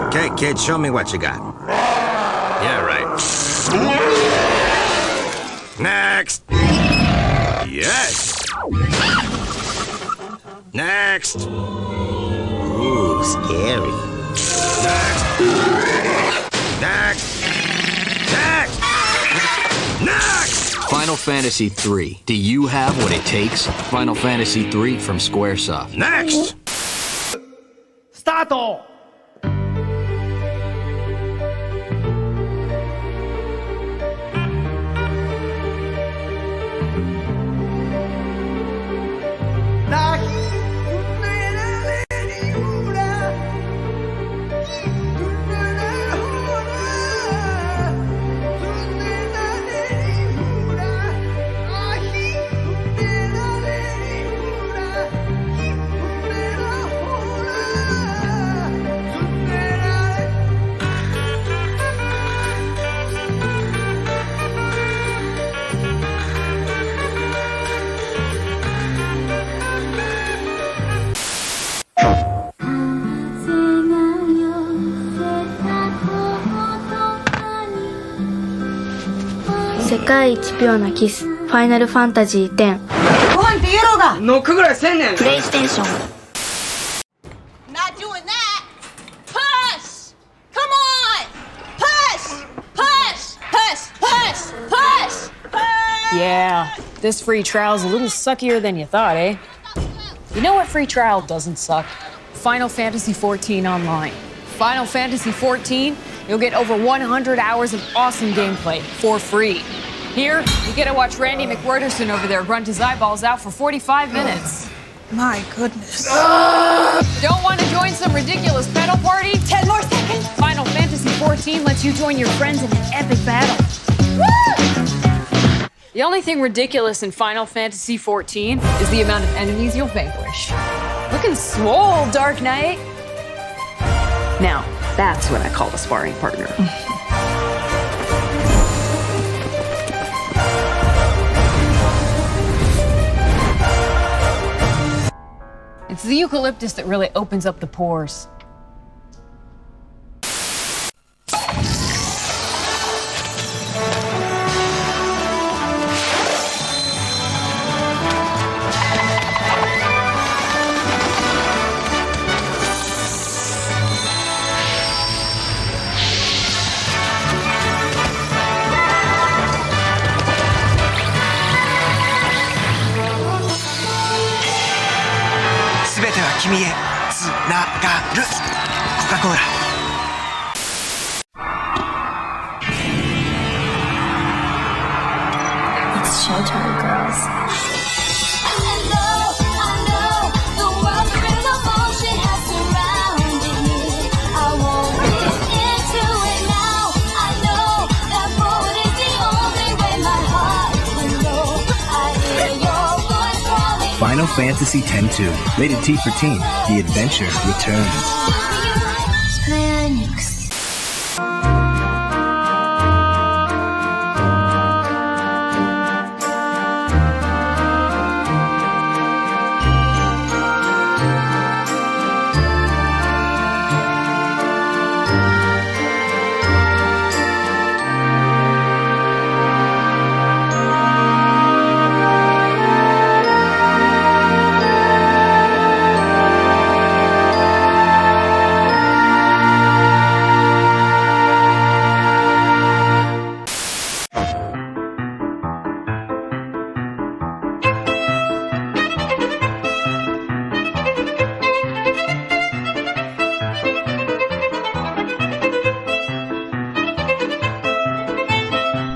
Speaker 15: Okay, kid, show me what you got. Yeah, right. Next! Yes! Next! Ooh, scary. Next! Next! Next!
Speaker 16: Final Fantasy III. Do you have what it takes? Final Fantasy III from Squaresoft.
Speaker 15: Next!
Speaker 11: Stato!
Speaker 17: 世界一ピュアなキス、ファイナルファンタジー10。
Speaker 18: ご飯って言えろうがノックぐらいせんねん
Speaker 17: プレイステーション。
Speaker 18: Not doing that! Push! Come on! Push! Push! Push! Push! Push! Push!
Speaker 13: Yeah, this free trial's a little suckier than you thought, eh? You know what free trial doesn't suck? Final Fantasy XIV Online. Final Fantasy XIV, you'll get over 100 hours of awesome gameplay for free. Here, you get to watch Randy McWhirterson over there grunt his eyeballs out for 45 minutes.
Speaker 18: My goodness.
Speaker 13: Don't want to join some ridiculous pedal party?
Speaker 18: 10 more seconds.
Speaker 13: Final Fantasy XIV lets you join your friends in an epic battle. Woo! The only thing ridiculous in Final Fantasy XIV is the amount of enemies you'll vanquish. Looking swole, Dark Knight. Now, that's what I call a sparring partner. It's the eucalyptus that really opens up the pores.
Speaker 17: It's showtime, girls.
Speaker 19: Fantasy X-2. Rated T for teen. The adventure returns.
Speaker 17: Square Enix.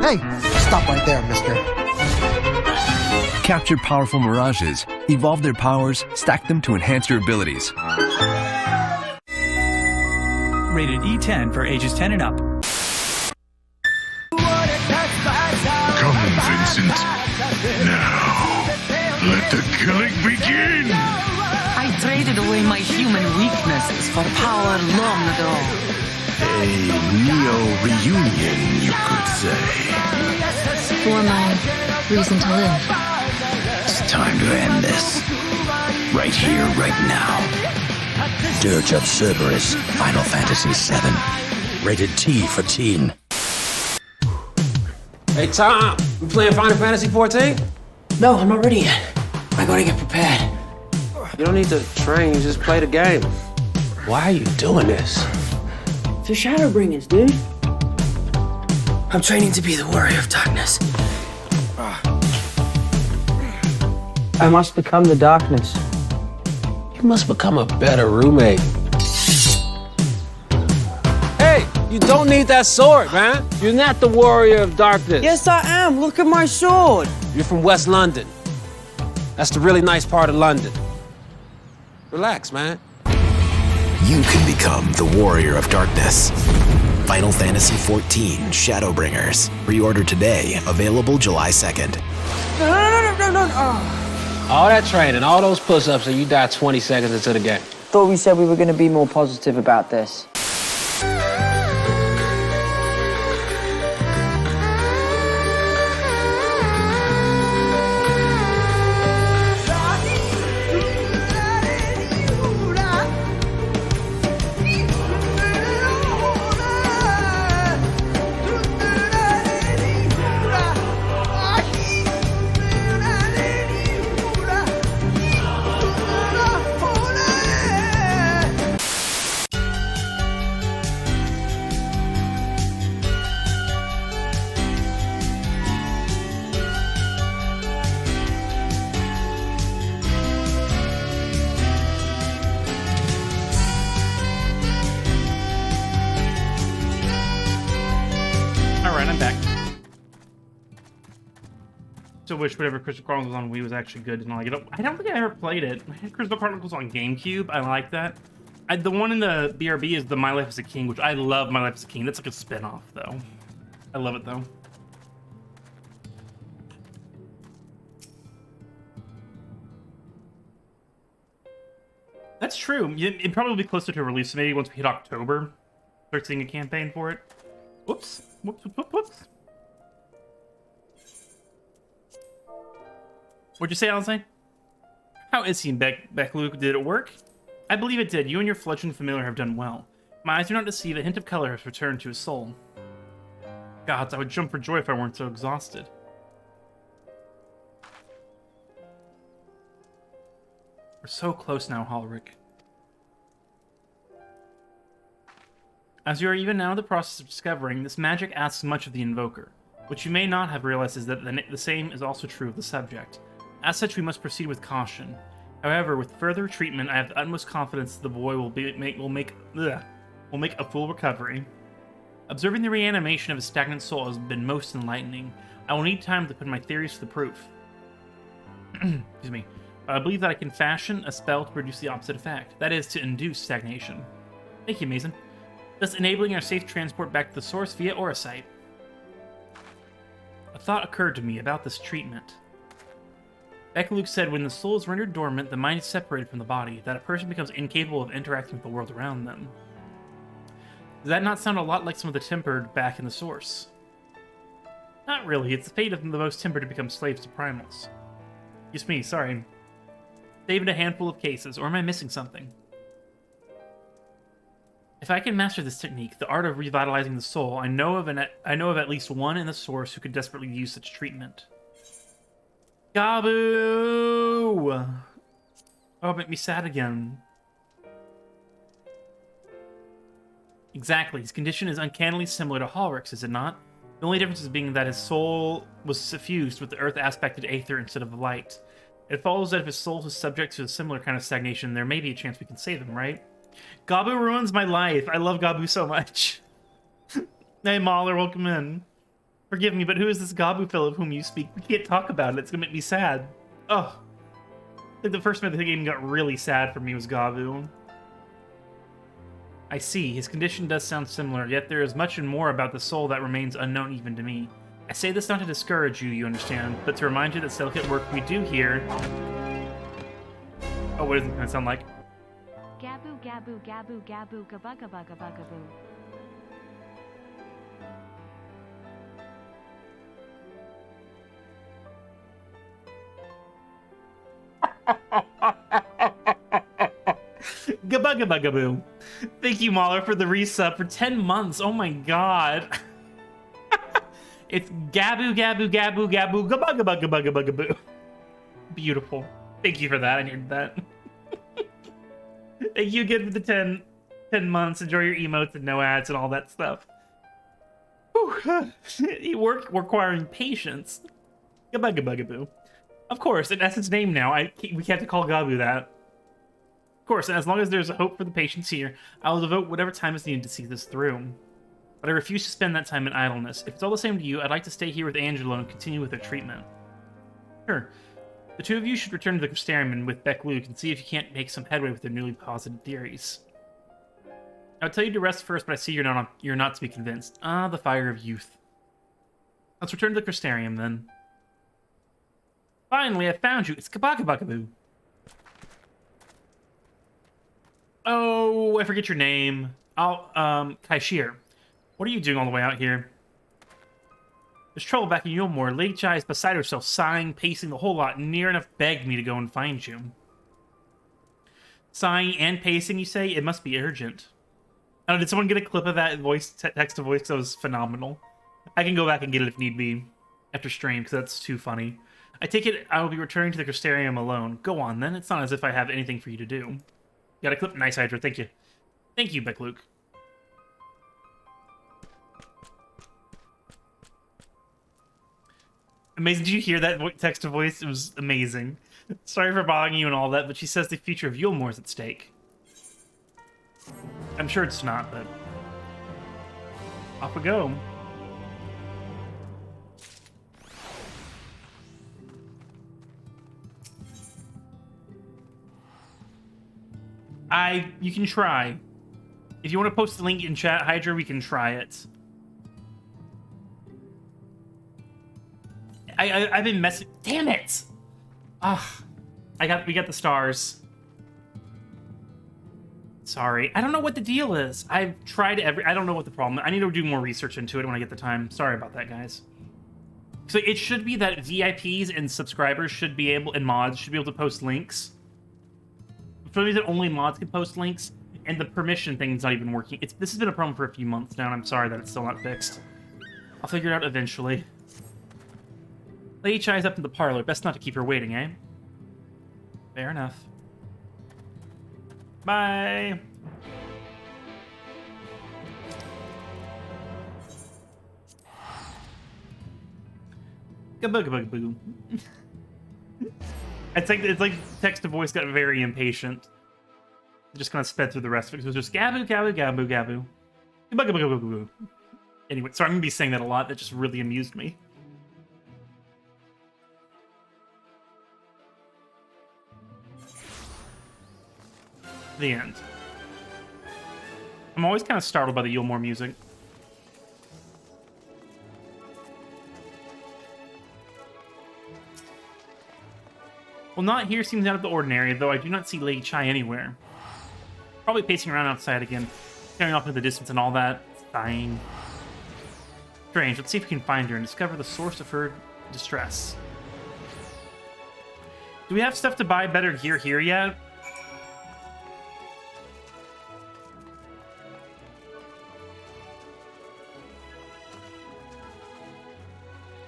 Speaker 20: Hey, stop right there, mister.
Speaker 21: Capture powerful mirages, evolve their powers, stack them to enhance your abilities.
Speaker 22: Rated E10 for ages 10 and up.
Speaker 23: Come, Vincent. Now, let the killing begin!
Speaker 24: I traded away my human weaknesses for power long ago.
Speaker 23: A neo-reunion, you could say.
Speaker 17: For my reason to live.
Speaker 16: It's time to end this. Right here, right now. Dirge of Cerberus, Final Fantasy VII. Rated T for teen.
Speaker 25: Hey, Tom, you playing Final Fantasy 14?
Speaker 26: No, I'm not ready yet. I gotta get prepared.
Speaker 25: You don't need to train, just play the game. Why are you doing this?
Speaker 26: For Shadowbringers, dude. I'm training to be the warrior of darkness. I must become the darkness.
Speaker 25: You must become a better roommate. Hey, you don't need that sword, man. You're not the warrior of darkness.
Speaker 26: Yes, I am. Look at my sword.
Speaker 25: You're from West London. That's the really nice part of London. Relax, man.
Speaker 16: You can become the warrior of darkness. Final Fantasy XIV Shadowbringers. Pre-order today. Available July 2nd.
Speaker 26: No.
Speaker 25: All that training, all those push-ups, and you die 20 seconds into the game.
Speaker 26: Thought we said we were gonna be more positive about this.
Speaker 1: I wish whatever Crystal Chronicles on Wii was actually good and all. I don't think I ever played it. I had Crystal Chronicles on GameCube. I like that. The one in the BRB is the My Life as a King, which I love. My Life as a King. That's like a spin-off, though. I love it though. That's true. It'd probably be closer to a release. Maybe once we hit October, start seeing a campaign for it. Whoops. Whoops. What'd you say, Alice? How is he, Luke? Did it work? I believe it did. You and your fledgling familiar have done well. My eyes do not deceive. A hint of color has returned to his soul. Gods, I would jump for joy if I weren't so exhausted. We're so close now, Halric. As you are even now in the process of discovering, this magic asks much of the invoker. What you may not have realized is that the same is also true of the subject. As such, we must proceed with caution. However, with further treatment, I have the utmost confidence that the boy will make a full recovery. Observing the reanimation of his stagnant soul has been most enlightening. I will need time to put my theories to the proof. Excuse me. But I believe that I can fashion a spell to produce the opposite effect. That is, to induce stagnation. Thank you, Mason. Thus enabling our safe transport back to the source via Aurosite. A thought occurred to me about this treatment. Luke said when the soul is rendered dormant, the mind is separated from the body, that a person becomes incapable of interacting with the world around them. Does that not sound a lot like some of the tempered back in the source? Not really. It's the fate of the most tempered to become slaves to primals. Excuse me, sorry. Saved a handful of cases, or am I missing something? If I can master this technique, the art of revitalizing the soul, I know of at least one in the source who could desperately use such treatment. Gabu! Oh, make me sad again. Exactly. His condition is uncannily similar to Halrick's, is it not? The only difference is being that his soul was suffused with the earth-aspected aether instead of light. It follows that if his soul is subject to a similar kind of stagnation, there may be a chance we can save him, right? Gabu ruins my life. I love Gabu so much. Hey, Mahler, welcome in. Forgive me, but who is this Gabu fellow of whom you speak? We can't talk about it. It's gonna make me sad. Oh. Like the first minute the game got really sad for me was Gabu. I see. His condition does sound similar, yet there is much and more about the soul that remains unknown even to me. I say this not to discourage you, you understand, but to remind you that delicate work we do here... Oh, what is it going to sound like?
Speaker 2: Gabu, gabu, gabu, gabu, gaba, gaba, gaba, gaboo.
Speaker 1: Gaba, gaba, gaboo. Thank you, Mahler, for the resub for 10 months. Oh my god. It's gabu, gabu, gabu, gabu, gaba, gaba, gaba, gaba, gaboo. Beautiful. Thank you for that. I needed that. Thank you again for the 10 months. Enjoy your emotes and no ads and all that stuff. Work requiring patience. Gaba, gaba, gaboo. Of course, and that's its name now. We have to call Gabu that. Of course, and as long as there's a hope for the patients here, I will devote whatever time is needed to see this through. But I refuse to spend that time in idleness. If it's all the same to you, I'd like to stay here with Angelo and continue with her treatment. Sure. The two of you should return to the Crystarium with Luke and see if you can't make some headway with their newly posited theories. I'll tell you to rest first, but I see you're not to be convinced. Ah, the fire of youth. Let's return to the Crystarium, then. Finally, I found you. It's Kabakabakaboo. Oh, I forget your name. Kaishir. What are you doing all the way out here? There's trouble back in Yulmore. Lady Chai is beside herself, sighing, pacing the whole lot, near enough begged me to go and find you. Sighing and pacing, you say? It must be urgent. I don't know, did someone get a clip of that text-to-voice? Because that was phenomenal. I can go back and get it if need be after stream, because that's too funny. I take it I will be returning to the Crystarium alone. Go on, then. It's not as if I have anything for you to do. Got a clip? Nice, Hydra. Thank you. Thank you, Luke. Amazing. Did you hear that text-to-voice? It was amazing. Sorry for bothering you and all that, but she says the future of Yulmore is at stake. I'm sure it's not, but... off we go. You can try. If you want to post the link in chat, Hydra, we can try it. I've been messing. Damn it! Ah, we got the stars. Sorry, I don't know what the deal is. I've tried I don't know what the problem is. I need to do more research into it when I get the time. Sorry about that, guys. So it should be that VIPs and subscribers should be able, and mods should be able to post links. For some reason, only mods can post links, and the permission thing's not even working. This has been a problem for a few months now, and I'm sorry that it's still not fixed. I'll figure it out eventually. Lady Chai's up in the parlor. Best not to keep her waiting, eh? Fair enough. Bye! Gabugabugaboo. It's like text-to-voice got very impatient. It just kind of sped through the rest of it. It was just gabu, gabu, gabu, gabu. Gabugabugaboo. Anyway, sorry, I'm going to be saying that a lot. That just really amused me. The end. I'm always kind of startled by the Yulmore music. Well, not here seems out of the ordinary, though I do not see Lady Chai anywhere. Probably pacing around outside again, staring off into the distance and all that. Fine. Strange. Let's see if we can find her and discover the source of her distress. Do we have stuff to buy better gear here yet?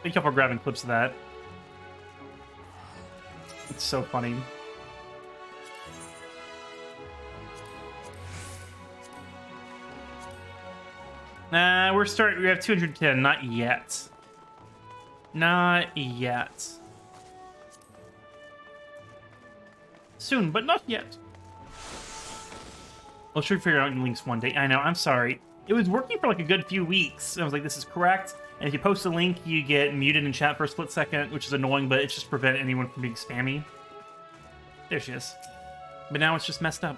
Speaker 1: Thank you for grabbing clips of that. It's so funny. Nah, we have 210. Not yet. Not yet. Soon, but not yet. We'll sure figure out links one day. I know, I'm sorry. It was working for like a good few weeks. I was like, this is correct. And if you post a link, you get muted in chat for a split second, which is annoying, but it's just prevent anyone from being spammy. There she is. But now it's just messed up.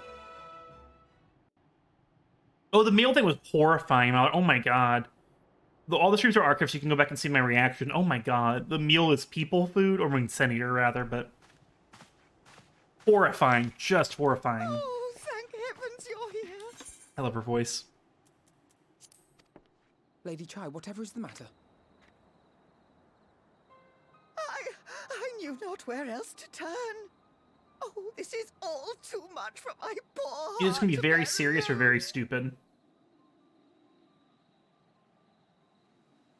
Speaker 1: Oh, the meal thing was horrifying. Oh my god. All the streams are archived, so you can go back and see my reaction. Oh my god. The meal is people food, or Centiator rather, but... horrifying. Just horrifying.
Speaker 18: Oh, thank heavens you're here.
Speaker 1: I love her voice.
Speaker 4: Lady Chai, whatever is the matter?
Speaker 18: I knew not where else to turn. Oh, this is all too much for my poor
Speaker 1: Either it's going to be
Speaker 18: heart
Speaker 1: very serious or very stupid.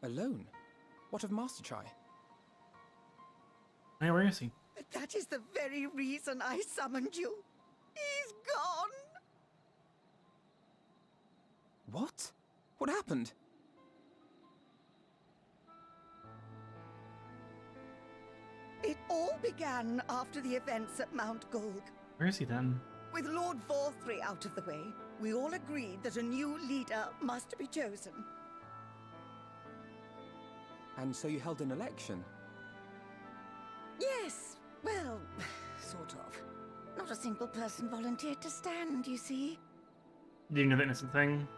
Speaker 4: Alone? What of Master Chai?
Speaker 1: Hey, where is he?
Speaker 18: That is the very reason I summoned you. He's gone.
Speaker 4: What? What happened?
Speaker 18: It all began after the events at Mount Gulg.
Speaker 1: Where is he then?
Speaker 18: With Lord Vorthri out of the way, we all agreed that a new leader must be chosen.
Speaker 4: And so you held an election?
Speaker 18: Yes, well, sort of. Not a single person volunteered to stand, you see.
Speaker 1: Do you know the innocent thing?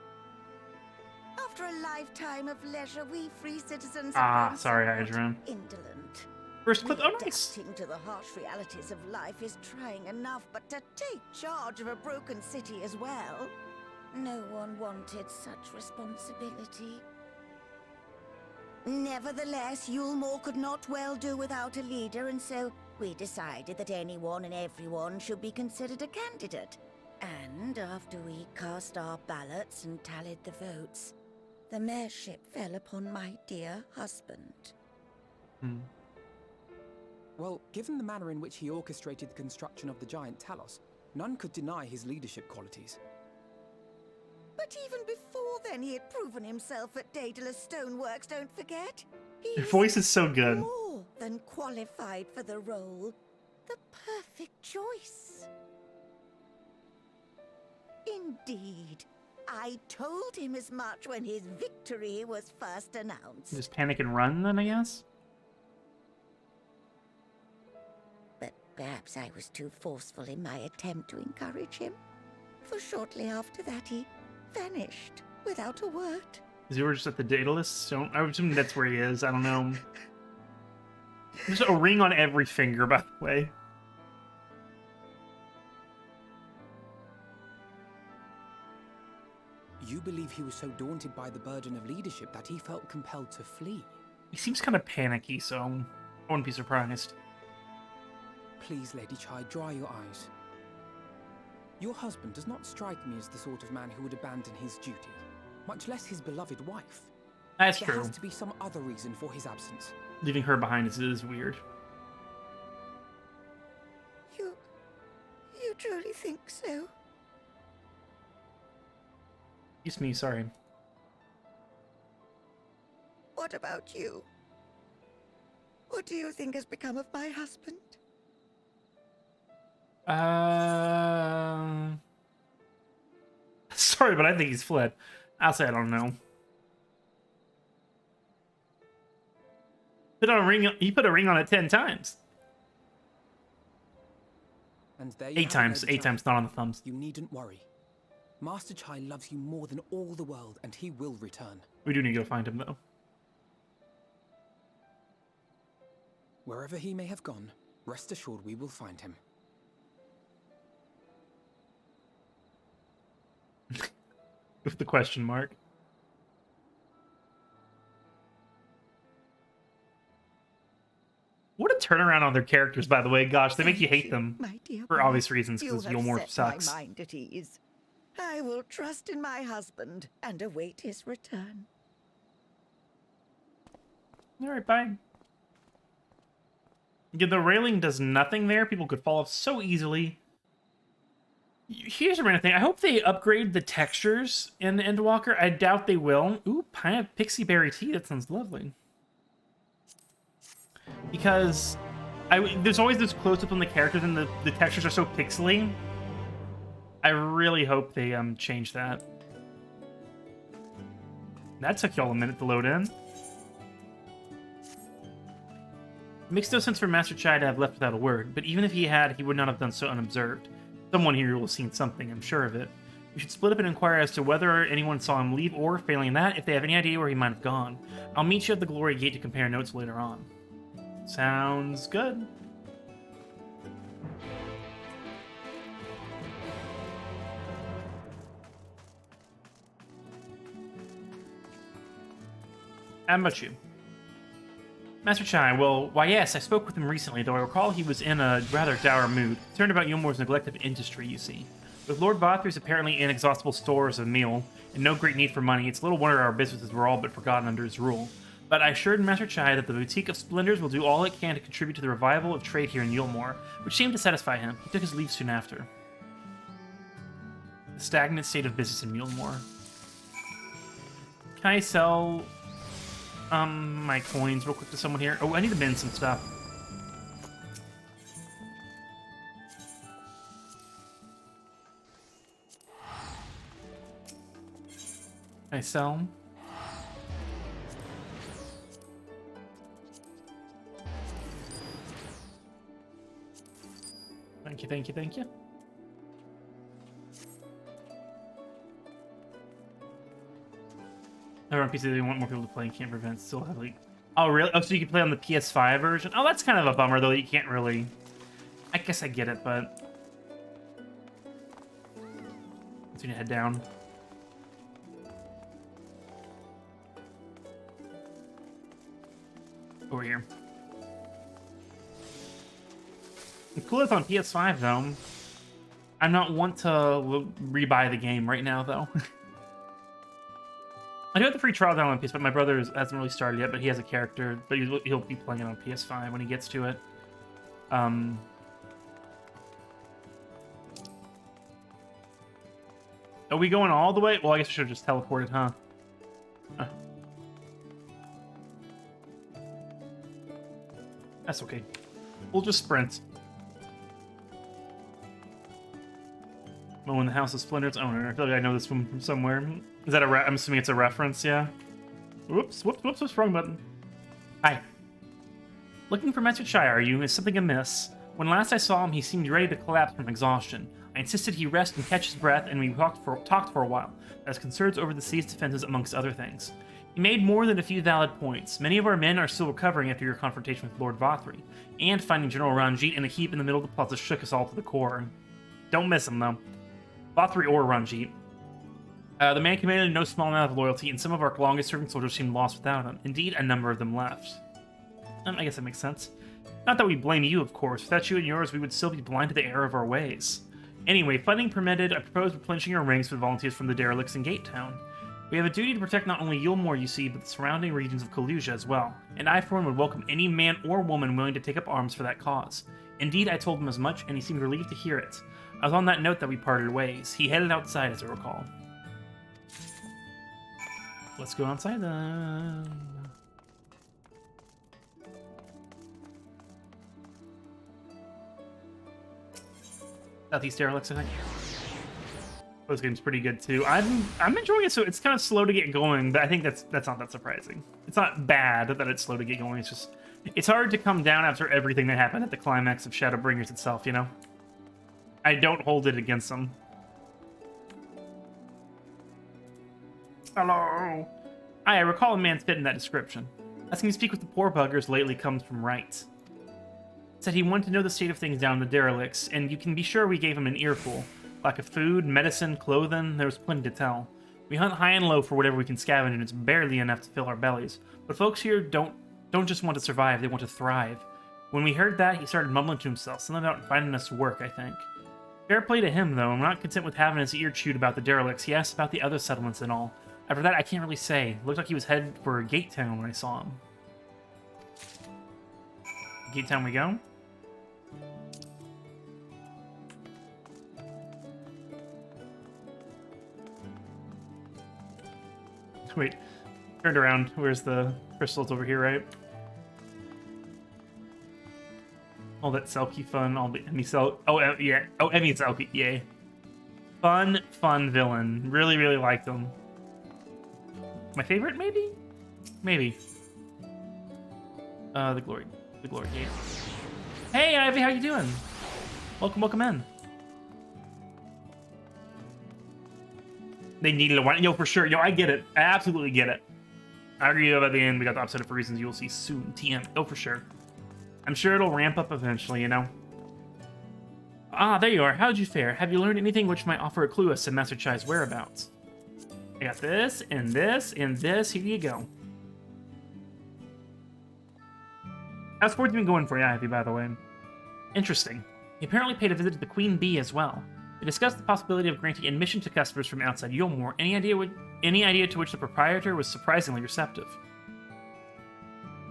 Speaker 18: After a lifetime of leisure, we free citizens
Speaker 1: Ah,
Speaker 18: are
Speaker 1: sorry,
Speaker 18: somewhat
Speaker 1: Hydra.
Speaker 18: indolent.
Speaker 1: First clip. Oh, nice.
Speaker 18: Adapting to the harsh realities of life is trying enough, but to take charge of a broken city as well, no one wanted such responsibility. Nevertheless, Yulmore could not well do without a leader, and so we decided that anyone and everyone should be considered a candidate. And after we cast our ballots and tallied the votes, the mayorship fell upon my dear husband.
Speaker 4: Well, given the manner in which he orchestrated the construction of the giant Talos, none could deny his leadership qualities.
Speaker 18: But even before then, he had proven himself at Daedalus Stoneworks, don't forget.
Speaker 1: Your voice is so good.
Speaker 18: More than qualified for the role. The perfect choice. Indeed. I told him as much when his victory was first announced.
Speaker 1: Just panic and run, then, I guess?
Speaker 18: But perhaps I was too forceful in my attempt to encourage him. For shortly after that, he vanished without a word.
Speaker 1: Is he just at the Daedalus? So I would assume that's where he is. I don't know. There's a ring on every finger, by the way.
Speaker 4: You believe he was so daunted by the burden of leadership that he felt compelled to flee?
Speaker 1: He seems kind of panicky, so I wouldn't be surprised.
Speaker 4: Please, Lady Chai, dry your eyes. Your husband does not strike me as the sort of man who would abandon his duty, much less his beloved wife.
Speaker 1: That's
Speaker 4: There
Speaker 1: true.
Speaker 4: has to be some other reason for his absence.
Speaker 1: Leaving her behind is weird.
Speaker 18: You truly think so?
Speaker 1: Excuse me, sorry.
Speaker 18: What about you? What do you think has become of my husband?
Speaker 1: Sorry, but I think he's fled. I'll say I don't know. He put a ring on it 10 times.
Speaker 4: And there you
Speaker 1: 8
Speaker 4: have it,
Speaker 1: times.
Speaker 4: Lady
Speaker 1: 8
Speaker 4: Chai.
Speaker 1: times, not on the thumbs.
Speaker 4: You needn't worry. Master Chai loves you more than all the world, and he will return.
Speaker 1: We do need to go find him, though.
Speaker 4: Wherever he may have gone, Rest assured we will find him.
Speaker 1: With the question mark. What a turnaround on their characters, by the way. Gosh, they make you hate them
Speaker 18: my dear
Speaker 1: for
Speaker 18: boy.
Speaker 1: obvious reasons,
Speaker 18: You
Speaker 1: because
Speaker 18: have
Speaker 1: Yulmore
Speaker 18: set
Speaker 1: sucks.
Speaker 18: my mind at ease. I will trust in my husband and await his return.
Speaker 1: All right, bye. Yeah, the railing does nothing there. People could fall off so easily. Here's a random thing. I hope they upgrade the textures in Endwalker. I doubt they will. Ooh, pixie berry tea. That sounds lovely. Because there's always this close-up on the characters, and the textures are so pixely. I really hope they change that. That took y'all a minute to load in. It makes no sense for Master Chai to have left without a word, but even if he had, he would not have done so unobserved. Someone here will have seen something, I'm sure of it. We should split up and inquire as to whether anyone saw him leave, or, failing that, if they have any idea where he might have gone. I'll meet you at the Glory Gate to compare notes later on. Sounds good. How about you? Master Chai, well, why yes, I spoke with him recently, though I recall he was in a rather dour mood, concerned about Yulmore's neglect of industry, you see. With Lord Vathr's apparently inexhaustible stores of meal, and no great need for money, it's little wonder our businesses were all but forgotten under his rule. But I assured Master Chai that the Boutique of Splendors will do all it can to contribute to the revival of trade here in Yulmore, which seemed to satisfy him. He took his leave soon after. The stagnant state of business in Yulmore. Can I sell my coins real quick to someone here? Oh, I need to bin some stuff. Can I sell? Thank you, thank you, thank you. Over on PC, they want more people to play and can't prevent still heavily. Oh, really? Oh, so you can play on the PS5 version? Oh, that's kind of a bummer, though. You can't really... I guess I get it, but... Let's head down. Over here. It's cool it's on PS5, though. I'm not want to rebuy the game right now, though. I do have the free trial down on PS5. My brother hasn't really started yet, but he has a character. But he'll be playing it on PS5 when he gets to it. Are we going all the way? Well, I guess we should have just teleported, huh? That's okay. We'll just sprint. Oh, in the House of Splendor's owner. I feel like I know this one from somewhere. Is that I'm assuming it's a reference, yeah? Whoops, whoops, whoops, whoops, wrong button. Hi. Looking for Master Chai, are you? Is something amiss? When last I saw him, he seemed ready to collapse from exhaustion. I insisted he rest and catch his breath, and we talked for a while, as concerns over the sea's defenses amongst other things. He made more than a few valid points. Many of our men are still recovering after your confrontation with Lord Vathree, and finding General Ranjit in a heap in the middle of the plaza shook us all to the core. Don't miss him, though. Vathree or Ranjit. The man commanded no small amount of loyalty, and some of our longest-serving soldiers seemed lost without him. Indeed, a number of them left. I guess that makes sense. Not that we blame you, of course. Without you and yours, we would still be blind to the error of our ways. Anyway, funding permitted, I propose replenishing our ranks with volunteers from the derelicts in Gate Town. We have a duty to protect not only Yulmore, you see, but the surrounding regions of Kalusia as well, and I, for one, would welcome any man or woman willing to take up arms for that cause. Indeed, I told him as much, and he seemed relieved to hear it. I was on that note that we parted ways. He headed outside, as I recall. Let's go outside then. Southeast Derelicts, I think. This game's pretty good too. I'm enjoying it. So it's kind of slow to get going, but I think that's not that surprising. It's not bad that it's slow to get going. It's just it's hard to come down after everything that happened at the climax of Shadowbringers itself. You know, I don't hold it against them. Hello. I recall a man fit in that description. Asking to speak with the poor buggers lately comes from right. Said he wanted to know the state of things down in the derelicts, and you can be sure we gave him an earful. Lack of food, medicine, clothing, there was plenty to tell. We hunt high and low for whatever we can scavenge, and it's barely enough to fill our bellies. But folks here don't just want to survive, they want to thrive. When we heard that, he started mumbling to himself, something about finding us work, I think. Fair play to him, though. I'm not content with having his ear chewed about the derelicts. He asked about the other settlements and all. After that, I can't really say. Looked like he was headed for Gate Town when I saw him. Gate Town we go. Wait, turned around. Where's the crystals over here, right? All that Selkie fun, all the Emmy Selkie. Oh, yeah. Oh, Emmy Selkie, yay. Fun villain. Really, really liked him. My favorite, maybe? Maybe. The Glory Gate. Hey, Ivy, how you doing? Welcome in. They needed a one. Yo, for sure. Yo, I get it. I absolutely get it. I agree about the end. We got the opposite for reasons you will see soon. TM. Oh, for sure. I'm sure it'll ramp up eventually, you know? Ah, there you are. How'd you fare? Have you learned anything which might offer a clue as to Master Chai's whereabouts? I got this, and this, and this. Here you go. How's sports been going for you, Ivy, by the way? Interesting. He apparently paid a visit to the Queen Bee as well. They discussed the possibility of granting admission to customers from outside Yulmore. Any idea to which the proprietor was surprisingly receptive.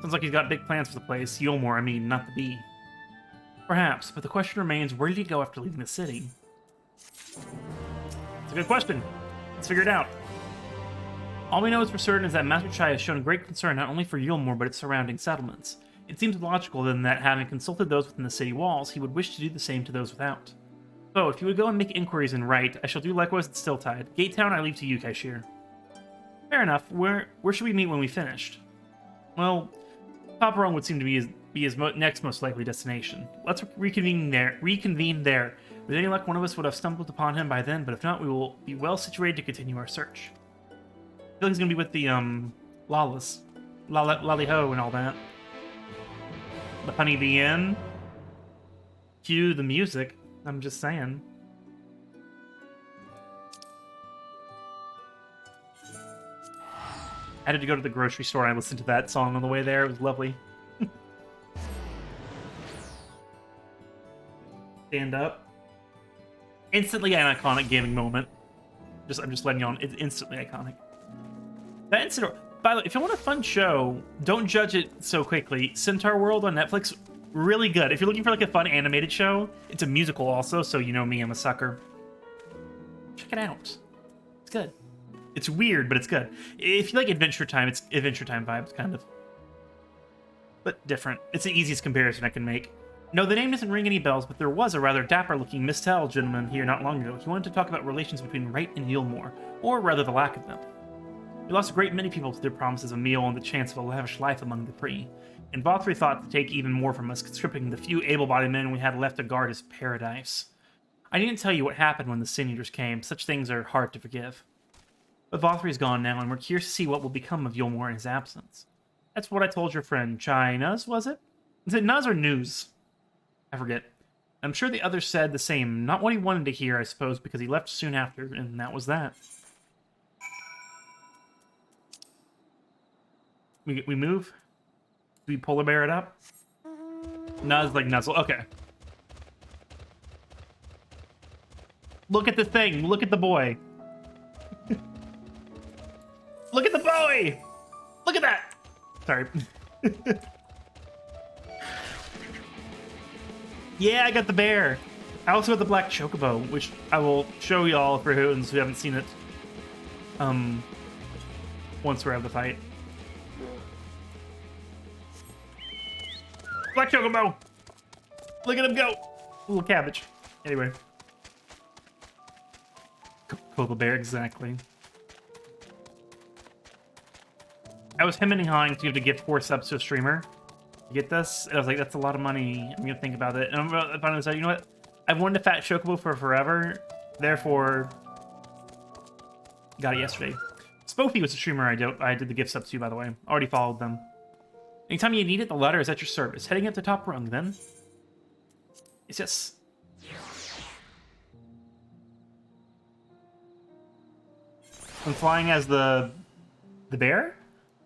Speaker 1: Sounds like he's got big plans for the place. Yulmore, I mean, not the bee. Perhaps, but the question remains, where did he go after leaving the city? It's a good question. Let's figure it out. All we know is for certain is that Master Chai has shown great concern not only for Yulmore, but its surrounding settlements. It seems logical then that, having consulted those within the city walls, he would wish to do the same to those without. So, if you would go and make inquiries in Right, I shall do likewise at Stilltide. Gate Town I leave to you, Kaishir. Fair enough. Where should we meet when we finished? Well, Papa Rung would seem to be his next most likely destination. Let's reconvene there. With any luck, one of us would have stumbled upon him by then, but if not, we will be well situated to continue our search. I feel like he's gonna be with the Lawless, Lally-Ho, and all that. The Honey Bee Inn. Cue the music. I'm just saying. I had to go to the grocery store and I listened to that song on the way there. It was lovely. Stand up. Instantly an iconic gaming moment. I'm just letting you on. It's instantly iconic. That instant. By the way, if you want a fun show, don't judge it so quickly. Centaur World on Netflix, really good. If you're looking for like a fun animated show, it's a musical also, so you know me, I'm a sucker. Check it out. It's good. It's weird, but it's good. If you like Adventure Time, it's Adventure Time vibes, kind of. But different. It's the easiest comparison I can make. No, the name doesn't ring any bells, but there was a rather dapper-looking Mistel gentleman here not long ago. He wanted to talk about relations between Wright and Yulmore, or rather the lack of them. We lost a great many people to their promises of meal and the chance of a lavish life among the free, and Vothri thought to take even more from us, conscripting the few able-bodied men we had left to guard his paradise. I needn't tell you what happened when the Sin Eaters came. Such things are hard to forgive. But Vothri's gone now, and we're curious to see what will become of Yulmore in his absence. That's what I told your friend Chai Nuz, was it? Is it Nuz or News? I forget. I'm sure the others said the same. Not what he wanted to hear, I suppose, because he left soon after, and that was that. We move? Do we polar bear it up? Nuz like nuzzle. Okay. Look at the thing. Look at the boy. Look at the boy! Look at that! Sorry. Yeah, I got the bear. I also got the black chocobo, which I will show y'all for who's who haven't seen it. Once we're out of the fight. Black chocobo! Look at him go! Little cabbage. Anyway. Cocoa bear, exactly. I was hemming and hawing to give to gift 4 subs to a streamer. You get this? And I was like, that's a lot of money. I'm gonna think about it. And I'm gonna finally decide, you know what? I've wanted a fat chocobo for forever. Therefore, got it yesterday. Spoofy was a streamer I did the gift subs to, by the way. Already followed them. Anytime you need it, the ladder is at your service. Heading up the top rung, then. It's just... I'm flying as the bear?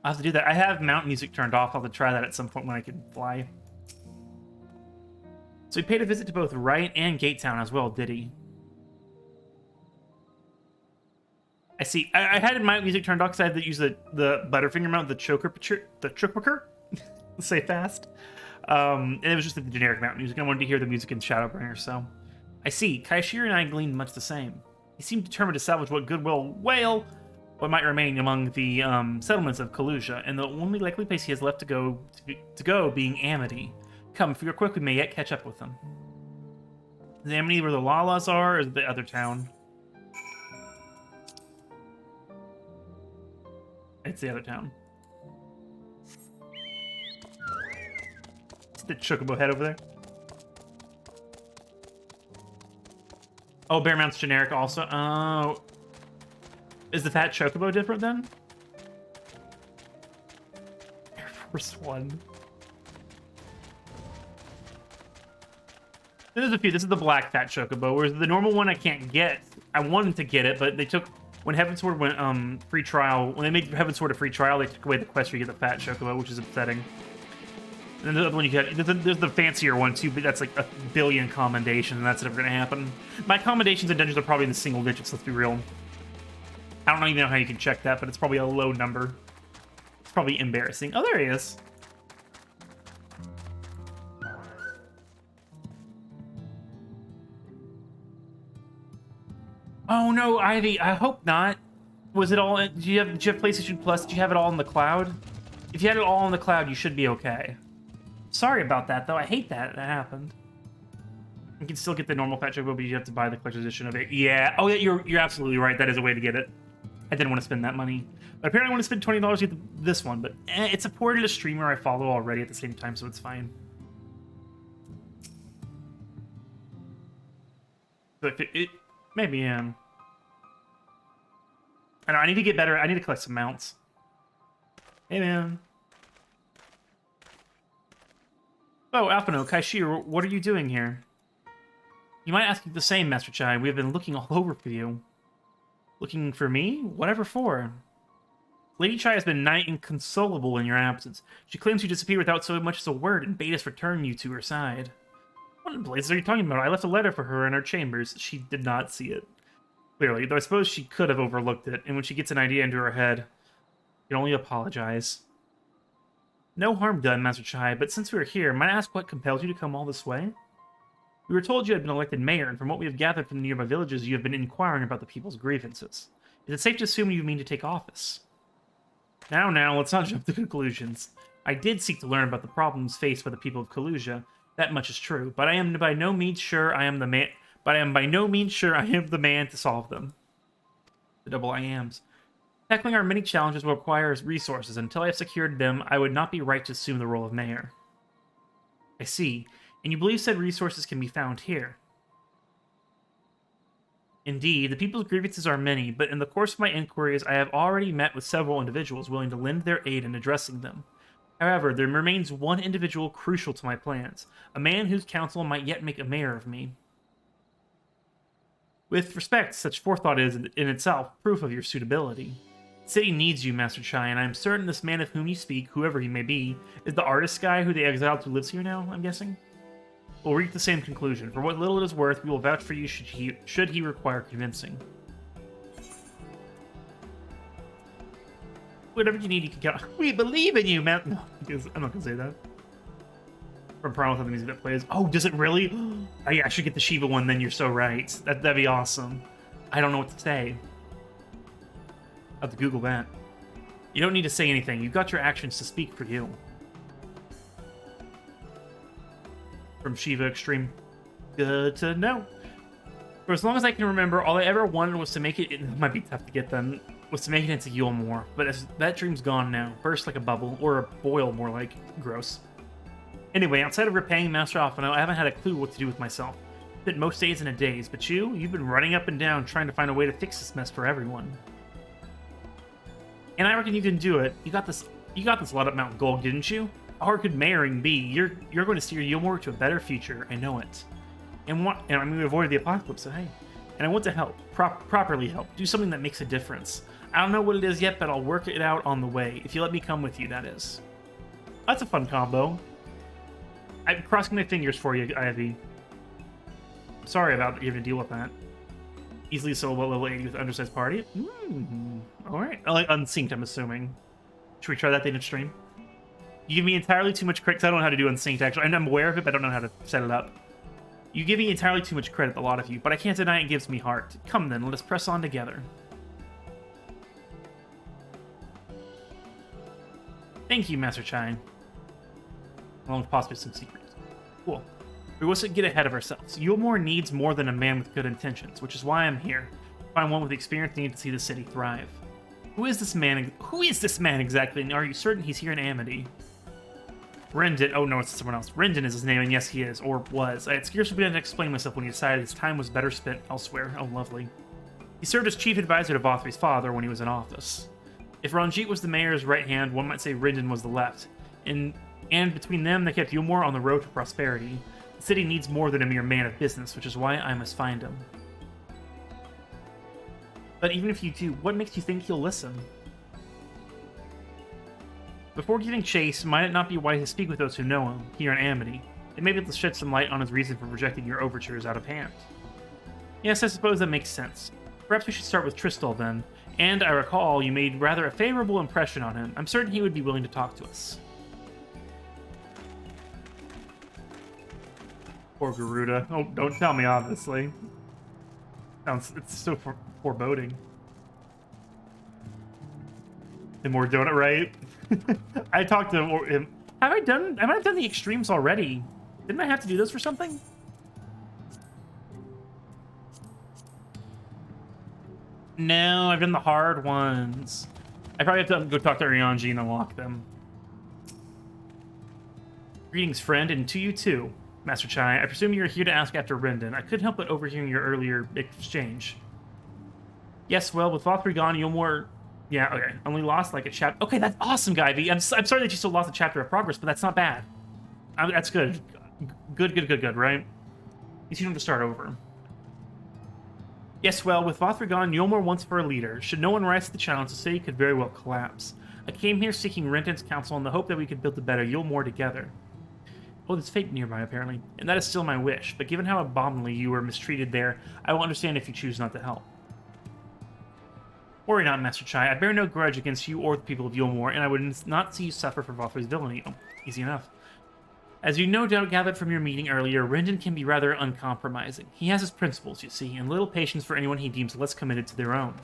Speaker 1: I'll have to do that. I have mount music turned off. I'll have to try that at some point when I can fly. So he paid a visit to both Wright and Gatetown as well, did he? I see. I had my music turned off because I had to use the Butterfinger mount, the choker, let's say fast. And it was just the generic mount music. I wanted to hear the music in Shadowbringers, so. I see. Kaishir and I gleaned much the same. He seemed determined to salvage what goodwill what might remain among the settlements of Kalusia, and the only likely place he has left to go being Amity. Come, if we are quick, we may yet catch up with them. Is Amity where the Lalas are, or is it the other town? It's the other town. It's the Chocobo head over there. Oh, Bear Mount's generic also. Oh. Is the Fat Chocobo different then? Air Force One. There's a few. This is the black Fat Chocobo, whereas the normal one I can't get. I wanted to get it, but they took... When Heavensward went free trial, when they made Heavensward a free trial, they took away the quest where you get the Fat Chocobo, which is upsetting. And then the other one you get, there's the fancier one too, but that's like 1 billion commendations, and that's never going to happen. My commendations in dungeons are probably in the single digits, let's be real. I don't even know how you can check that, but it's probably a low number. It's probably embarrassing. Oh, there he is. Oh no, Ivy, I hope not. Was it all... Did you have PlayStation Plus? Did you have it all in the cloud? If you had it all in the cloud, you should be okay. Sorry about that, though. I hate that happened. You can still get the normal Fat Chocobo, but you have to buy the collector's edition of it. Yeah. Oh, yeah, you're absolutely right. That is a way to get it. I didn't want to spend that money. But apparently I want to spend $20 to get this one. But it's supported a streamer I follow already at the same time, so it's fine. But maybe, yeah. I know, I need to get better. I need to collect some mounts. Hey, man. Oh, Alpino, Kaishir, what are you doing here? You might ask the same, Master Chai. We have been looking all over for you. Looking for me? Whatever for? Lady Chai has been nigh inconsolable in your absence. She claims you disappeared without so much as a word and bade us return you to her side. What in blazes are you talking about? I left a letter for her in her chambers. She did not see it. Clearly, though I suppose she could have overlooked it, and when she gets an idea into her head, you can only apologize. No harm done, Master Chai, but since we are here, might I ask what compelled you to come all this way? We were told you had been elected mayor, and from what we have gathered from the nearby villages, you have been inquiring about the people's grievances. Is it safe to assume you mean to take office? Now, let's not jump to conclusions. I did seek to learn about the problems faced by the people of Kalusia. That much is true, but I am by no means sure I am the man. But I am by no means sure I am the man to solve them. The double I ams. Tackling our many challenges will require resources. Until I have secured them, I would not be right to assume the role of mayor. I see. And you believe said resources can be found here? Indeed, the people's grievances are many, but in the course of my inquiries, I have already met with several individuals willing to lend their aid in addressing them. However, there remains one individual crucial to my plans, a man whose counsel might yet make a mayor of me. With respect, such forethought is, in itself, proof of your suitability. The city needs you, Master Chai, and I am certain this man of whom you speak, whoever he may be, is the artist guy who they exiled who lives here now, I'm guessing? We'll reach the same conclusion. For what little it is worth, we will vouch for you should he require convincing. Whatever you need, you can count. We believe in you, man. No, I'm not gonna say that. From Promise of the music that plays. Oh, does it really? Oh, yeah, I should get the Shiva one, then you're so right. That'd be awesome. I don't know what to say. I'll have to Google that. You don't need to say anything. You've got your actions to speak for you. From Shiva Extreme. Good to know. For as long as I can remember, all I ever wanted was to make it might be tough to get them, was to make it into Yulmore. But that dream's gone now. Burst like a bubble, or a boil more like. Gross. Anyway, outside of repaying Master Alphino, I haven't had a clue what to do with myself. Spent most days in a daze, but you've been running up and down trying to find a way to fix this mess for everyone. And I reckon you can do it. You got this lot up Mount Gold, didn't you? How hard could mayoring be? You're going to steer Yulmore to a better future. I know it. And I mean, we avoided the apocalypse, so hey. And I want to help, properly help, do something that makes a difference. I don't know what it is yet, but I'll work it out on the way. If you let me come with you, that is. That's a fun combo. I'm crossing my fingers for you, Ivy. Sorry about you having to deal with that. Easily solo level 80 with undersized party. Alright. Like unsynced, I'm assuming. Should we try that thing in stream? You give me entirely too much credit, because I don't know how to do unsynced, actually. I'm aware of it, but I don't know how to set it up. You give me entirely too much credit, a lot of you, but I can't deny it gives me heart. Come then, let us press on together. Thank you, Master Chine. Along with possibly some secrets. Cool. We mustn't get ahead of ourselves. Yulmore needs more than a man with good intentions, which is why I'm here. Find one with the experience needed to see the city thrive. Who is this man? Who is this man exactly? And are you certain he's here in Amity? Rendon. Oh no, it's someone else. Rendon is his name, and yes, he is, or was. I had scarcely begun to explain myself when he decided his time was better spent elsewhere. Oh, lovely. He served as chief advisor to Vothri's father when he was in office. If Ranjit was the mayor's right hand, one might say Rendon was the left. And between them, they kept Yulmore on the road to prosperity. The city needs more than a mere man of business, which is why I must find him. But even if you do, what makes you think he'll listen? Before giving chase, might it not be wise to speak with those who know him, here in Amity? It may be able to shed some light on his reason for rejecting your overtures out of hand. Yes, I suppose that makes sense. Perhaps we should start with Tristal then. And I recall you made rather a favorable impression on him. I'm certain he would be willing to talk to us. Poor Garuda. Oh, don't tell me, obviously. It's so foreboding. And more donut, right? I talked to him. Have I done the extremes already? Didn't I have to do those for something? No, I've done the hard ones. I probably have to go talk to Arianji and unlock them. Greetings, friend, and to you too, Master Chai. I presume you're here to ask after Rendon. I couldn't help but overhearing your earlier exchange. Yes, well, with Vothri gone, Yulmore... Yeah, okay. Only lost like a chapter... Okay, that's awesome, Guyvy. I'm sorry that you still lost a chapter of progress, but that's not bad. That's good. Good, right? You don't have to start over. Yes, well, with Vothri gone, Yulmore wants for a leader. Should no one rise to the challenge, the city could very well collapse. I came here seeking Renton's counsel in the hope that we could build a better Yulmore together. Oh, there's fate nearby, apparently. And that is still my wish, but given how abominably you were mistreated there, I will understand if you choose not to help. Worry not, Master Chai. I bear no grudge against you or the people of Yulmore, and I would not see you suffer for Vothri's villainy. Oh, easy enough. As you no doubt gathered from your meeting earlier, Rendon can be rather uncompromising. He has his principles, you see, and little patience for anyone he deems less committed to their own.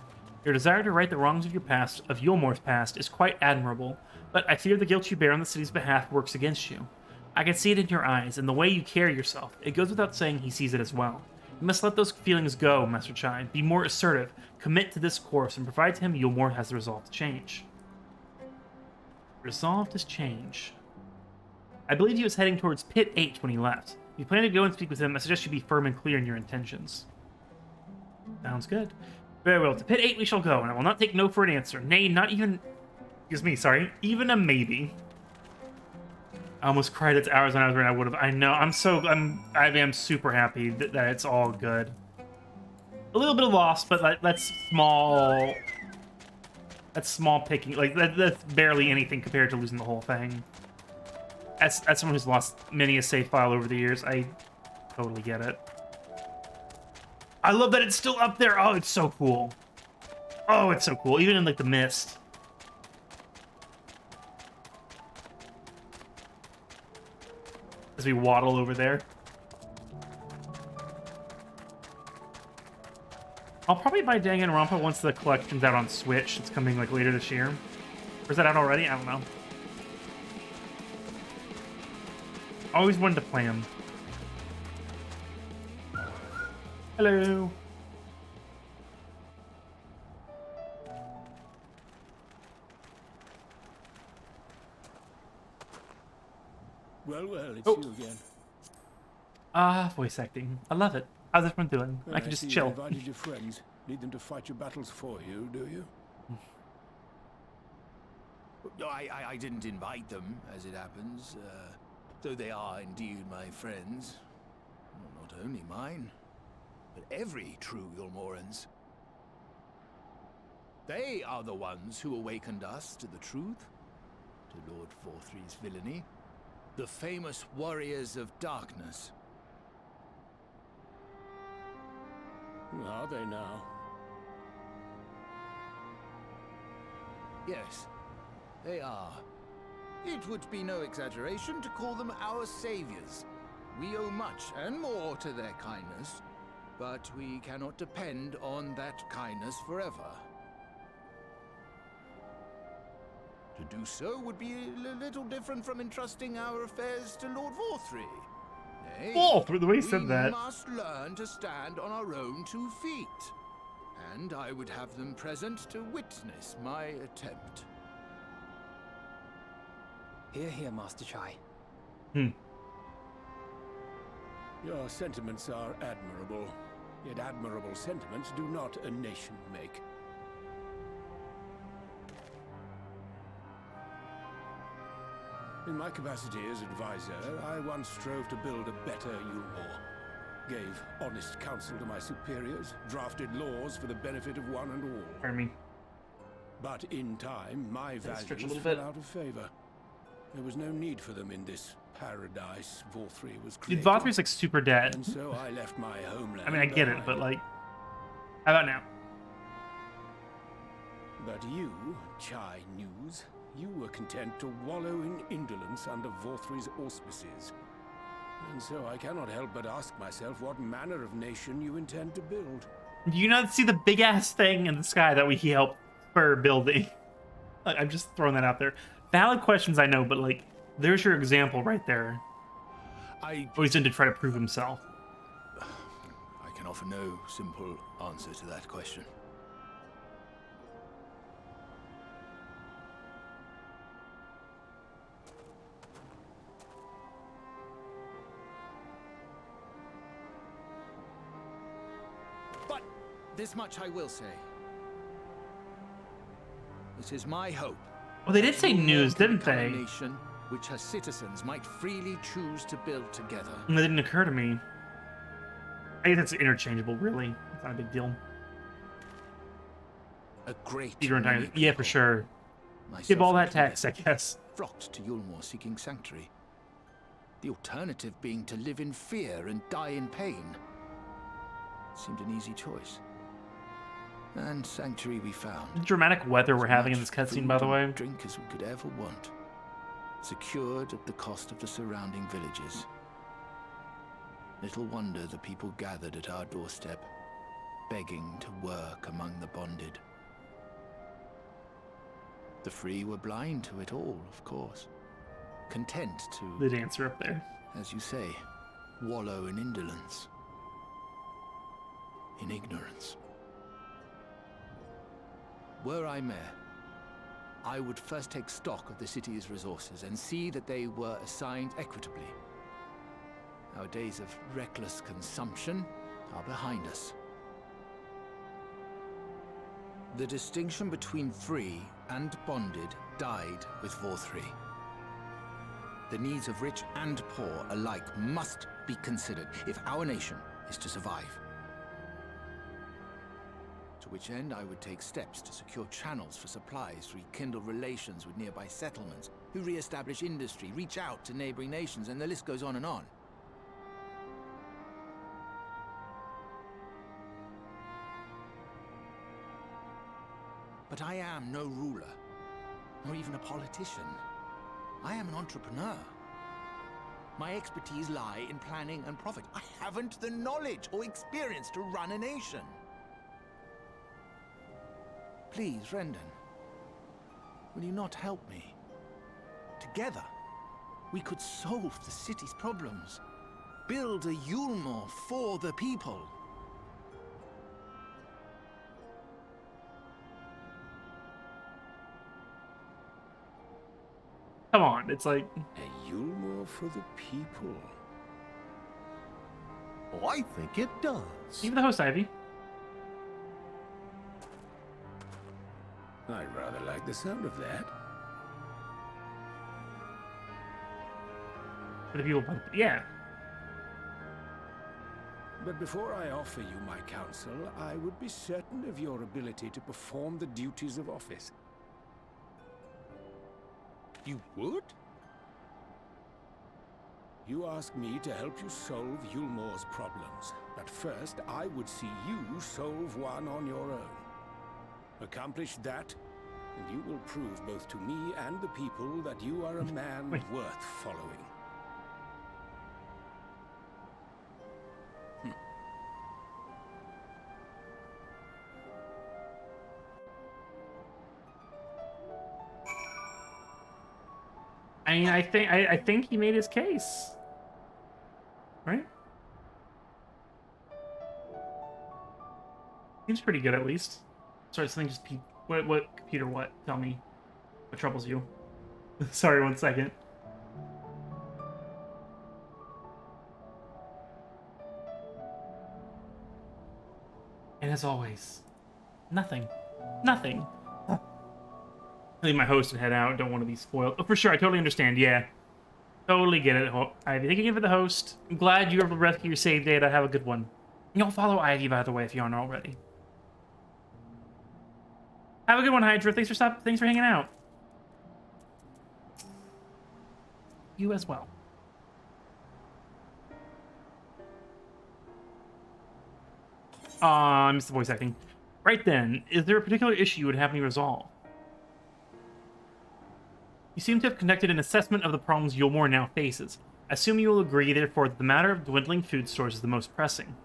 Speaker 1: Your desire to right the wrongs of your past, of Yulmore's past, is quite admirable, but I fear the guilt you bear on the city's behalf works against you. I can see it in your eyes, and the way you carry yourself. It goes without saying he sees it as well. You must let those feelings go, Master Chai. Be more assertive, commit to this course, and provide to him Yulmore has the resolve to change. Resolve to change. I believe he was heading towards Pit 8 when he left. If you plan to go and speak with him, I suggest you be firm and clear in your intentions. Sounds good. Very well, to Pit 8 we shall go, and I will not take no for an answer. Nay, not even... Excuse me, sorry. Even a maybe. I almost cried. It's hours and hours when I would have... I know. I am super happy that it's all good. A little bit of loss, but that's small... That's small picking. Like, that's barely anything compared to losing the whole thing. As someone who's lost many a save file over the years, I totally get it. I love that it's still up there. Oh, it's so cool. Oh, it's so cool. Even in, like, the mist. As we waddle over there. I'll probably buy Danganronpa once the collection's out on Switch. It's coming, like, later this year. Or is that out already? I don't know. Always wanted to play him. Hello.
Speaker 5: Well, it's
Speaker 1: you
Speaker 5: again.
Speaker 1: Voice acting. I love it. How's everyone doing? I can just chill.
Speaker 5: You invited your friends. Need them to fight your battles for you, do you?
Speaker 6: No, I didn't invite them, as it happens. Though they are indeed my friends. Not only mine, but every true Yulmoran's. They are the ones who awakened us to the truth, to Lord Forthry's villainy, the famous warriors of darkness.
Speaker 5: Are they now?
Speaker 6: Yes, they are. It would be no exaggeration to call them our saviors. We owe much and more to their kindness, but we cannot depend on that kindness forever. To do so would be a little different from entrusting our affairs to Lord Forthry. Nay,
Speaker 1: Oh, the way he said that.
Speaker 6: we must learn to stand on our own 2 feet. And I would have them present to witness my attempt.
Speaker 4: Hear, hear, Master Chai.
Speaker 5: Your sentiments are admirable, yet admirable sentiments do not a nation make. In my capacity as advisor, I once strove to build a better Yulmore. Gave honest counsel to my superiors, drafted laws for the benefit of one and all.
Speaker 1: Pardon me.
Speaker 5: But in time, my
Speaker 1: Stretch a
Speaker 5: values
Speaker 1: little
Speaker 5: fell
Speaker 1: bit.
Speaker 5: out of favor. There was no need for them in this paradise Vorthry was
Speaker 1: Dude,
Speaker 5: created.
Speaker 1: Vothry's like super dead.
Speaker 5: And so I left my homeland.
Speaker 1: I mean, I get it,
Speaker 5: behind.
Speaker 1: but like, how about now?
Speaker 5: But you, Chai News, you were content to wallow in indolence under Vorthry's auspices. And so I cannot help but ask myself what manner of nation you intend to build.
Speaker 1: Do you not see the big ass thing in the sky that we helped for building? Like, I'm just throwing that out there. Valid questions, I know, but like, there's your example right there. He's in to try to prove himself.
Speaker 6: I can offer no simple answer to that question. But this much I will say. It is my hope.
Speaker 1: Well, they did say news, didn't
Speaker 6: become a
Speaker 1: they?
Speaker 6: nation which her citizens might freely choose to build together.
Speaker 1: And that didn't occur to me. I guess that's interchangeable, really. It's not a big deal.
Speaker 6: A great
Speaker 1: Yeah, for sure. Give all that tax, I guess.
Speaker 6: Flocked to Yulmore seeking sanctuary. The alternative being to live in fear and die in pain. Seemed an easy choice. And sanctuary we found.
Speaker 1: The dramatic weather we're having in this cutscene, by the way.
Speaker 6: Drink as we could ever want. Secured at the cost of the surrounding villages. Little wonder the people gathered at our doorstep, begging to work among the bonded. The free were blind to it all, of course. Content to...
Speaker 1: The dancer up there.
Speaker 6: As you say, wallow in indolence. In ignorance. Were I mayor, I would first take stock of the city's resources and see that they were assigned equitably. Our days of reckless consumption are behind us. The distinction between free and bonded died with Vorthry. The needs of rich and poor alike must be considered if our nation is to survive. To which end I would take steps to secure channels for supplies, rekindle relations with nearby settlements, who re-establish industry, reach out to neighboring nations, and the list goes on and on. But I am no ruler, nor even a politician. I am an entrepreneur. My expertise lie in planning and profit. I haven't the knowledge or experience to run a nation. Please, Rendon, will you not help me? Together, we could solve the city's problems. Build a Yulmore for the people.
Speaker 1: Come on, it's like...
Speaker 5: A Yulmore for the people.
Speaker 3: Oh, I think it does.
Speaker 1: Even the host, Ivy.
Speaker 5: I rather like the sound of that.
Speaker 1: For the people... Yeah.
Speaker 5: But before I offer you my counsel, I would be certain of your ability to perform the duties of office. You would? You ask me to help you solve Yulmore's problems, but first I would see you solve one on your own. Accomplish that, and you will prove both to me and the people that you are a man worth following.
Speaker 1: I mean, I think he made his case, right? Seems pretty good, at least. Sorry, something just peeped. What computer? What? Tell me. What troubles you? Sorry, 1 second. And as always, nothing. Nothing. Leave my host and head out. Don't want to be spoiled. Oh, for sure. I totally understand. Yeah. Totally get it. Ivy, thank you for the host. I'm glad you were able to rescue your save data. Have a good one. You'll follow Ivy, by the way, if you aren't already. Have a good one, Hydra. Thanks for hanging out. You as well. I missed the voice acting. Right then, is there a particular issue you would have me resolve? You seem to have conducted an assessment of the problems Yulmore now faces. I assume you will agree, therefore, that the matter of dwindling food stores is the most pressing.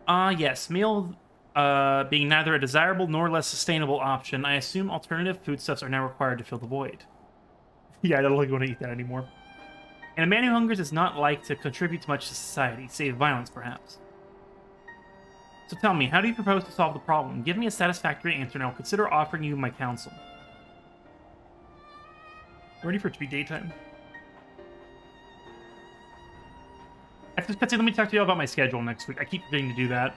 Speaker 1: Yes. Meal being neither a desirable nor less sustainable option, I assume alternative foodstuffs are now required to fill the void. Yeah, I don't really want to eat that anymore. And a man who hungers is not like to contribute much to society, save violence, perhaps. So tell me, how do you propose to solve the problem? Give me a satisfactory answer and I'll consider offering you my counsel. Ready for it to be daytime. Let me talk to you all about my schedule next week. I keep forgetting to do that.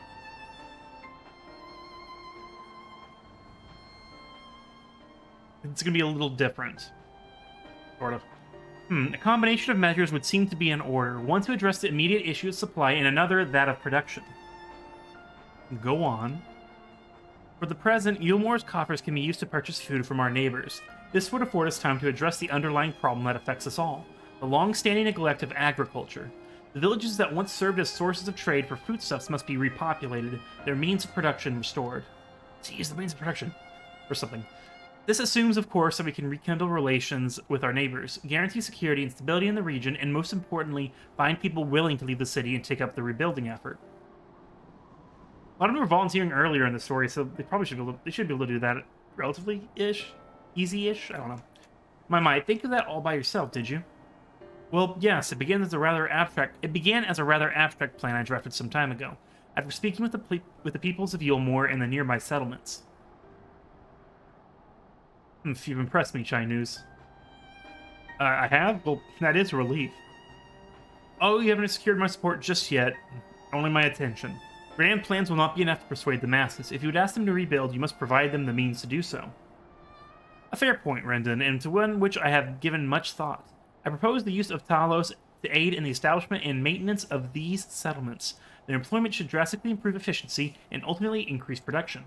Speaker 1: It's going to be a little different. Sort of. A combination of measures would seem to be in order. One to address the immediate issue of supply, and another that of production. Go on. For the present, Yulmore's coffers can be used to purchase food from our neighbors. This would afford us time to address the underlying problem that affects us all, the long-standing neglect of agriculture. The villages that once served as sources of trade for foodstuffs must be repopulated, their means of production restored. Jeez, the means of production. Or something. This assumes, of course, that we can rekindle relations with our neighbors, guarantee security and stability in the region, and most importantly, find people willing to leave the city and take up the rebuilding effort. A lot of them were volunteering earlier in the story, so they probably should be able to do that relatively-ish. Easy-ish? I don't know. My, think of that all by yourself, did you? Well, yes, it began as a rather abstract plan I drafted some time ago, after speaking with the peoples of Yulmore and the nearby settlements. You've impressed me, Chai News. I have? Well, that is a relief. Oh, you haven't secured my support just yet. Only my attention. Grand plans will not be enough to persuade the masses. If you would ask them to rebuild, you must provide them the means to do so. A fair point, Rendon, and to one which I have given much thought. I propose the use of Talos to aid in the establishment and maintenance of these settlements. Their employment should drastically improve efficiency and ultimately increase production.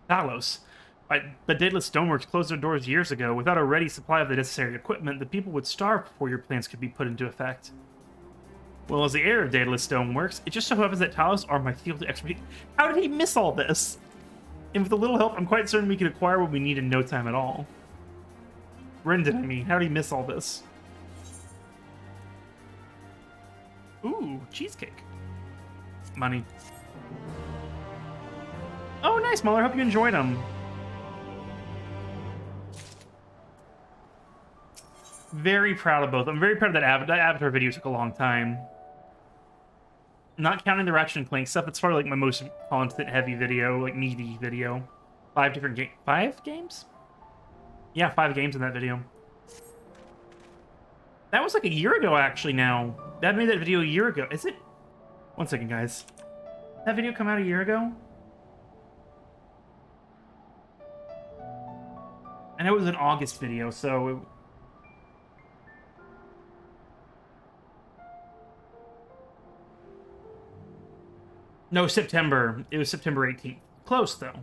Speaker 1: Talos. But Daedalus Stoneworks closed their doors years ago. Without a ready supply of the necessary equipment, the people would starve before your plans could be put into effect. Well, as the heir of Daedalus Stoneworks, it just so happens that Talos are my field of expertise. How did he miss all this? And with a little help, I'm quite certain we can acquire what we need in no time at all. Rendon, I mean, how did he miss all this? Ooh, cheesecake. Money. Oh, nice, Muller. Hope you enjoyed them. Very proud of both. I'm very proud of that Avatar video. Took a long time. Not counting the Ratchet and Clank stuff, it's probably like my most content-heavy video, like meaty video. 5 different games. 5 games? Yeah, 5 games in that video. That was like a year ago, actually, now. That made that video a year ago. Is it? 1 second, guys. Did that video come out a year ago? I know it was an August video, so... No, September. It was September 18th. Close, though.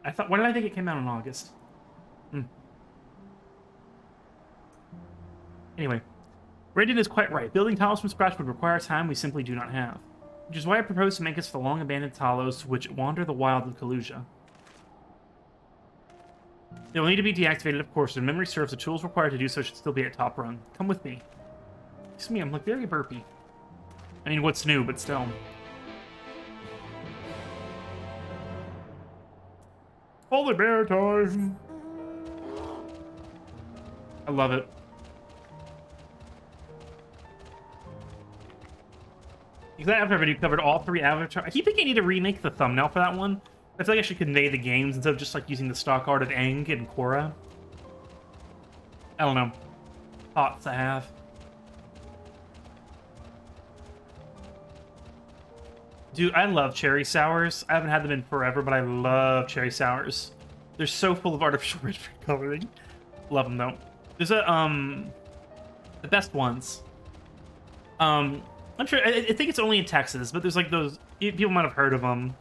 Speaker 1: I thought... Why did I think it came out in August? Anyway. Brandon is quite right. Building Talos from scratch would require time we simply do not have. Which is why I propose to make us the long-abandoned Talos which wander the wild of Kalusia. They will need to be deactivated, of course, and memory serves the tools required to do so should still be at top run. Come with me. Excuse me, I'm like very burpy. I mean, what's new, but still. Polar bear time! I love it. Because that Avatar video covered all 3 Avatar. I keep thinking I need to remake the thumbnail for that one. I feel like I should convey the games instead of just like using the stock art of Aang and Korra. I don't know. Thoughts I have. Dude, I love cherry sours. I haven't had them in forever, but I love cherry sours. They're so full of artificial red food coloring. Love them though. There's a the best ones. I'm sure. I think it's only in Texas, but there's like those. People might have heard of them.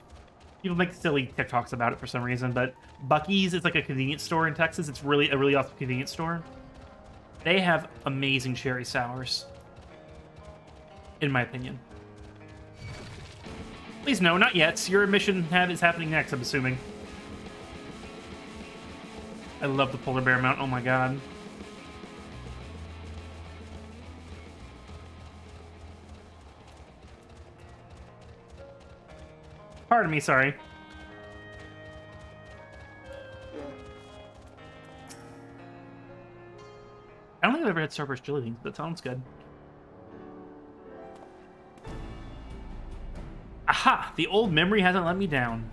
Speaker 1: People make silly TikToks about it for some reason. But Buc-ee's is like a convenience store in Texas. It's really a really awesome convenience store. They have amazing cherry sours, in my opinion. Please no, not yet. Your mission is happening next, I'm assuming. I love the polar bear mount. Oh my god. Pardon me, sorry. I don't think I've ever had Starburst chili beans, but that sounds good. Aha! The old memory hasn't let me down.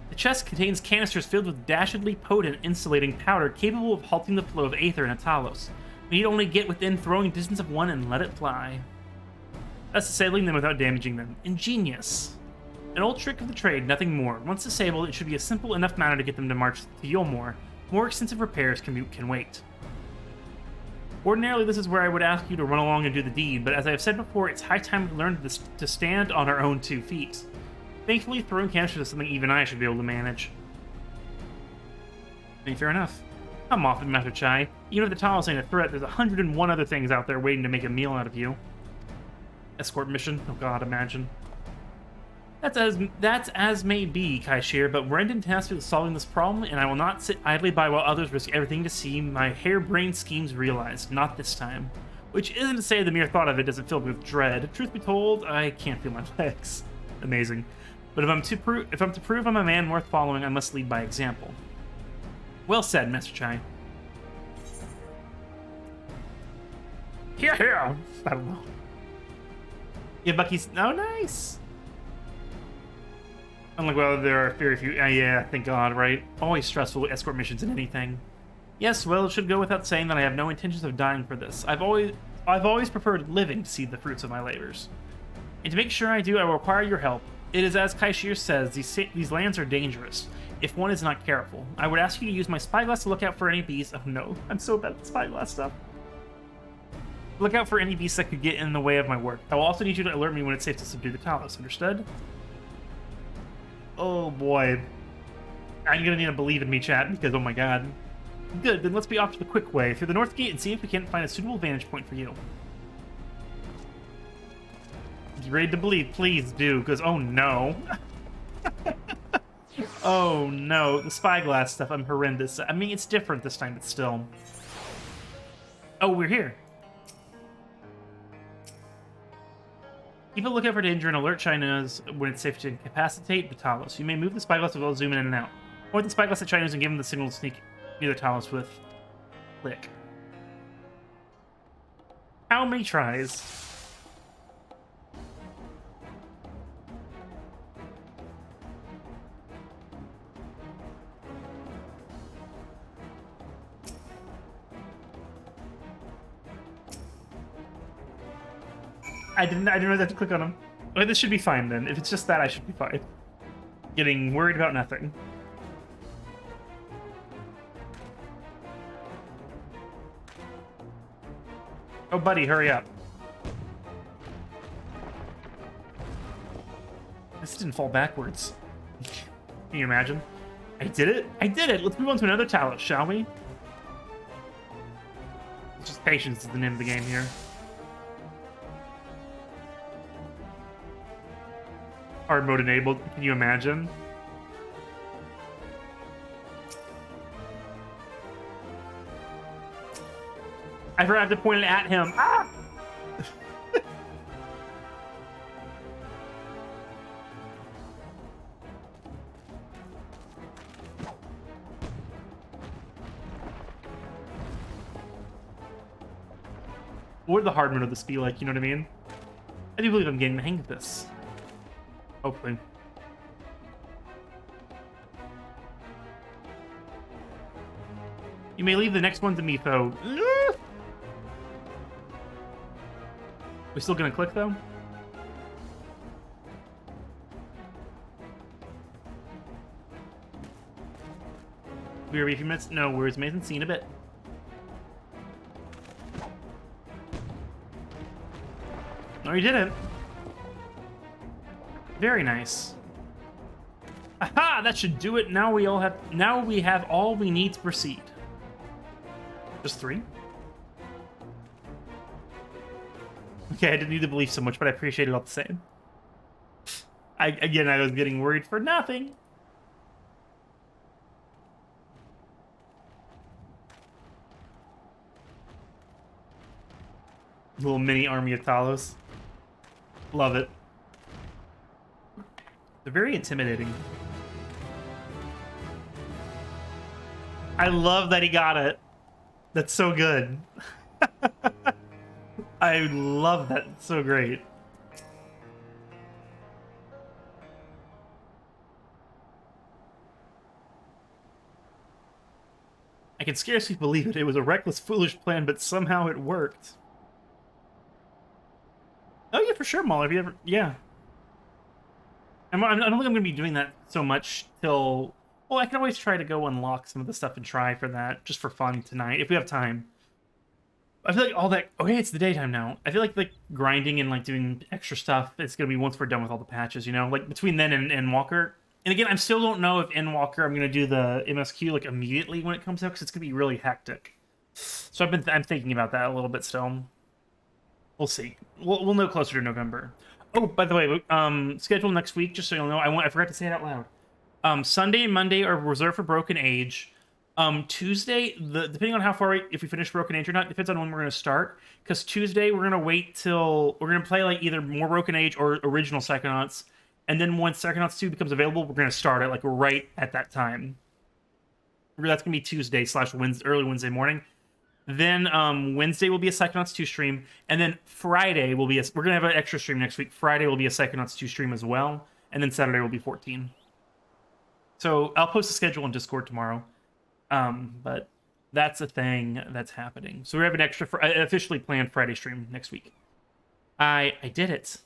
Speaker 1: The chest contains canisters filled with dashedly potent insulating powder capable of halting the flow of aether in a Talos. We need only get within throwing distance of one and let it fly. Thus disabling them without damaging them. Ingenious. An old trick of the trade, nothing more. Once disabled, it should be a simple enough matter to get them to march to Yulmore. More extensive repairs can wait. Ordinarily, this is where I would ask you to run along and do the deed, but as I have said before, it's high time we learned to stand on our own 2 feet. Thankfully, throwing canisters is something even I should be able to manage. I mean, fair enough. Come off it, Master Chai. Even if the Talos ain't a threat, there's 101 other things out there waiting to make a meal out of you. Escort mission? Oh god, imagine. That's as may be, Kaishir, but Brendan tasked me with solving this problem, and I will not sit idly by while others risk everything to see my harebrained schemes realized. Not this time. Which isn't to say the mere thought of it doesn't fill me with dread. Truth be told, I can't feel my legs. Amazing. But if I'm to prove I'm a man worth following, I must lead by example. Well said, Master Chai. Here. I don't know. Yeah, Buc-ee's... Oh, nice! Unlike, well, there are very few... yeah, thank God, right? Always stressful with escort missions and anything. Yes, well, it should go without saying that I have no intentions of dying for this. I've always preferred living to see the fruits of my labors. And to make sure I do, I will require your help. It is as Kaishir says, these lands are dangerous, if one is not careful. I would ask you to use my spyglass to look out for any beasts... Oh no, I'm so bad at spyglass stuff. Look out for any beasts that could get in the way of my work. I will also need you to alert me when it's safe to subdue the Talos, understood? Oh boy. I'm gonna need to believe in me, chat, because oh my god. Good, then let's be off to the quick way, through the north gate, and see if we can't find a suitable vantage point for you. You ready to believe? Please do, because oh no. Oh no, the spyglass stuff, I'm horrendous. I mean, it's different this time, but still. Oh, we're here. Keep a lookout for danger and alert China's when it's safe to incapacitate the Talos. You may move the spyglass as well as zoom in and out. Point the spyglass at China's and give him the signal to sneak near the Talos with click. How many tries? I didn't know that to click on him. Okay, this should be fine then. If it's just that, I should be fine. Getting worried about nothing. Oh, buddy, hurry up. This didn't fall backwards. Can you imagine? I did it? I did it! Let's move on to another talent, shall we? It's just patience is the name of the game here. Hard mode enabled. Can you imagine? I forgot to point it at him. Ah! What would the hard mode of this be like? You know what I mean? I do believe I'm getting the hang of this. Hopefully. You may leave the next one to me, though. We still gonna click, though? We'll be a few minutes. No worries, Mason. See you in a bit. No, you didn't. Very nice. Aha! That should do it. Now we have all we need to proceed. Just 3? Okay, I didn't need to believe so much, but I appreciate it all the same. I was getting worried for nothing. Little mini army of Talos. Love it. They're very intimidating. I love that he got it. That's so good. I love that. It's so great. I can scarcely believe it. It was a reckless, foolish plan, but somehow it worked. Oh yeah, for sure, Maul. Have you ever? Yeah. I don't think I'm going to be doing that so much till... Well, I can always try to go unlock some of the stuff and try for that, just for fun tonight, if we have time. I feel like all that... Okay, it's the daytime now. I feel like grinding and doing extra stuff, it's going to be once we're done with all the patches, you know? Like between then and Endwalker. And again, I still don't know if Endwalker, I'm going to do the MSQ immediately when it comes out, because it's going to be really hectic. So I'm thinking about that a little bit still. We'll see. We'll know closer to November. Oh, by the way, schedule next week, just so you'll know. I forgot to say it out loud. Sunday and Monday are reserved for Broken Age. Tuesday, depending on how far, if we finish Broken Age or not, depends on when we're going to start. Because Tuesday, we're going to wait till... We're going to play either more Broken Age or original Psychonauts. And then once Psychonauts 2 becomes available, we're going to start it right at that time. That's going to be Tuesday / Wednesday, early Wednesday morning. Then Wednesday will be a Psychonauts 2 stream, and then Friday will be we're gonna have an extra stream next week. Friday will be a Psychonauts 2 stream as well, and then Saturday will be 14. So I'll post the schedule on Discord tomorrow. But that's a thing that's happening. So we have an extra officially planned Friday stream next week. I did it.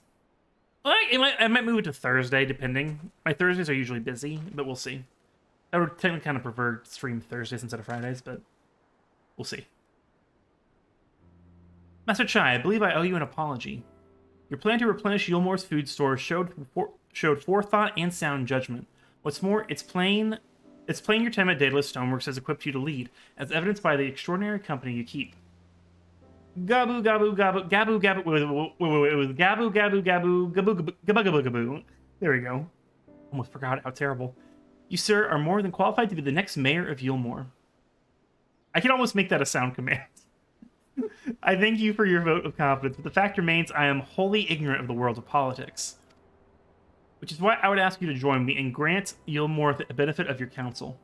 Speaker 1: I might move it to Thursday, depending. My Thursdays are usually busy, but we'll see. I would technically kind of prefer to stream Thursdays instead of Fridays, but we'll see. Master Chai, I believe I owe you an apology. Your plan to replenish Yulmore's food store showed forethought and sound judgment. What's more, it's plain your time at Daedalus Stoneworks has equipped you to lead, as evidenced by the extraordinary company you keep. Gabu gabu gabu gabu gabu. Wait, it was gabu gabu gabu gabu gabu gabu gabu. There we go. Almost forgot how terrible. You, sir, are more than qualified to be the next mayor of Yulmore. I can almost make that a sound command. I thank you for your vote of confidence, but the fact remains I am wholly ignorant of the world of politics. Which is why I would ask you to join me and grant Yulmore the benefit of your counsel.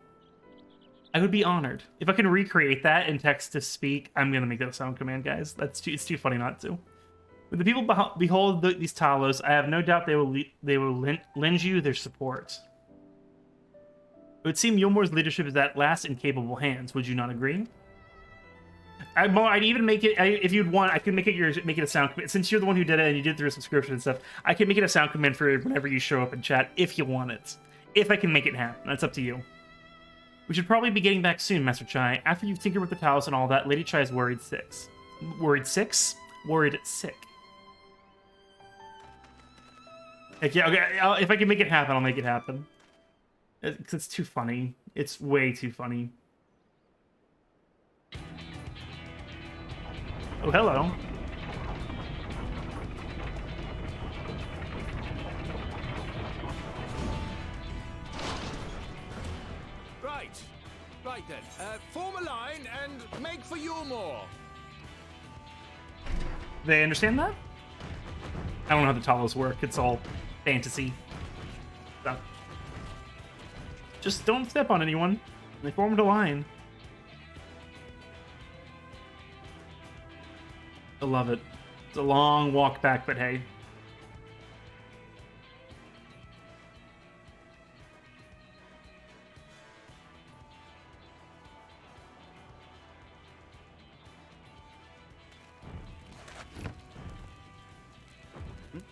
Speaker 1: I would be honored. If I can recreate that in text to speak, I'm going to make that a sound command, guys. It's too funny not to. When the people behold these Talos, I have no doubt they will lend you their support. It would seem Yulmore's leadership is at last in capable hands. Would you not agree? I'd even make it, if you'd want, I could make it a sound command. Since you're the one who did it and you did it through a subscription and stuff, I can make it a sound command for whenever you show up in chat, if you want it. If I can make it happen. That's up to you. We should probably be getting back soon, Master Chai. After you've tinkered with the Talos and all that, Lady Chai is worried sick. Worried sick? Worried sick. Heck yeah, okay, if I can make it happen, I'll make it happen. It's too funny. It's way too funny. Oh, hello.
Speaker 6: Right then. Form a line and make for Yulmore.
Speaker 1: They understand that? I don't know how the Talos work. It's all fantasy stuff. Just don't step on anyone. They formed a line. I love it. It's a long walk back, but hey.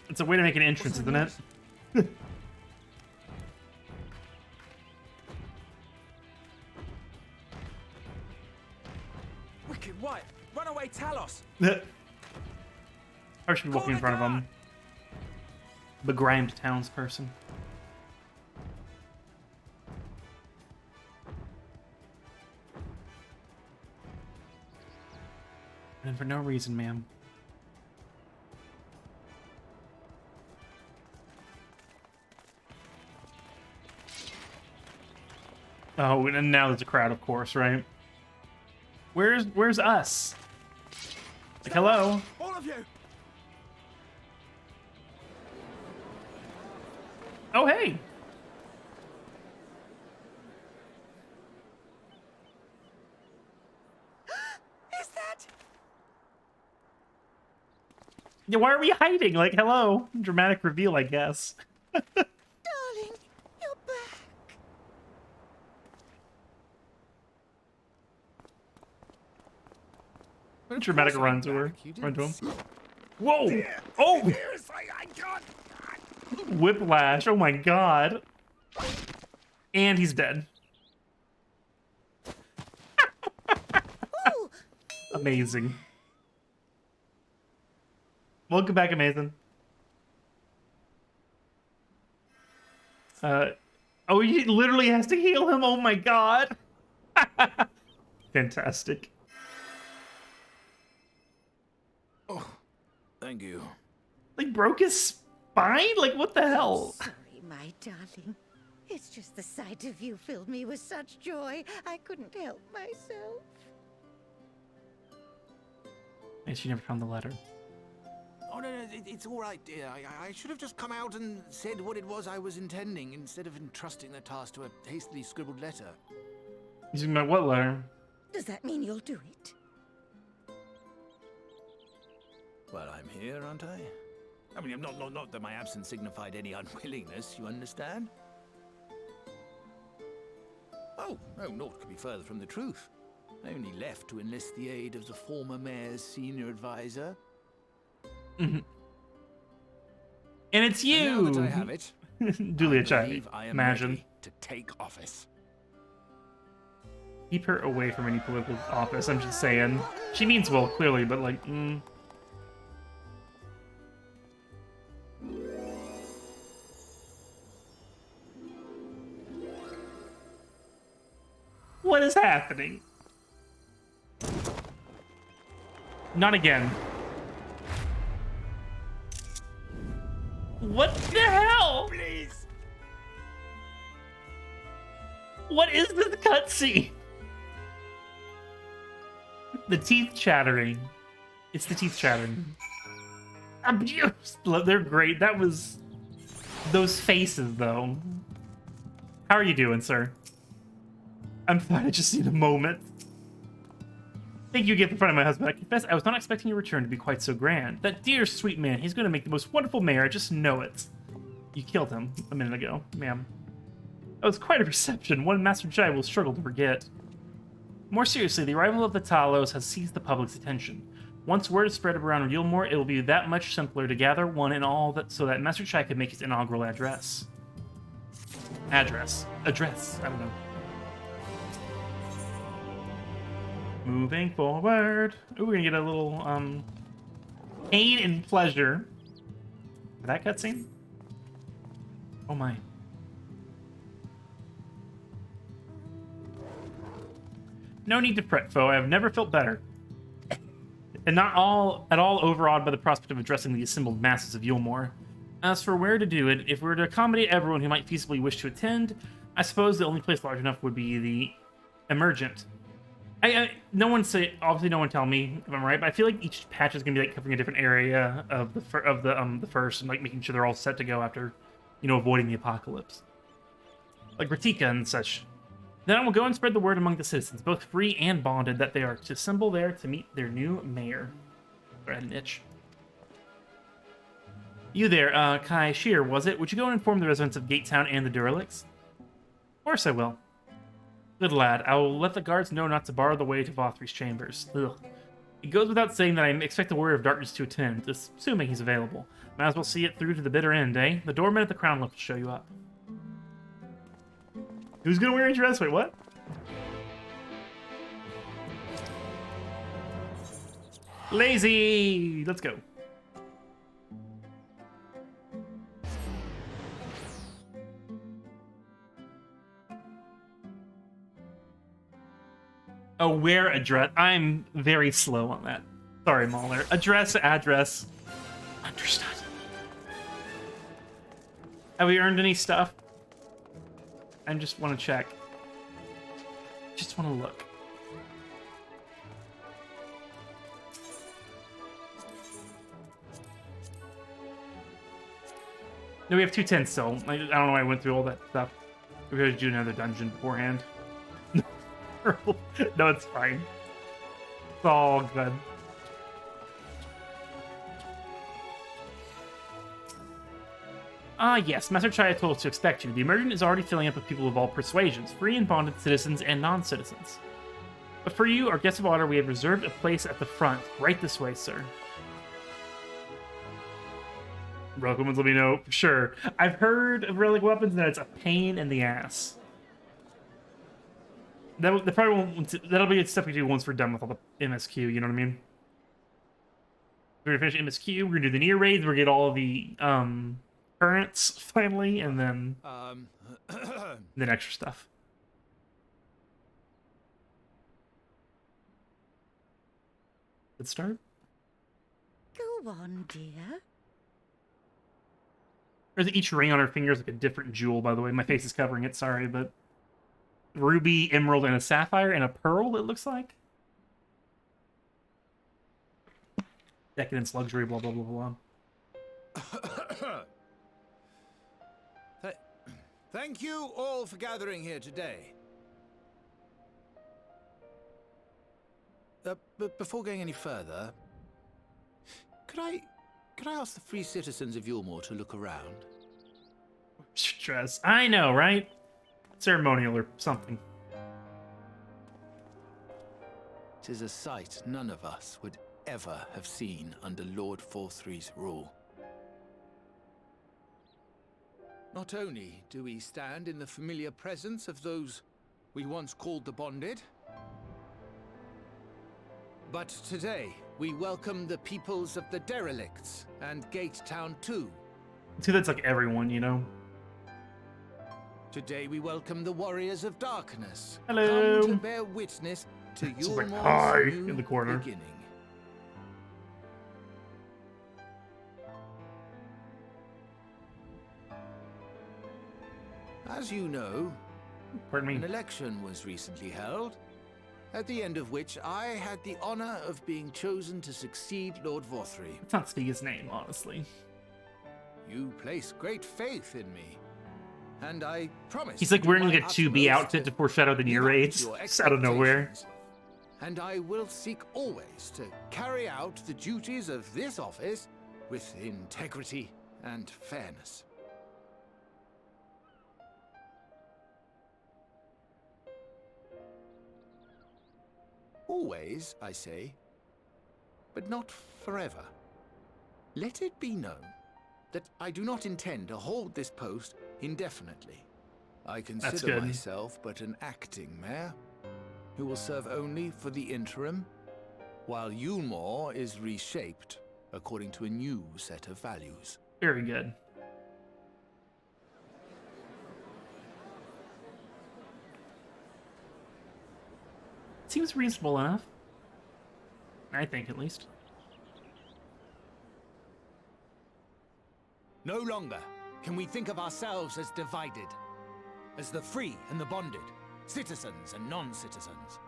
Speaker 1: It's a way to make an entrance, isn't it?
Speaker 4: Wicked White! Runaway Talos!
Speaker 1: I should be walking in front of him. Begrimed townsperson. And for no reason, ma'am. Oh, and now there's a crowd, of course, right? Where's us? Like, hello?
Speaker 6: All of you!
Speaker 1: Oh, hey!
Speaker 6: Is that?
Speaker 1: Yeah, why are we hiding? Like, hello? Dramatic reveal, I guess.
Speaker 18: Darling, you're back.
Speaker 1: Dramatic run to her. Run to him. Whoa! Oh!
Speaker 6: I can't.
Speaker 1: Whiplash. Oh my god. And he's dead. Amazing. Welcome back, Amazing. Oh, he literally has to heal him. Oh my god. Fantastic.
Speaker 6: Oh, thank you.
Speaker 1: Like, broke his spine? Like, what the hell?
Speaker 18: Sorry, my darling. It's just the sight of you filled me with such joy, I couldn't help myself.
Speaker 1: And she never found the letter.
Speaker 6: Oh, no, it's all right, dear. I should have just come out and said what it was I was intending, instead of entrusting the task to a hastily scribbled letter.
Speaker 1: You talking about what letter?
Speaker 18: Does that mean you'll do it?
Speaker 6: Well, I'm here, aren't I? I mean, not that my absence signified any unwillingness, you understand? Oh, no, naught could be further from the truth. I only left to enlist the aid of the former mayor's senior advisor.
Speaker 1: Mm-hmm. And it's you!
Speaker 6: And now that I have it,
Speaker 1: Duly a
Speaker 6: I
Speaker 1: child.
Speaker 6: believe I am
Speaker 1: Imagine.
Speaker 6: ready to take office.
Speaker 1: Keep her away from any political office, I'm just saying. She means well, clearly, but like, What is happening? Not again. What the hell?
Speaker 6: Please.
Speaker 1: What is this cutscene? The teeth chattering. It's the teeth chattering. Abused. They're great. That was... Those faces, though. How are you doing, sir? I'm fine. I just need a moment. Thank you again for finding my husband. I confess, I was not expecting your return to be quite so grand. That dear, sweet man, he's going to make the most wonderful mayor. I just know it. You killed him a minute ago, ma'am. That was quite a reception. One Master Jai will struggle to forget. More seriously, the arrival of the Talos has seized the public's attention. Once word is spread around Yulmore, it will be that much simpler to gather one and all so that Master Chai could make his inaugural address. Address. I don't know. Moving forward. Ooh, we're gonna get a little, pain and pleasure. For that cutscene? Oh my. No need to fret, foe. I have never felt better. And not at all overawed by the prospect of addressing the assembled masses of Yulmore. As for where to do it, if we were to accommodate everyone who might feasibly wish to attend, I suppose the only place large enough would be the Emergent. No one obviously no one tell me if I'm right, but I feel like each patch is gonna be like covering a different area of the first, and like making sure they're all set to go after, you know, avoiding the apocalypse, like Ratika and such. Then I will go and spread the word among the citizens, both free and bonded, that they are to assemble there to meet their new mayor. I had an itch. You there, Kai Shear, was it? Would you go and inform the residents of Gatetown and the Derelicts? Of course I will. Good lad. I will let the guards know not to bar the way to Vothri's chambers. Ugh. It goes without saying that I expect the Warrior of Darkness to attend, assuming he's available. Might as well see it through to the bitter end, eh? The doorman at the Crown Lift will show you up. Who's gonna wear a dress? Wait, what? Lazy! Let's go. Oh, wear a dress. I'm very slow on that. Sorry, Mauler. Address. Understood. Have we earned any stuff? I just want to check. Just want to look. No, we have 210 still. I don't know why I went through all that stuff. We're going to do another dungeon beforehand. No, it's fine. It's all good. Yes, Master Chaya told us to expect you. The Emergent is already filling up with people of all persuasions, free and bonded citizens and non-citizens. But for you, our guests of honor, we have reserved a place at the front. Right this way, sir. Relic weapons, let me know for sure. I've heard of relic weapons that it's a pain in the ass. That'll be a step we do once we're done with all the MSQ, you know what I mean? We're gonna finish MSQ, we're gonna do the near raids, we're gonna get all the currents finally, and then then extra stuff. Let's start.
Speaker 18: Go on, dear.
Speaker 1: There's each ring on her finger is like a different jewel, by the way. My face is covering it, sorry, but ruby, emerald, and a sapphire, and a pearl, it looks like. Decadence, luxury, blah, blah, blah, blah.
Speaker 6: Thank you all for gathering here today. But before going any further, could I ask the free citizens of Yulmore to look around?
Speaker 1: Dress. I know, right? Ceremonial or something.
Speaker 6: 'Tis a sight none of us would ever have seen under Lord Forthry's rule. Not only do we stand in the familiar presence of those we once called the Bonded, but today we welcome the peoples of the Derelicts and Gatetown too.
Speaker 1: See, that's like everyone, you know?
Speaker 6: Today we welcome the Warriors of Darkness.
Speaker 1: Hello.
Speaker 6: Come to bear witness to Yulmore's
Speaker 1: hi
Speaker 6: new
Speaker 1: in the corner.
Speaker 6: beginning. As you know,
Speaker 1: pardon me,
Speaker 6: an election was recently held, at the end of which I had the honor of being chosen to succeed Lord Vothry.
Speaker 1: Let's not speak his name, honestly.
Speaker 6: You place great faith in me, and I promise.
Speaker 1: He's like wearing like a 2B outfit to foreshadow the near raids out of nowhere.
Speaker 6: And I will seek always to carry out the duties of this office with integrity and fairness. Always, I say, but not forever. Let it be known that I do not intend to hold this post indefinitely. I consider myself but an acting mayor, who will serve only for the interim, while Yulmore is reshaped according to a new set of values.
Speaker 1: Very good. seems reasonable enough. I think, at least.
Speaker 6: No longer can we think of ourselves as divided, as the free and the bonded, citizens and non-citizens.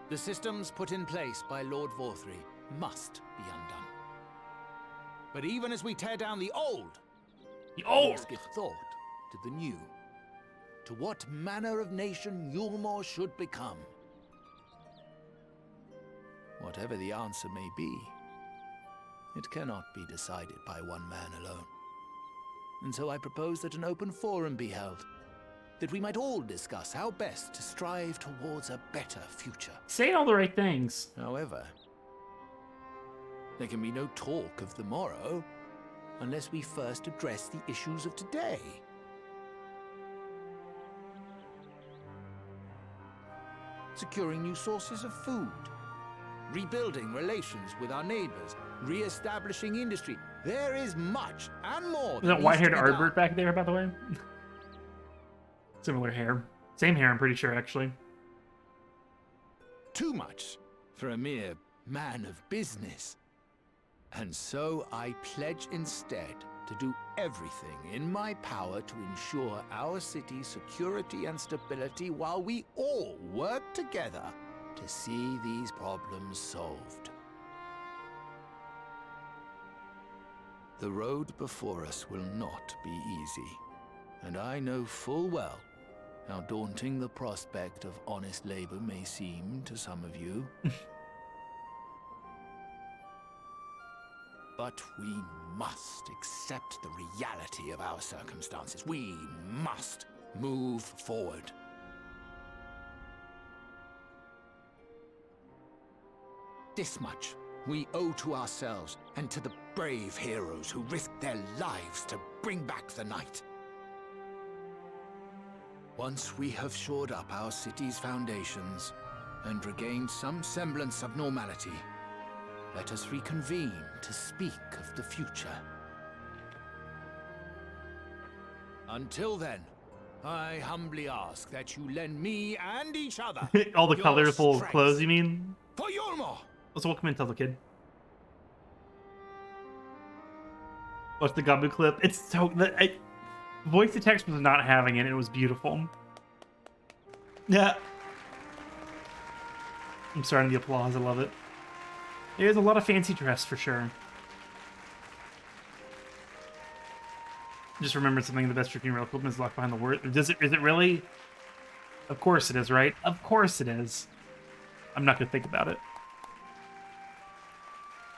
Speaker 6: The systems put in place by Lord Vorthry must be undone. But even as we tear down the old, we must give thought to the new, to what manner of nation Yulmore should become. Whatever the answer may be, it cannot be decided by one man alone. And so I propose that an open forum be held, that we might all discuss how best to strive towards a better future.
Speaker 1: Saying all the right things.
Speaker 6: However, there can be no talk of the morrow unless we first address the issues of today. Securing new sources of food, rebuilding relations with our neighbors, re-establishing industry. There is much and more.
Speaker 1: Is that white-haired Ardbert back there, by the way? Similar hair. Same hair, I'm pretty sure, actually.
Speaker 6: Too much for a mere man of business. And so I pledge instead to do everything in my power to ensure our city's security and stability while we all work together to see these problems solved. The road before us will not be easy, and I know full well how daunting the prospect of honest labor may seem to some of you. But we must accept the reality of our circumstances. We must move forward. This much we owe to ourselves and to the brave heroes who risked their lives to bring back the night. Once we have shored up our city's foundations and regained some semblance of normality, let us reconvene to speak of the future. Until then, I humbly ask that you lend me and each other
Speaker 1: all the
Speaker 6: your
Speaker 1: colorful
Speaker 6: strength
Speaker 1: clothes, you mean?
Speaker 6: for Yulmore.
Speaker 1: Let's welcome in, tell the kid. Watch the Gabu clip. It's so... voice to text was not having it. It was beautiful. Yeah. I'm starting the applause. I love it. There's a lot of fancy dress for sure. Just remembered something. The best tricking rail equipment is locked behind the word. Is it really? Of course it is, right? Of course it is. I'm not gonna think about it.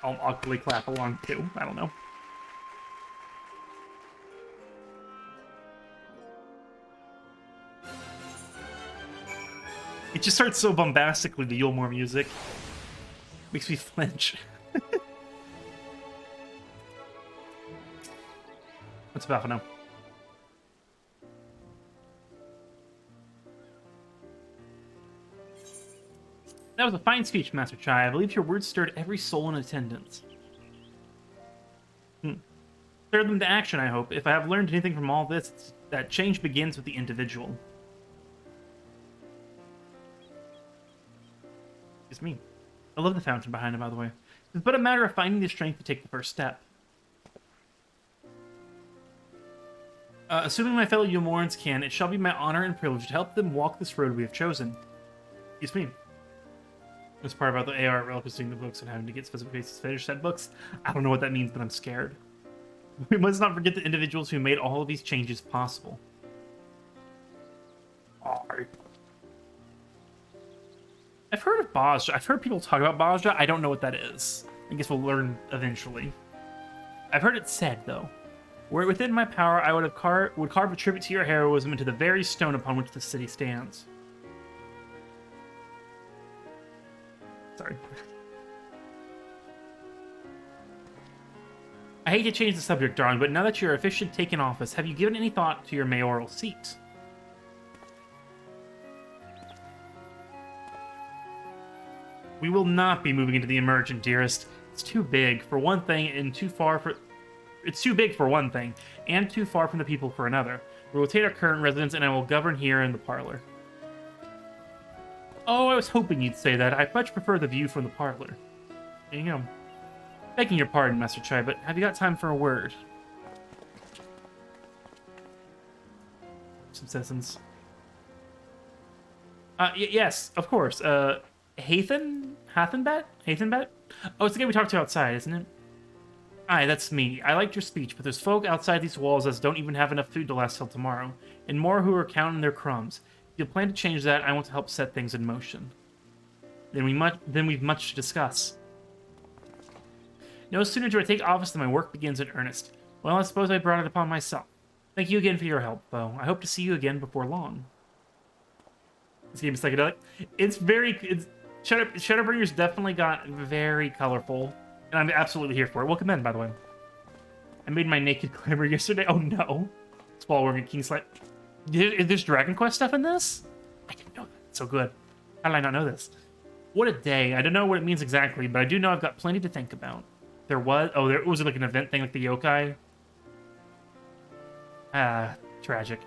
Speaker 1: I'll awkwardly clap along too. I don't know. It just starts so bombastically, the Yulmore music. Makes me flinch. What's about now? That was a fine speech, Master Chai. I believe your words stirred every soul in attendance. Stirred them to action, I hope. If I have learned anything from all this, it's that change begins with the individual. It's me. I love the fountain behind it, by the way. It's but a matter of finding the strength to take the first step. Assuming my fellow Yulmorans can, it shall be my honor and privilege to help them walk this road we have chosen. Excuse me. This part about the AR relic seeing the books and having to get specific cases to finish said books. I don't know what that means, but I'm scared. We must not forget the individuals who made all of these changes possible. Alright. I've heard of Bajra. I've heard people talk about Bajra. I don't know what that is. I guess we'll learn eventually. I've heard it said, though. Were it within my power, I would carve a tribute to your heroism into the very stone upon which the city stands. Sorry. I hate to change the subject, darling, but now that you're officially taken office, have you given any thought to your mayoral seat? We will not be moving into the Emergent, dearest. It's too big for one thing and too far for... It's too big for one thing, and too far from the people for another. We will take our current residence, and I will govern here in the parlor. Oh, I was hoping you'd say that. I much prefer the view from the parlor. There you go. Begging your pardon, Master Chai, but have you got time for a word? Some citizens. Yes, of course. Hathenbat? Oh, it's the guy we talked to outside, isn't it? Aye, that's me. I liked your speech, but there's folk outside these walls that don't even have enough food to last till tomorrow, and more who are counting their crumbs. If you plan to change that, I want to help set things in motion. Then we've much to discuss. No sooner do I take office than my work begins in earnest. Well, I suppose I brought it upon myself. Thank you again for your help, though. I hope to see you again before long. This game is psychedelic. Shadowbringers definitely got very colorful, and I'm absolutely here for it. Welcome in, by the way. I made my naked climber yesterday. Oh no. It's while wearing a King's Light. There's Dragon Quest stuff in this? I didn't know that. It's so good. How did I not know this? What a day. I don't know what it means exactly, but I do know I've got plenty to think about. There was like an event thing like the yokai. Tragic.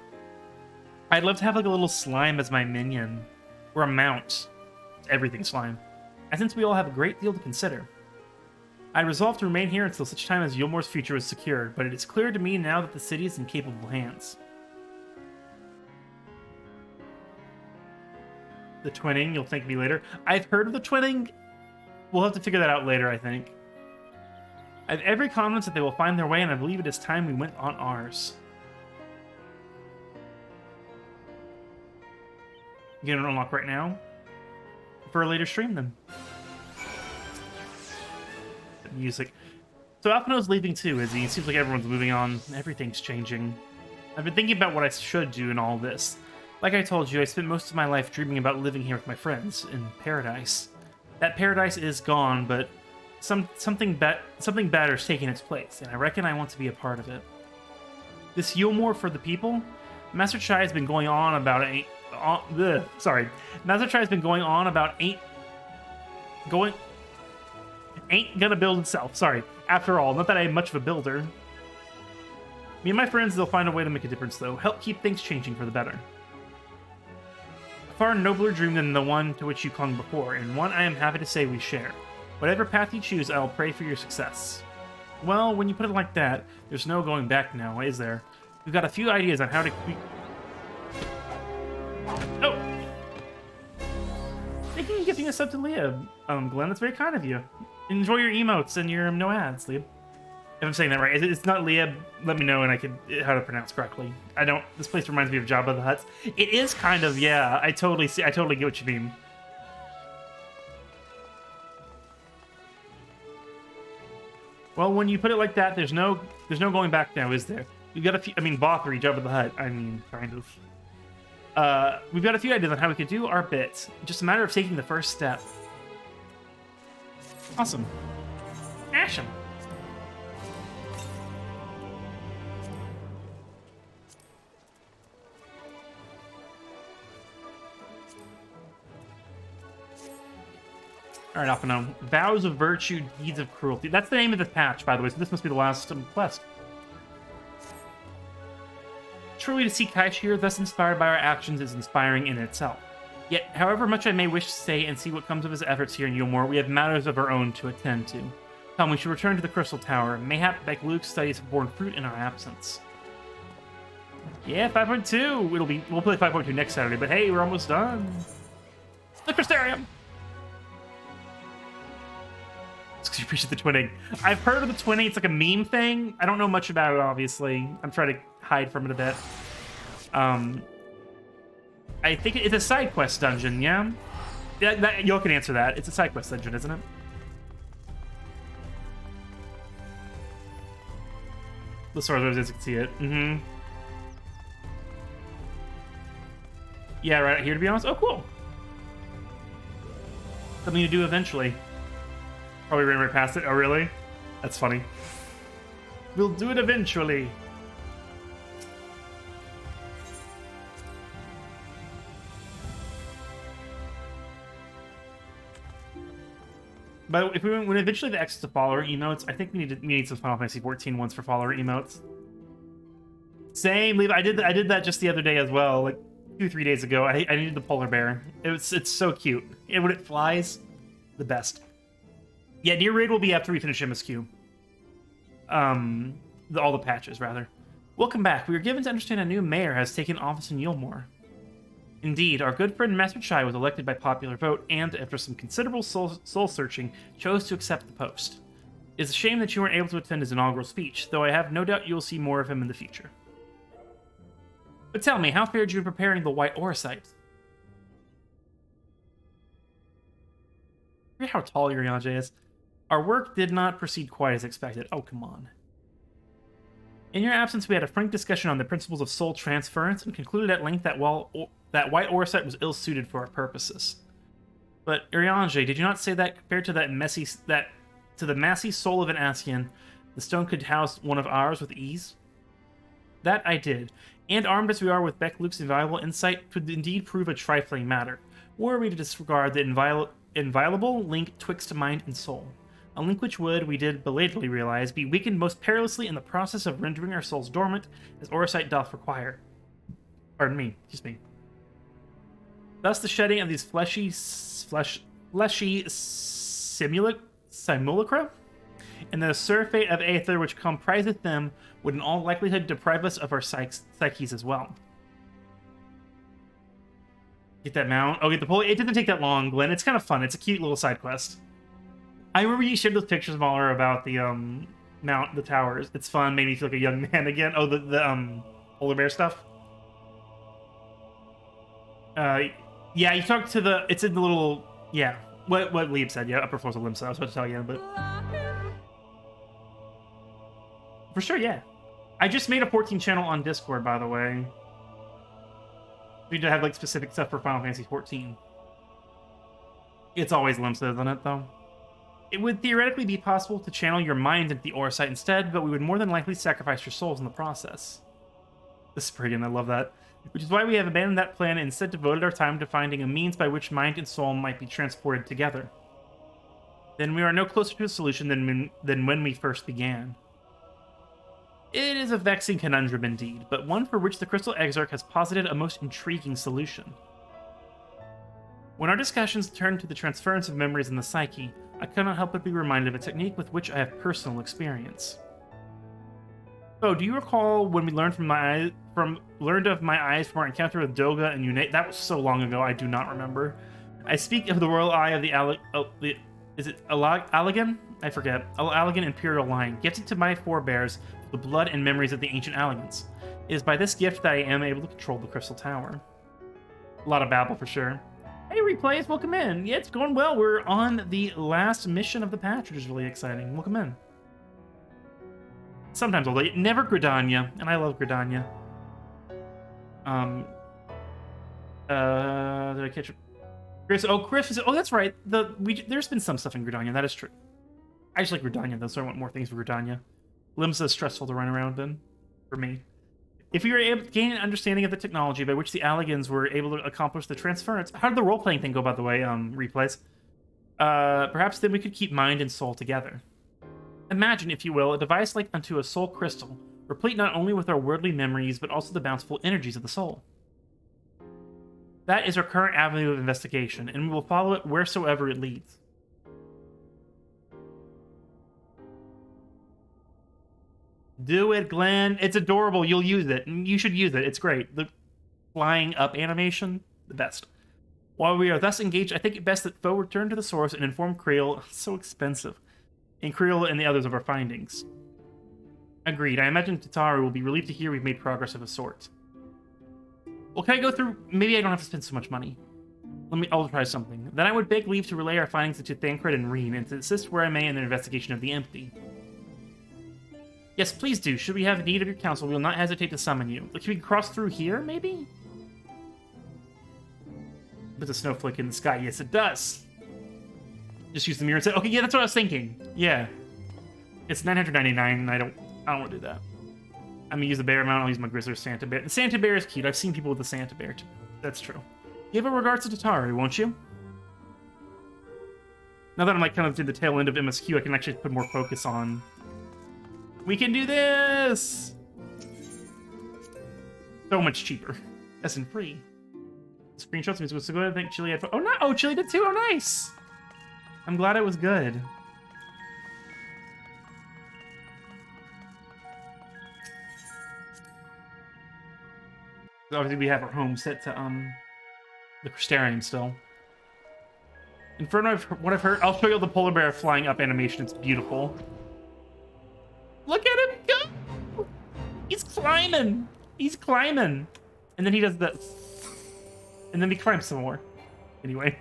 Speaker 1: I'd love to have like a little slime as my minion. Or a mount. Everything slime. And since we all have a great deal to consider, I resolved to remain here until such time as Yulmore's future is secured, but it is clear to me now that the city is in capable hands. The twinning, you'll thank me later. I've heard of the twinning. We'll have to figure that out later, I think. I have every confidence that they will find their way, and I believe it is time we went on ours. You gonna unlock right now? For a later stream, then. The music. So Alphino's leaving too, is he? It seems like everyone's moving on. Everything's changing. I've been thinking about what I should do in all this. Like I told you, I spent most of my life dreaming about living here with my friends in paradise. That paradise is gone, but something better is taking its place, and I reckon I want to be a part of it. This Yulmore for the people? Master Chai has been going on about Master Chai has been going on about ain't gonna build itself. Sorry. After all, not that I'm much of a builder. Me and my friends, they'll find a way to make a difference, though. Help keep things changing for the better. A far nobler dream than the one to which you clung before, and one I am happy to say we share. Whatever path you choose, I will pray for your success. Well, when you put it like that, there's no going back now, is there? We've got a few ideas on how to... Oh! Thank you for gifting us up to Leah. Glenn, that's very kind of you. Enjoy your emotes and your no ads, Leah. If I'm saying that right. It's not Leah, let me know and I can how to pronounce correctly. I don't... This place reminds me of Jabba the Hutt. It is kind of, yeah. I totally get what you mean. Well, when you put it like that, there's no going back now, is there? We've got a few... I mean, Bothry, Jabba the Hutt. I mean, kind of. We've got a few ideas on how we could do our bit. Just a matter of taking the first step. Awesome. Asham. Alright, Alphino. Vows of Virtue, Deeds of Cruelty. That's the name of the patch, by the way, so this must be the last quest. Truly to see Kaish here, thus inspired by our actions, is inspiring in itself. Yet, however much I may wish to stay and see what comes of his efforts here in Yulmore, we have matters of our own to attend to. Come, we should return to the Crystal Tower. Mayhap Luke's studies have borne fruit in our absence. Yeah, 5.2! We'll play 5.2 next Saturday, but hey, we're almost done. The Crystarium! It's because you appreciate the twinning. I've heard of the twinning. It's like a meme thing. I don't know much about it, obviously. I'm trying to hide from it a bit. I think it's a side quest dungeon, yeah? Yeah, y'all can answer that. It's a side quest dungeon, isn't it? The source as you can see it. Mm-hmm. Yeah, right here to be honest. Oh, cool. Something to do eventually. Probably ran right past it. Oh, really? That's funny. We'll do it eventually. But if when eventually the X to follower emotes, I think we need some Final Fantasy 14 ones for follower emotes. Same, Levi. I did that just the other day as well. Like, 2-3 days ago. I needed the polar bear. It's so cute. And when it flies, the best. Yeah, near raid will be after we finish MSQ. All the patches, rather. Welcome back. We were given to understand a new mayor has taken office in Yulmore. Indeed, our good friend Master Chai was elected by popular vote and, after some considerable soul-searching, chose to accept the post. It's a shame that you weren't able to attend his inaugural speech, though I have no doubt you'll see more of him in the future. But tell me, how fared you in preparing the White Orosite? Look at how tall Urianger is. Our work did not proceed quite as expected. Oh, come on. In your absence, we had a frank discussion on the principles of soul transference and concluded at length that that White Orosite was ill-suited for our purposes. But Urianger, did you not say that compared to the massy soul of an Ascian, the stone could house one of ours with ease? That I did, and armed as we are with Beck-Luke's inviolable insight, could indeed prove a trifling matter, were we to disregard the inviolable link twixt mind and soul. A link which would, we did belatedly realize, be weakened most perilously in the process of rendering our souls dormant, as Orosite doth require. Pardon me, excuse me. Thus the shedding of these fleshy simulacra, and the surfeit of aether which compriseth them, would in all likelihood deprive us of our psyches as well. Get that mount. Oh, get the pulley. It didn't take that long, Glenn. It's kind of fun. It's a cute little side quest. I remember you shared those pictures, Mahler, about the mount, the towers. It's fun. Made me feel like a young man again. Oh, the polar bear stuff. Yeah, you talked to the. It's in the little. Yeah, what Lieb said. Yeah, upper floors of Limsa. I was about to tell you, but for sure, yeah. I just made a 14 channel on Discord, by the way. We need to have like specific stuff for Final Fantasy 14. It's always Limsa, isn't it, though? It would theoretically be possible to channel your mind into the Orosite instead, but we would more than likely sacrifice your souls in the process. This is pretty, and I love that. Which is why we have abandoned that plan and instead devoted our time to finding a means by which mind and soul might be transported together. Then we are no closer to a solution than when we first began. It is a vexing conundrum indeed, but one for which the Crystal Exarch has posited a most intriguing solution. When our discussions turned to the transference of memories in the psyche, I cannot help but be reminded of a technique with which I have personal experience. Oh, do you recall when we learned of my eyes from our encounter with Doga and Yune? That was so long ago, I do not remember. I speak of the royal eye of is it Allegan? I forget. Allegan Imperial Line, gifted to my forebears the blood and memories of the ancient Allegans. It is by this gift that I am able to control the Crystal Tower. A lot of babble for sure. Hey, replays, welcome in. Yeah, it's going well. We're on the last mission of the patch, which is really exciting. Welcome in. Sometimes I'll late. Never Gridania, and I love Gridania. Did I catch it? Chris? Oh, Chris. Oh, that's right. There's been some stuff in Gridania. That is true. I just like Gridania, though, so I want more things for Gridania. Limsa is stressful to run around in, for me. If you were able to gain an understanding of the technology by which the Allegans were able to accomplish the transference... How did the role-playing thing go, by the way, replays? Perhaps then we could keep mind and soul together. Imagine, if you will, a device like unto a soul crystal, replete not only with our worldly memories, but also the bountiful energies of the soul. That is our current avenue of investigation, and we will follow it wheresoever it leads. Do it, Glenn. It's adorable. You'll use it. You should use it. It's great. The flying up animation, the best. While we are thus engaged, I think it best that Foe return to the source and inform Creel, so expensive, and Creel and the others of our findings. Agreed. I imagine Tataru will be relieved to hear we've made progress of a sort. Well, can I go through... Maybe I don't have to spend so much money. I'll try something. Then I would beg leave to relay our findings to Thancred and Reen, and to assist where I may in the investigation of the Empty. Yes, please do. Should we have need of your counsel, we will not hesitate to summon you. Can we cross through here, maybe? There's a snowflake in the sky. Yes, it does. Just use the mirror and say, okay, yeah, that's what I was thinking. Yeah. It's $999, and I don't want to do that. I'm gonna use the bear mount. I'll use my Grizzler Santa Bear. The Santa Bear is cute. I've seen people with the Santa Bear, too. That's true. Give a regards to Tataru, won't you? Now that I'm like kind of to the tail end of MSQ, I can actually put more focus on... We can do this! So much cheaper. As in free. Screenshots music was so good. I think Chili had fun. Oh no! Oh, Chili did too. Oh, nice. I'm glad it was good. Obviously, we have our home set to the Crystarium still. Inferno, what I've heard, I'll show you the polar bear flying up animation. It's beautiful. Look at him go! He's climbing. He's climbing, and then he does this, and then he climbs some more. Anyway,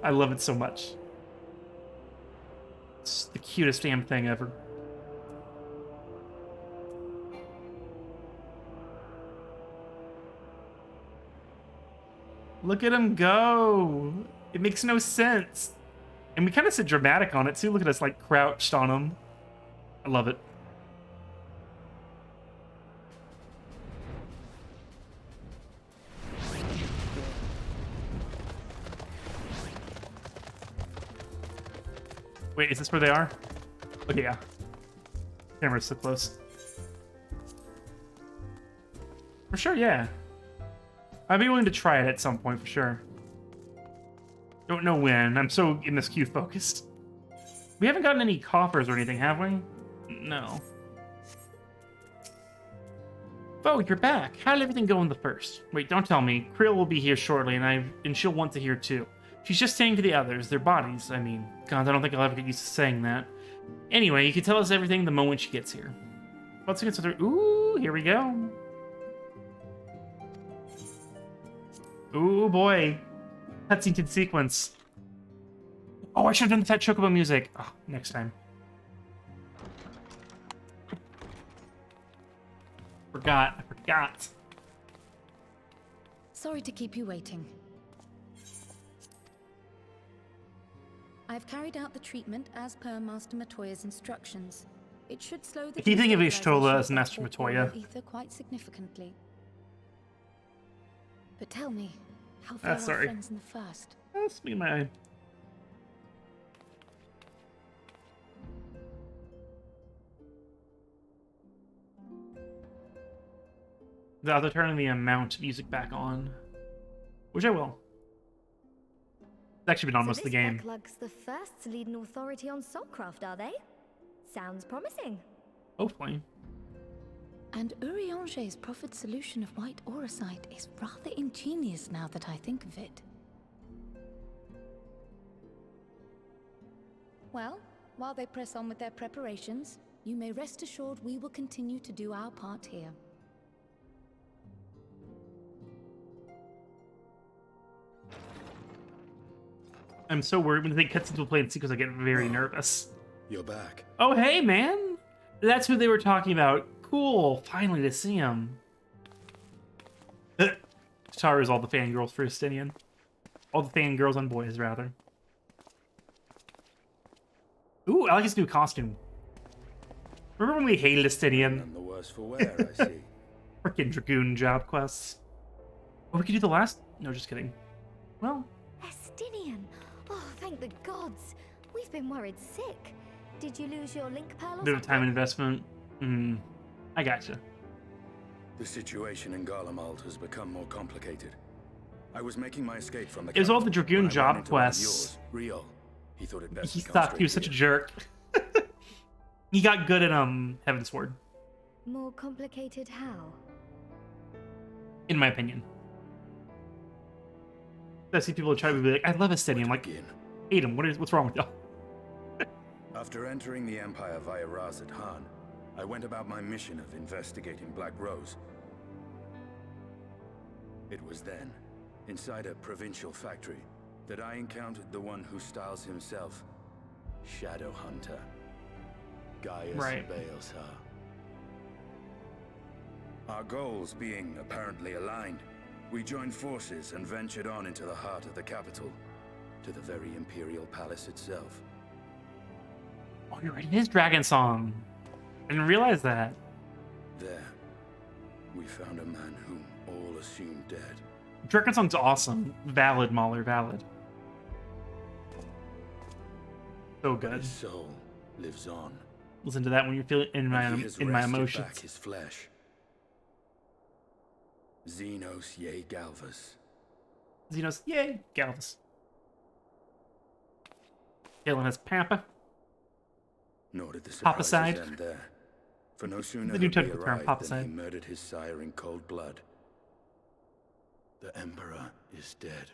Speaker 1: I love it so much. It's the cutest damn thing ever. Look at him go. It makes no sense. And we kind of sit dramatic on it too. Look at us like crouched on him. I love it. Wait, is this where they are? Okay, yeah. Camera's so close. For sure, yeah. I'd be willing to try it at some point, for sure. Don't know when. I'm so MSQ focused. We haven't gotten any coffers or anything, have we? No. Oh, you're back. How did everything go in the first? Wait, don't tell me. Krill will be here shortly, and she'll want to hear too. She's just saying to the others, their bodies, I mean. God, I don't think I'll ever get used to saying that. Anyway, you can tell us everything the moment she gets here. Let's get to Ooh, here we go. Ooh, boy. Cutscene sequence. Oh, I should have done that Chocobo music. Oh, next time. I forgot.
Speaker 7: Sorry to keep you waiting. I've carried out the treatment as per Master Matoya's instructions. It should slow the...
Speaker 1: I keep thinking of Ishtola as Master Matoya.
Speaker 7: Ether quite significantly. But tell me, how far are
Speaker 1: sorry.
Speaker 7: friends in the first?
Speaker 1: That's me, my eye. They're turning the amount music back on, which I will. It's actually been on most of the game.
Speaker 8: Backlug's the first to lead an authority on soulcraft, are they? Sounds promising.
Speaker 1: Hopefully.
Speaker 7: And Urianger's proffered solution of white auracite is rather ingenious now that I think of it. Well, while they press on with their preparations, you may rest assured we will continue to do our part here.
Speaker 1: I'm so worried when they cutscenes will play in sequence. I get very nervous.
Speaker 5: You're back.
Speaker 1: Oh, hey, man! That's who they were talking about. Cool, finally to see him. Tataru's all the fangirls for Justinian. All the fangirls on boys, rather. Ooh, I like his new costume. Remember when we hated Justinian?
Speaker 5: None the worse for wear, I see.
Speaker 1: Frickin' Dragoon job quests. Oh, we could do the last... No, just kidding. Well...
Speaker 8: Estinian! Oh, thank the gods! We've been worried sick. Did you lose your link pearl or
Speaker 1: Bit of
Speaker 8: something?
Speaker 1: time and investment. I gotcha.
Speaker 5: The situation in Garlemald has become more complicated. I was making my escape from the...
Speaker 1: It was all the
Speaker 5: capital
Speaker 1: Dragoon
Speaker 5: when I ran
Speaker 1: job
Speaker 5: into one of
Speaker 1: quests.
Speaker 5: yours, Riol. He thought it best
Speaker 1: He
Speaker 5: to come
Speaker 1: thought
Speaker 5: straight
Speaker 1: he was
Speaker 5: to
Speaker 1: such a
Speaker 5: you.
Speaker 1: jerk. He got good at Heavensward,
Speaker 8: More complicated how?
Speaker 1: in my opinion. I see people try to be like, I love Estinian. I'm like, hate him. What's wrong with y'all?
Speaker 5: After entering the Empire via Razat Han, I went about my mission of investigating Black Rose. It was then, inside a provincial factory, that I encountered the one who styles himself Shadow Hunter, Gaius Baelsar. Our goals being apparently aligned, we joined forces and ventured on into the heart of the capital, to the very Imperial Palace itself.
Speaker 1: Oh, you're right. It is Dragon Song. I didn't realize that.
Speaker 5: There, we found a man whom all assumed dead.
Speaker 1: Dragon Song's awesome. Valid, Mahler, valid. So good.
Speaker 5: His soul lives on.
Speaker 1: Listen to that when you're feeling in my
Speaker 5: And he has
Speaker 1: emotions.
Speaker 5: wrested back his flesh. Xenos ye Galvus.
Speaker 1: Xenos, yay, Galvus. Killing his Papa.
Speaker 5: Nor did the
Speaker 1: Papa
Speaker 5: surprises
Speaker 1: side.
Speaker 5: end there. For no sooner
Speaker 1: The new
Speaker 5: had we
Speaker 1: technical term,
Speaker 5: arrived
Speaker 1: Papa
Speaker 5: than
Speaker 1: side.
Speaker 5: he murdered his sire in cold blood. The Emperor is dead.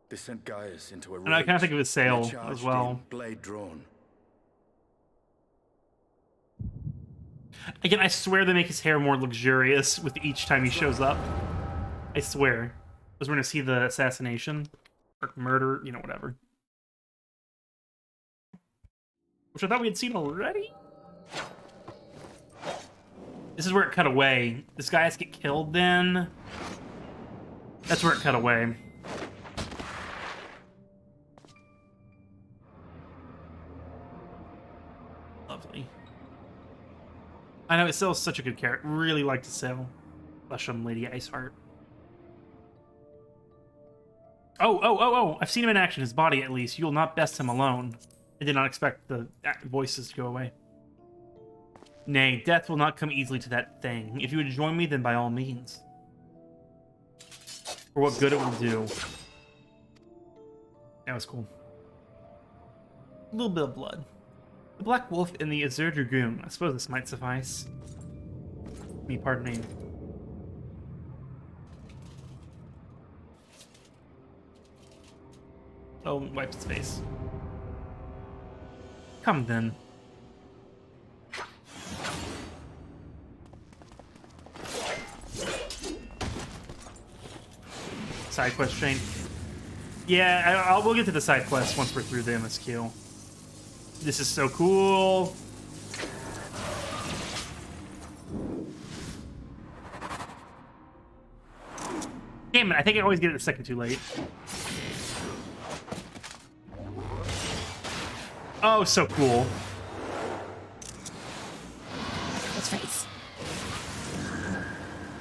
Speaker 5: They sent Gaius into a rage.
Speaker 1: And I kind of think of his sail
Speaker 5: They charged
Speaker 1: as well.
Speaker 5: in, blade drawn.
Speaker 1: Again, I swear they make his hair more luxurious with each time he shows up. I swear. Because we're going to see the assassination. Or murder, you know, whatever. Which I thought we had seen already? This is where it cut away. This guy has to get killed then. That's where it cut away. Lovely. I know, Syil's such a good character. Really like to Syil. Bless him, Lady Iceheart. Oh! I've seen him in action, his body at least. You'll not best him alone. I did not expect the voices to go away. Nay, death will not come easily to that thing. If you would join me, then by all means. For what good it will do. That was cool. A little bit of blood. The Black Wolf and the Azure Dragoon. I suppose this might suffice. Pardon me. Oh, wiped his face. Come then. Side quest chain. Yeah, we'll get to the side quest once we're through the MSQ. This is so cool. Damn it, I think I always get it a second too late. Oh, so cool.
Speaker 7: His face.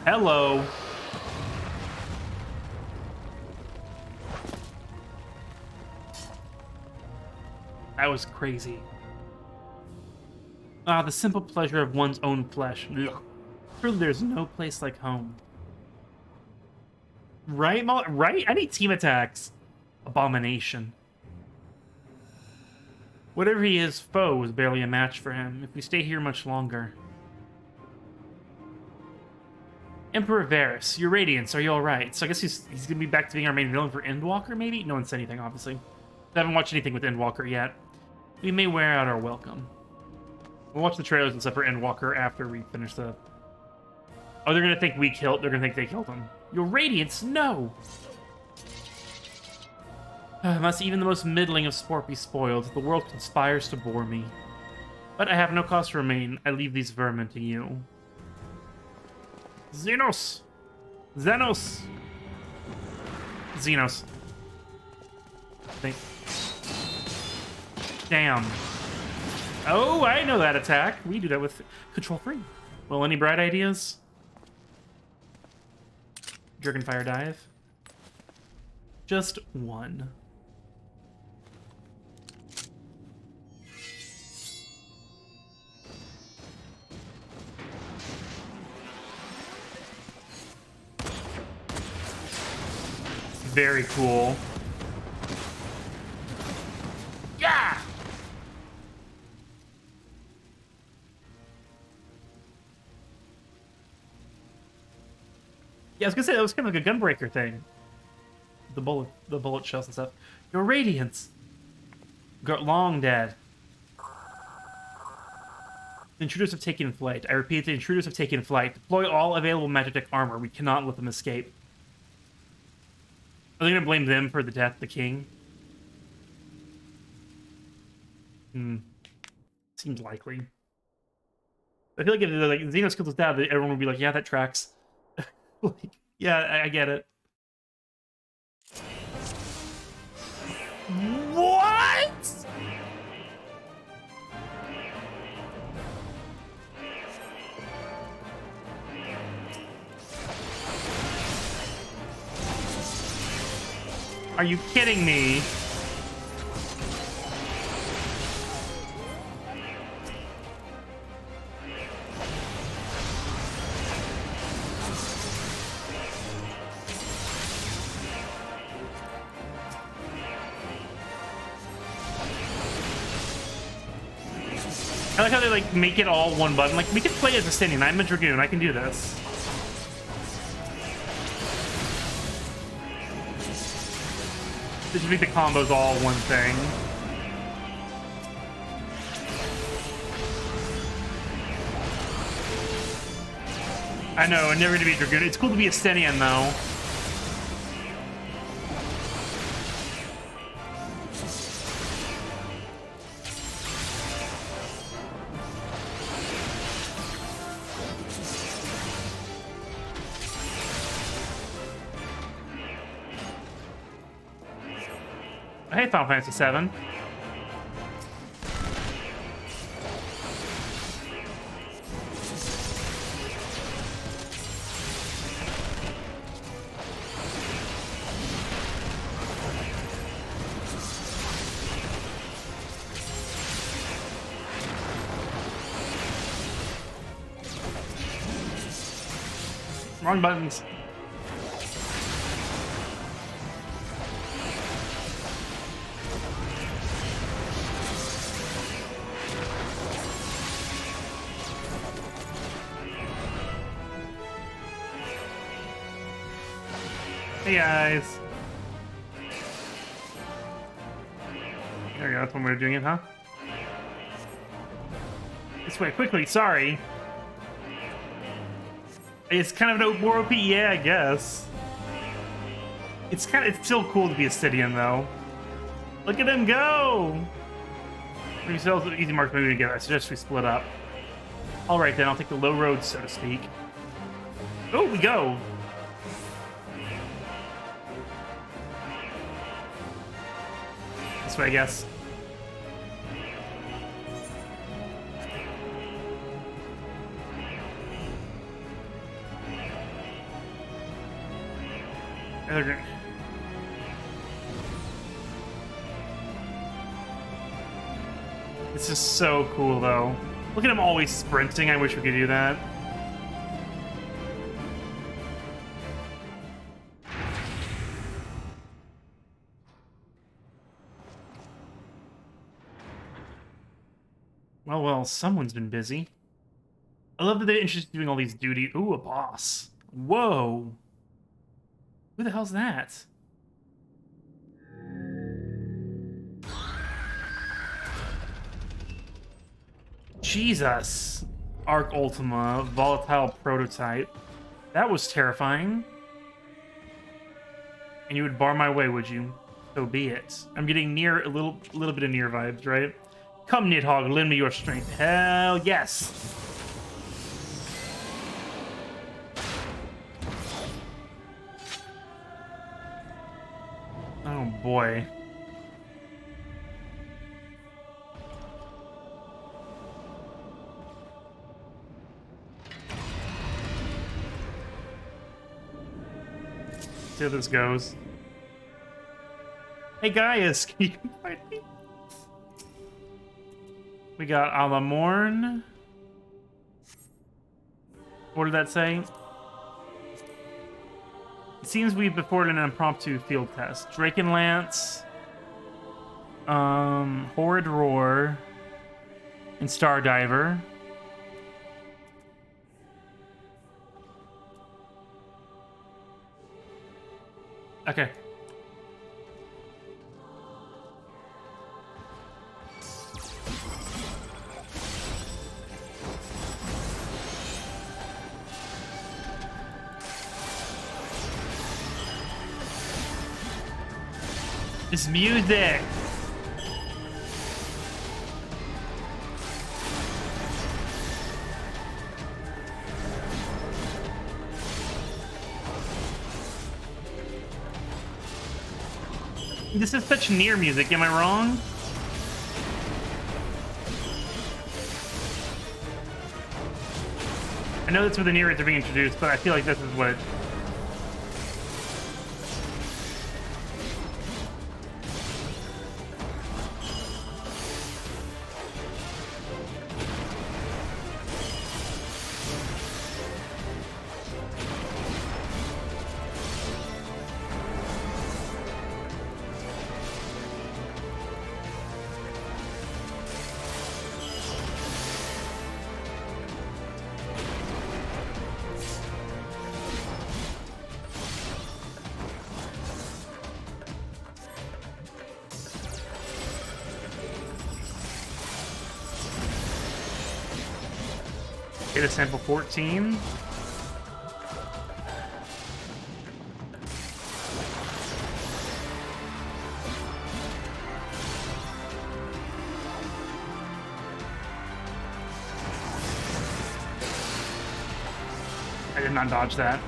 Speaker 1: Hello. That was crazy. Ah, the simple pleasure of one's own flesh. Ugh. Truly, there's no place like home. Right, right? I need team attacks. Abomination. Whatever he is, foe is barely a match for him if we stay here much longer. Emperor Varys, your Radiance, are you alright? So I guess he's gonna be back to being our main villain for Endwalker, maybe? No one said anything, obviously. I haven't watched anything with Endwalker yet. We may wear out our welcome. We'll watch the trailers and stuff for Endwalker after we finish the... Oh, they're gonna think we killed... They're gonna think they killed him. Your Radiance, no! Must even the most middling of sport be spoiled. The world conspires to bore me. But I have no cause to remain. I leave these vermin to you. Xenos! Xenos! Xenos. I think. Damn. Oh, I know that attack. We do that with Control 3. Well, any bright ideas? Dragonfire dive. Just one. Very cool. Yeah! Yeah, I was gonna say that was kind of like a gunbreaker thing. The bullet shells and stuff. Your Radiance! Got long dead. The intruders have taken flight. I repeat, the intruders have taken flight. Deploy all available Magitek armor. We cannot let them escape. Are they gonna blame them for the death of the king? Seems likely. I feel like if like Xenos killed his dad, everyone would be like, yeah, that tracks. Like, yeah, I get it. What? Are you kidding me? I like how they like make it all one button. Like we can play as a Stinian. I'm a Dragoon. I can do this. This would make the combos all one thing. I know, I'm never gonna be a Dragoon. It's cool to be a Stinian though. Hey, Final Fantasy VII. Wrong buttons. Hey guys. There we go, that's one way of doing it, huh? This way, quickly, sorry. It's kind of more OP, yeah, I guess. It's still cool to be a Stydian though. Look at him go! Maybe so easy marks moving together. I suggest we split up. Alright then, I'll take the low road, so to speak. Oh, we go! This way, I guess. This is so cool, though. Look at him always sprinting. I wish we could do that. Well, someone's been busy. I love that they're interested in doing all these duties. Ooh, a boss. Whoa. Who the hell's that? Jesus. Arc Ultima, volatile prototype. That was terrifying. And you would bar my way, would you? So be it. I'm getting near a little bit of near vibes, right? Come, Nidhogg, lend me your strength. Hell yes. Oh boy. See how this goes. Hey Gaius, can you find me? We got Alamorn. What did that say? It seems we've performed an impromptu field test. Drakenlance, Horrid Roar, and Stardiver. Okay. This music. This is such near music, am I wrong? I know that's where the near rates are being introduced, but I feel like this is what... Hit a sample 14. I did not dodge that.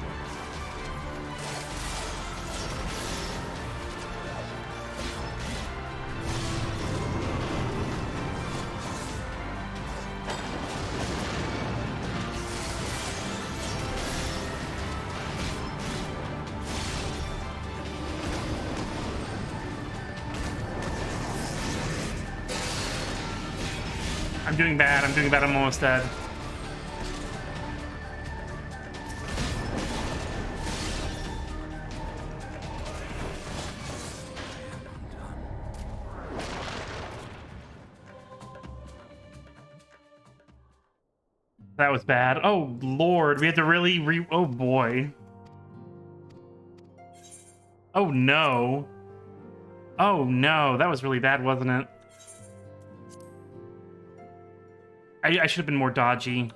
Speaker 1: I'm doing bad, I'm almost dead. That was bad. Oh, Lord. We had to really oh, boy. Oh, no. Oh, no. That was really bad, wasn't it? I should have been more dodgy.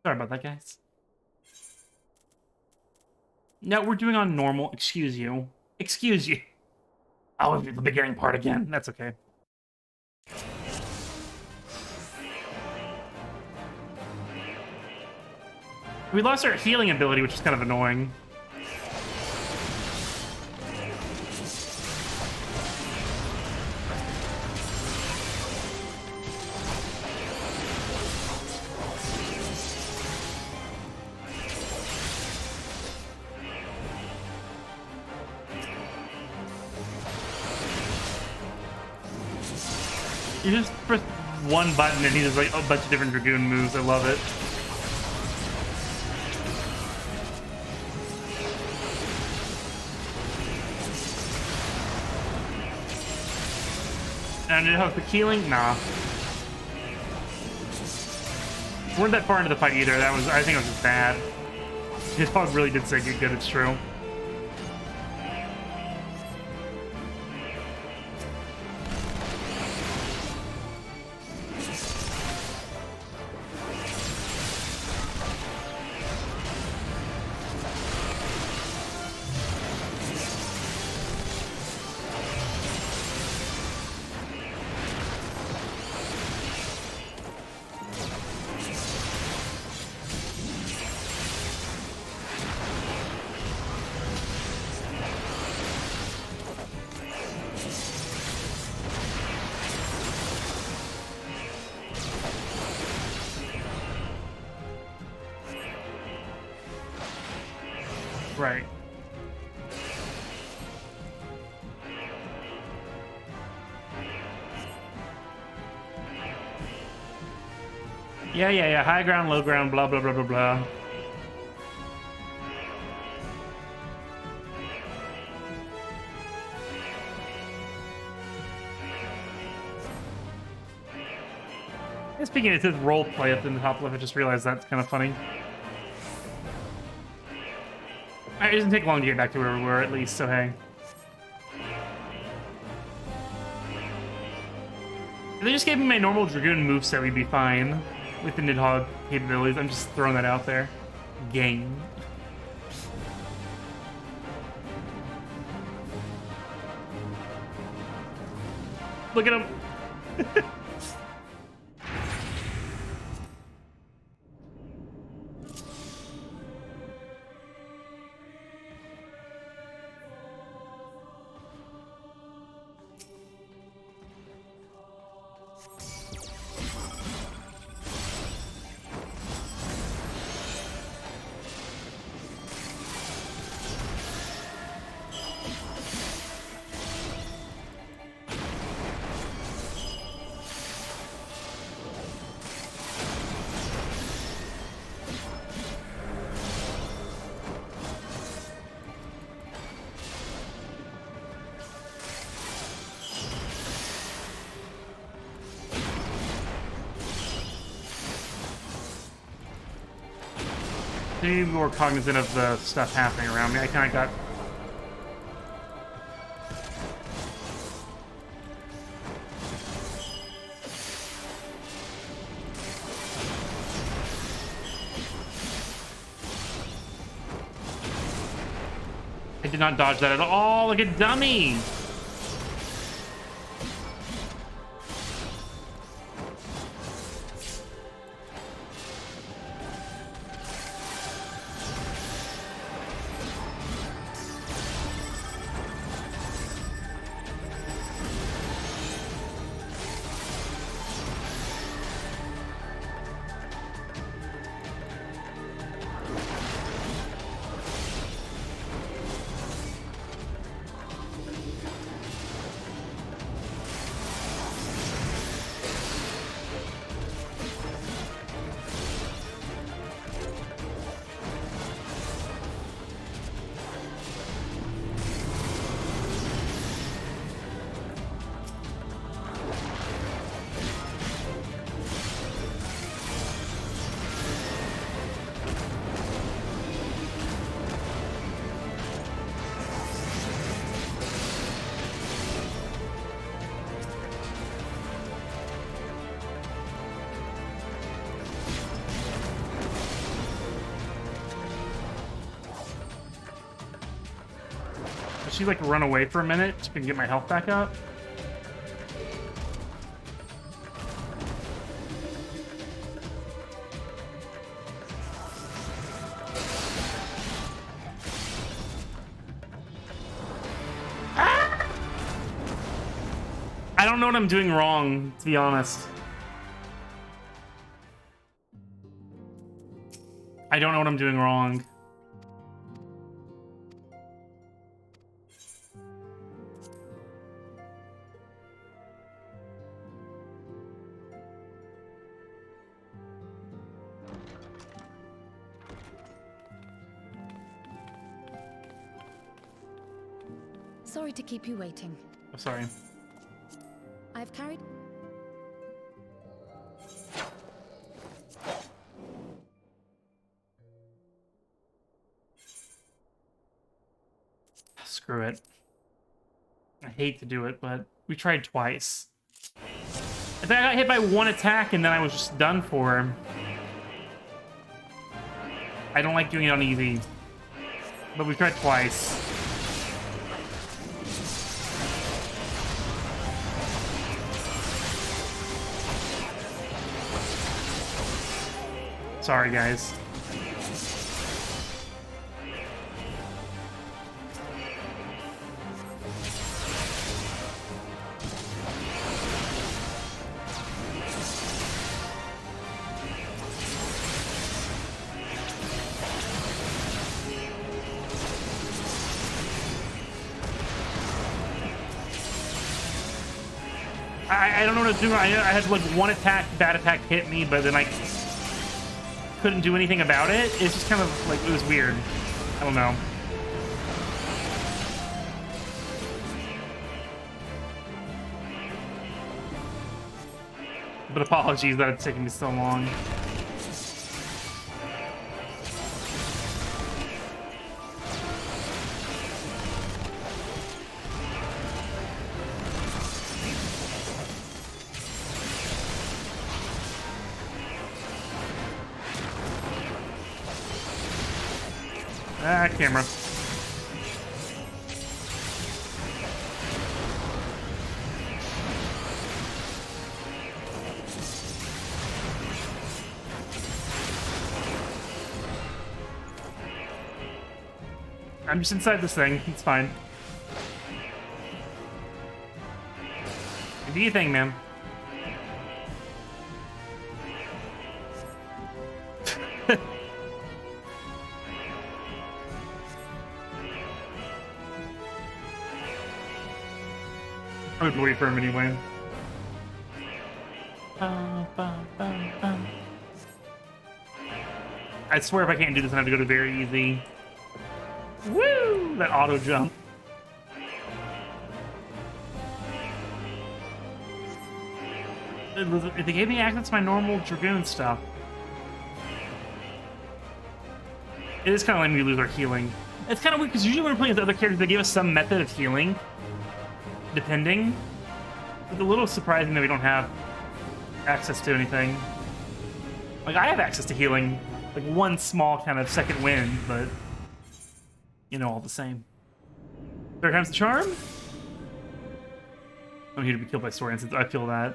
Speaker 1: Sorry about that, guys. No, we're doing on normal. Excuse you. Excuse you. I'll do the beginning part again. That's okay. We lost our healing ability, which is kind of annoying. You just press one button and he does like a bunch of different Dragoon moves. I love it. And did it have the healing? Nah. We weren't that far into the fight either. That was, I think it was just bad. His dog really did say get good, it's true. Right. Yeah. High ground, low ground, blah, blah, blah, blah, blah. And speaking of his role play up in the top left, I just realized that's kind of funny. It doesn't take long to get back to where we were, at least, so hey. If they just gave me my normal Dragoon moveset, we'd be fine with the Nidhogg capabilities. I'm just throwing that out there. Game. Look at him. Be more cognizant of the stuff happening around me. I kind of got... did not dodge that at all, like a dummy. She like run away for a minute so I can get my health back up. Ah! I don't know what I'm doing wrong, to be honest. I don't know what I'm doing wrong.
Speaker 7: Sorry to keep you waiting.
Speaker 1: I'm sorry.
Speaker 7: I've carried...
Speaker 1: Screw it. I hate to do it, but we tried twice. I think I got hit by one attack and then I was just done for. I don't like doing it on easy. But we tried twice. Sorry, guys. I don't know what I was doing. I had like one attack, bad attack hit me, but then I couldn't do anything about it. It's just kind of like, it was weird. I don't know. But apologies that it's taking me so long. Ah, camera. I'm just inside this thing. It's fine. Do your thing, man. I would wait for him anyway. I swear if I can't do this, I have to go to very easy. Woo! That auto jump. They gave me access to my normal Dragoon stuff. It is kind of letting me lose our healing. It's kind of weird because usually when we're playing with other characters, they give us some method of healing. Depending. It's a little surprising that we don't have access to anything. Like, I have access to healing. Like, one small kind of second wind, but... you know, all the same. There comes the charm. I'm here to be killed by sword instance. I feel that.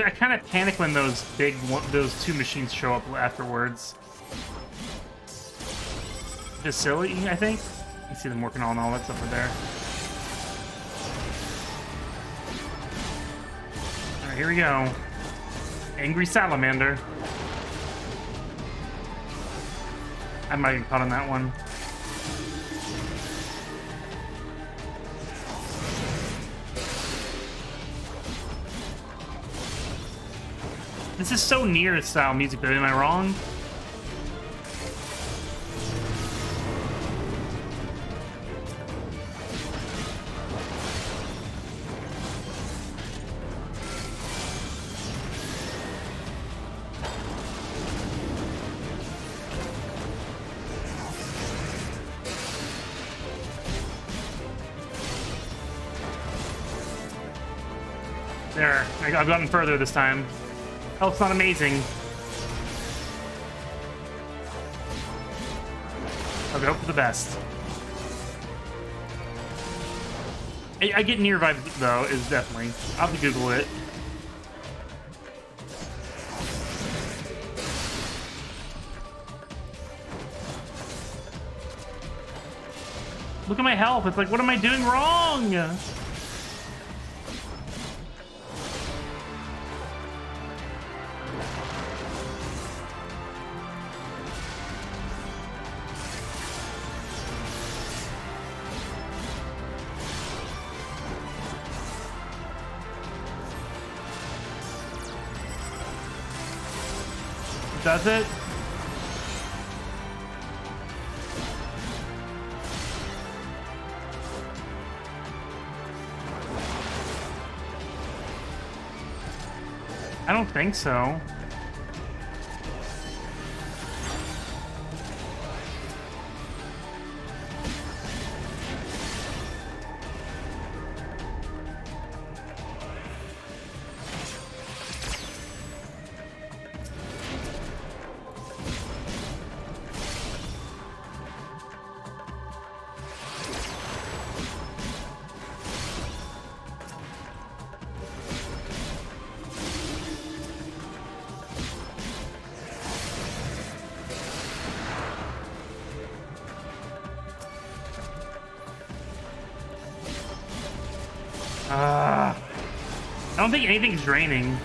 Speaker 1: I kind of panic when those those two machines show up afterwards. Facility, I think. You see them working on all that stuff over there. All right, here we go. Angry salamander. I might have caught on that one. This is so near style music, though. Am I wrong? There, I've gotten further this time. Health's not amazing. I'll hope for the best. I get near vibes though, is definitely. I'll have to Google it. Look at my health. It's like, what am I doing wrong? Does it? I don't think so. I don't think anything's draining.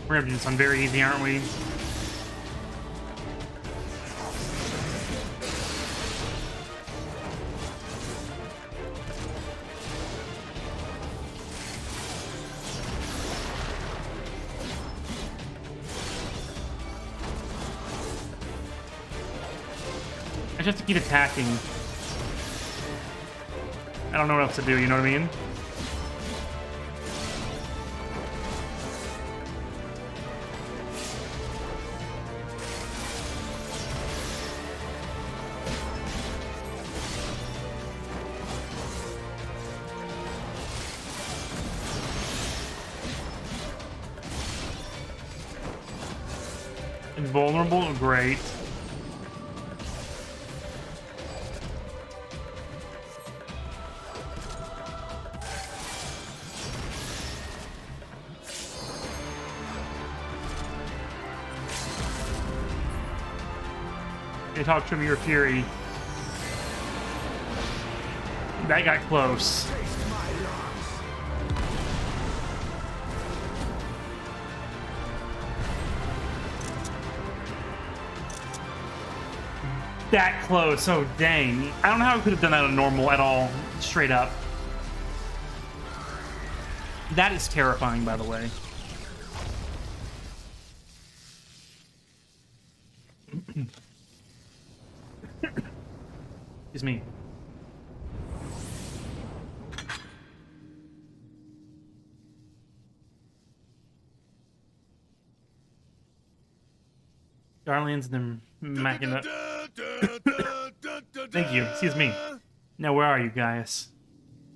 Speaker 1: We're gonna do this one very easy, aren't we? I just have to keep attacking. I don't know what else to do, you know what I mean? Invulnerable? Great. They talk to me your fury. That got close. That close. Oh, dang. I don't know how I could have done that on normal at all. Straight up. That is terrifying, by the way. Excuse me. Darlings and the Machina. Thank you. Excuse me. Now, where are you guys?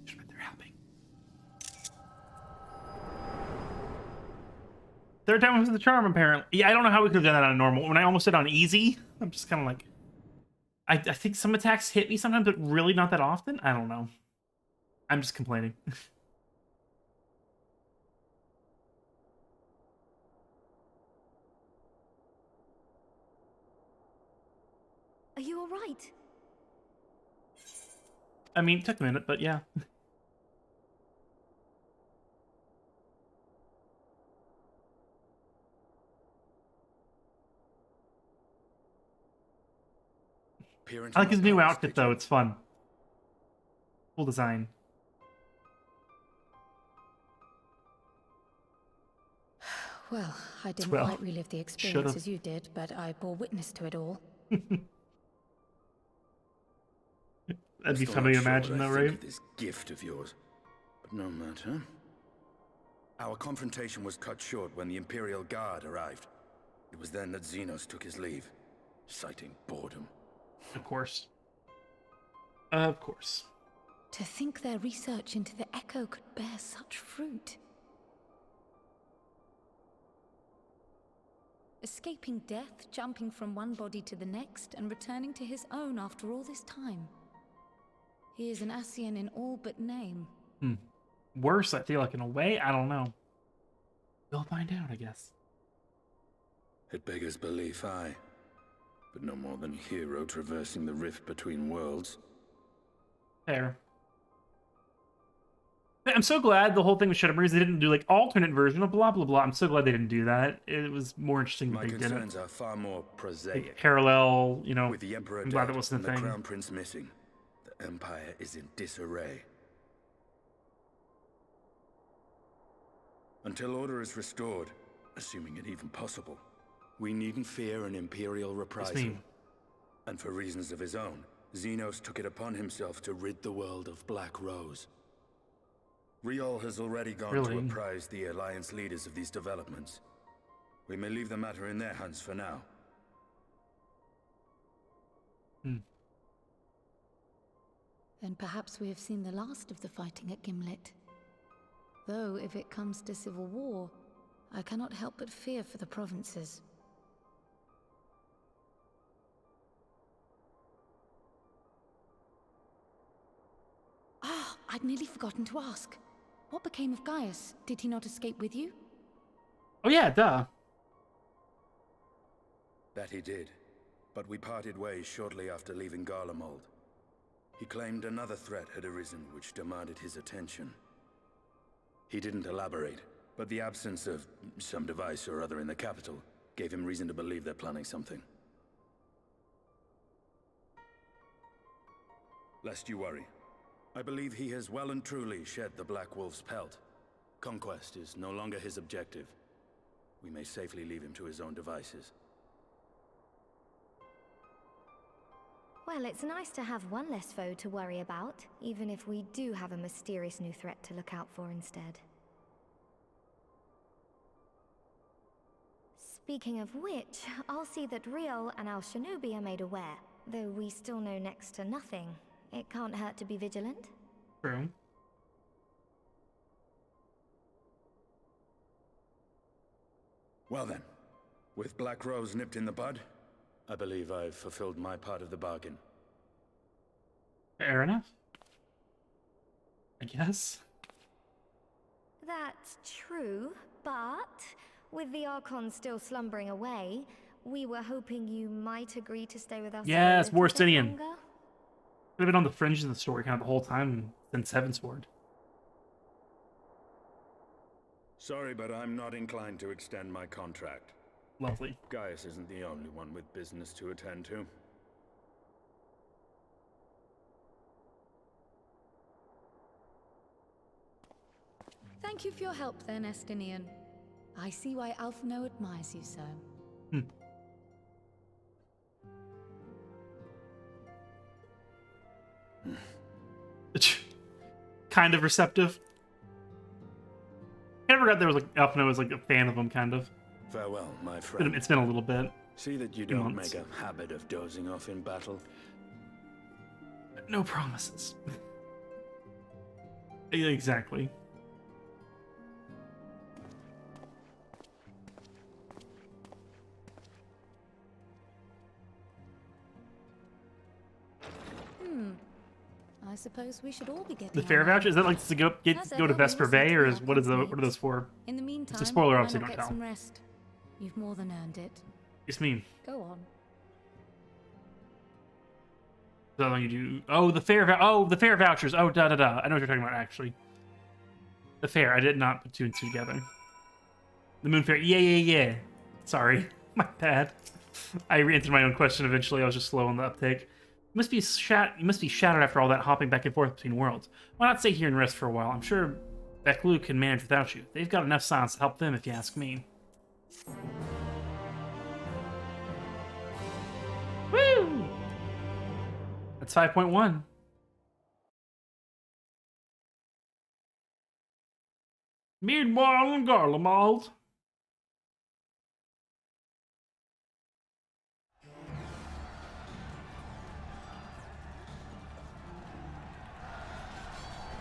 Speaker 1: They're helping. Third time was the charm, apparently. Yeah, I don't know how we could have done that on normal. When I almost did on easy, I'm just kind of like... I think some attacks hit me sometimes, but really not that often. I don't know. I'm just complaining.
Speaker 8: Are you all right?
Speaker 1: I mean, it took a minute, but yeah. I like his new outfit, though. It's fun. Cool design.
Speaker 7: Well, I didn't quite relive the experience as you did, but I bore witness to it all.
Speaker 1: That'd be funny to imagine, though, right?
Speaker 5: This gift of yours, but no matter. Our confrontation was cut short when the Imperial Guard arrived. It was then that Xenos took his leave, citing boredom.
Speaker 1: Of course. Of course.
Speaker 7: To think their research into the Echo could bear such fruit. Escaping death, jumping from one body to the next, and returning to his own after all this time. He is an Ascian in all but name.
Speaker 1: Worse, I feel like, in a way. I don't know. We'll find out, I guess.
Speaker 5: It beggars belief, aye. But no more than a hero traversing the rift between worlds.
Speaker 1: Fair. I'm so glad the whole thing with Shadowbringers, they didn't do like alternate version of blah blah blah. I'm so glad they didn't do that. It was more interesting that they didn't.
Speaker 5: My concerns are far more prosaic.
Speaker 1: Like, parallel, you know.
Speaker 5: With the Emperor
Speaker 1: I'm glad
Speaker 5: dead
Speaker 1: that wasn't
Speaker 5: and
Speaker 1: a
Speaker 5: the
Speaker 1: thing.
Speaker 5: Crown Prince missing, the Empire is in disarray. Until order is restored, assuming it even possible, we needn't fear an Imperial reprisal. And for reasons of his own, Xenos took it upon himself to rid the world of Black Rose. Riol has already gone to apprise the Alliance leaders of these developments. We may leave the matter in their hands for now.
Speaker 7: Then perhaps we have seen the last of the fighting at Gimlet. Though, if it comes to civil war, I cannot help but fear for the provinces. Ah, I'd nearly forgotten to ask. What became of Gaius? Did he not escape with you?
Speaker 1: Oh yeah, duh.
Speaker 5: That he did, but we parted ways shortly after leaving Garlemald. He claimed another threat had arisen which demanded his attention. He didn't elaborate, but the absence of some device or other in the capital gave him reason to believe they're planning something. Lest you worry, I believe he has well and truly shed the Black Wolf's pelt. Conquest is no longer his objective. We may safely leave him to his own devices.
Speaker 8: Well, it's nice to have one less foe to worry about, even if we do have a mysterious new threat to look out for instead. Speaking of which, I'll see that Riol and Al Shinobi are made aware. Though we still know next to nothing, it can't hurt to be vigilant.
Speaker 1: True.
Speaker 5: Well then, with Black Rose nipped in the bud, I believe I've fulfilled my part of the bargain.
Speaker 1: Fair enough. I guess.
Speaker 8: That's true, but with the Archon still slumbering away, We were hoping you might agree to stay with us.
Speaker 1: Yes,
Speaker 8: a little bit
Speaker 1: Warstinian.
Speaker 8: longer.
Speaker 1: Could have been on the fringes of the story kind of the whole time since Heavensward.
Speaker 5: Sorry, but I'm not inclined to extend my contract.
Speaker 1: Lovely.
Speaker 5: Gaius isn't the only one with business to attend to.
Speaker 7: Thank you for your help then, Estinian. I see why Alphino admires you so.
Speaker 1: Kind of receptive. I never got there was like Alphino was like a fan of him, kind of.
Speaker 5: Farewell, my friend.
Speaker 1: It's been a little bit.
Speaker 5: See that you don't make a habit of dozing off in battle.
Speaker 1: No promises. Exactly.
Speaker 7: I suppose we should all be getting
Speaker 1: the fair voucher? Is that like to go to Vesper Bay, or is what are those for?
Speaker 7: In the meantime,
Speaker 1: it's a spoiler,
Speaker 7: why
Speaker 1: obviously
Speaker 7: not
Speaker 1: don't
Speaker 7: get
Speaker 1: tell.
Speaker 7: some rest? You've more than earned it.
Speaker 1: It's me.
Speaker 7: Go on.
Speaker 1: So you do. Oh, the fair vouchers. Oh, da da da. I know what you're talking about. Actually, the fair. I did not put two and two together. The moon fair. Yeah. Sorry, my bad. I answered my own question eventually. I was just slow on the uptake. You must be shattered after all that hopping back and forth between worlds. Why not stay here and rest for a while? I'm sure Beklu can manage without you. They've got enough science to help them, if you ask me. Woo! That's 5.1. Meanwhile in Garlemald.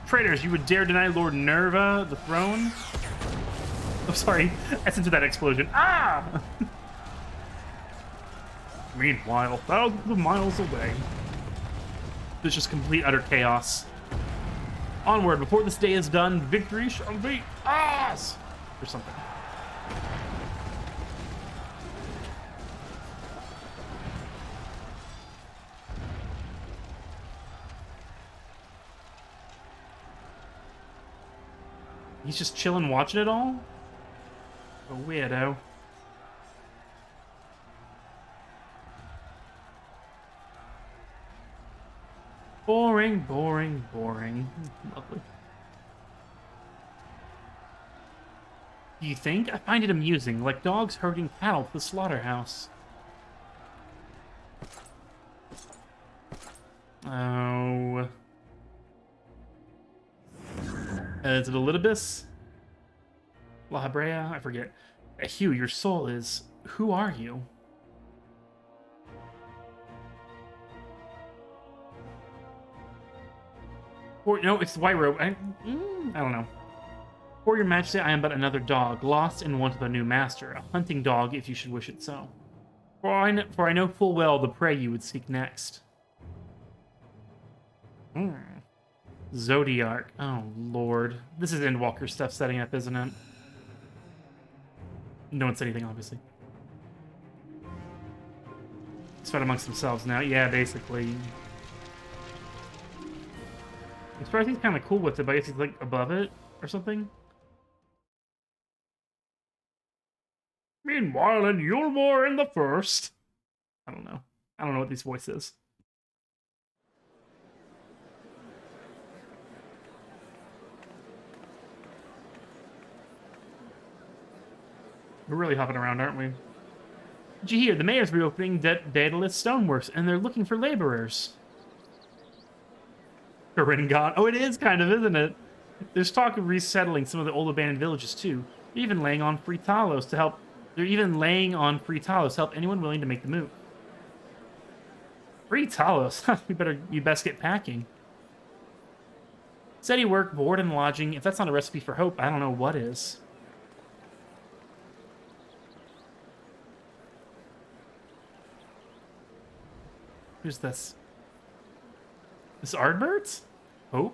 Speaker 1: Traitors, you would dare deny Lord Nerva the throne? Oh, sorry. I censored that explosion. Ah! Meanwhile, thousands of miles away. There's just complete, utter chaos. Onward, before this day is done, victory shall be ours! Or something. He's just chilling watching it all? A weirdo. Boring. Lovely. Do you think? I find it amusing, like dogs herding cattle to the slaughterhouse. Oh... is it Elidibus? La Habrea? I forget. Hugh, your soul is... Who are you? Or, no, it's the White Robe. I don't know. For your majesty, I am but another dog, lost in want of a new master. A hunting dog, if you should wish it so. For I know full well the prey you would seek next. Zodiark. Oh, Lord. This is Endwalker stuff setting up, isn't it? No one said anything, obviously. It's fight amongst themselves now. Yeah, basically. I'm surprised he's kind of cool with it, but I guess he's, like, above it or something. Meanwhile, in Yulmore in the First. I don't know. I don't know what this voice is. We're really hopping around, aren't we? Did you hear? The mayor's reopening Daedalus Stoneworks, and they're looking for laborers. Ringon. Oh, it is kind of, isn't it? There's talk of resettling some of the old abandoned villages, too. They're even laying on free Talos to help... anyone willing to make the move. Free Talos? You best get packing. Steady work, board, and lodging. If that's not a recipe for hope, I don't know what is. Who's this? This Ardbert? Hope?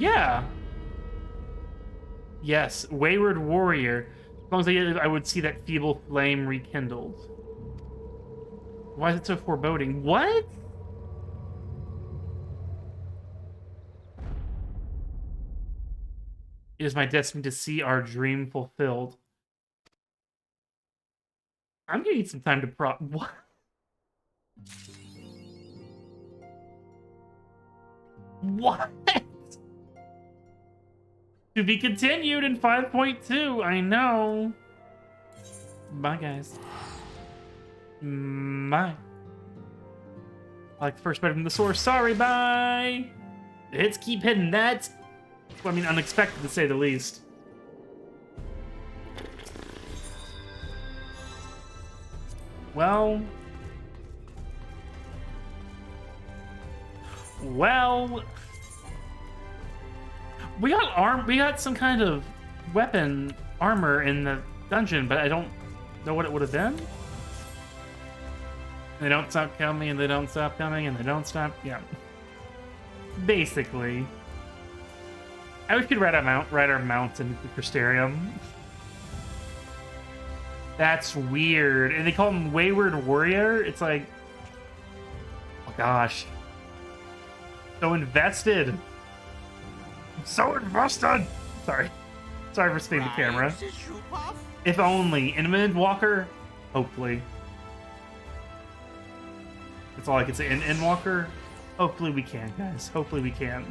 Speaker 1: Yeah. Yes, Wayward Warrior. As long as I would see that feeble flame rekindled. Why is it so foreboding? What? It is my destiny to see our dream fulfilled. I'm gonna need some time to what? What? To be continued in 5.2. I know. Bye, guys. Bye. I like the first bite from the source. Sorry, bye. The hits keep hitting. That's, I mean, unexpected to say the least. Well, we got some kind of weapon armor in the dungeon, but I don't know what it would have been. They don't stop coming, and they don't stop coming, and they don't stop. Yeah. Basically, I wish we could ride our mount in the Crystarium. That's weird. And they call him Wayward Warrior. It's like, oh gosh, so invested. I'm so invested. Sorry for spinning the camera. If only in Endwalker, hopefully. That's all I can say. In Endwalker, hopefully we can, guys. Hopefully we can.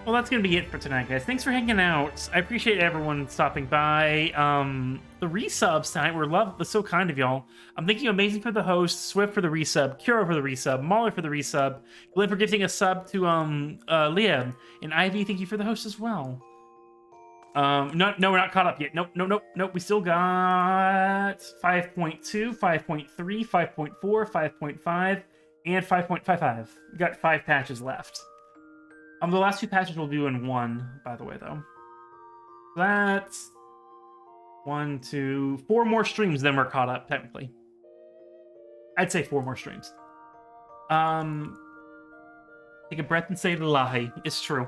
Speaker 1: Well, that's going to be it for tonight, guys. Thanks for hanging out. I appreciate everyone stopping by. The resubs tonight were so kind of y'all. I'm thanking you, Amazing, for the host, Swift for the resub, Kuro for the resub, Mahler for the resub, Glenn for gifting a sub to Liam, and Ivy, thank you for the host as well. No, we're not caught up yet. Nope. We still got 5.2, 5.3, 5.4, 5.5, and 5.55. We got 5 patches left. The last 2 patches we'll do in one, by the way, though. That's 1, 2, 4 more streams, then we're caught up, technically. I'd say 4 more streams. Take a breath and say Lahi. It's true.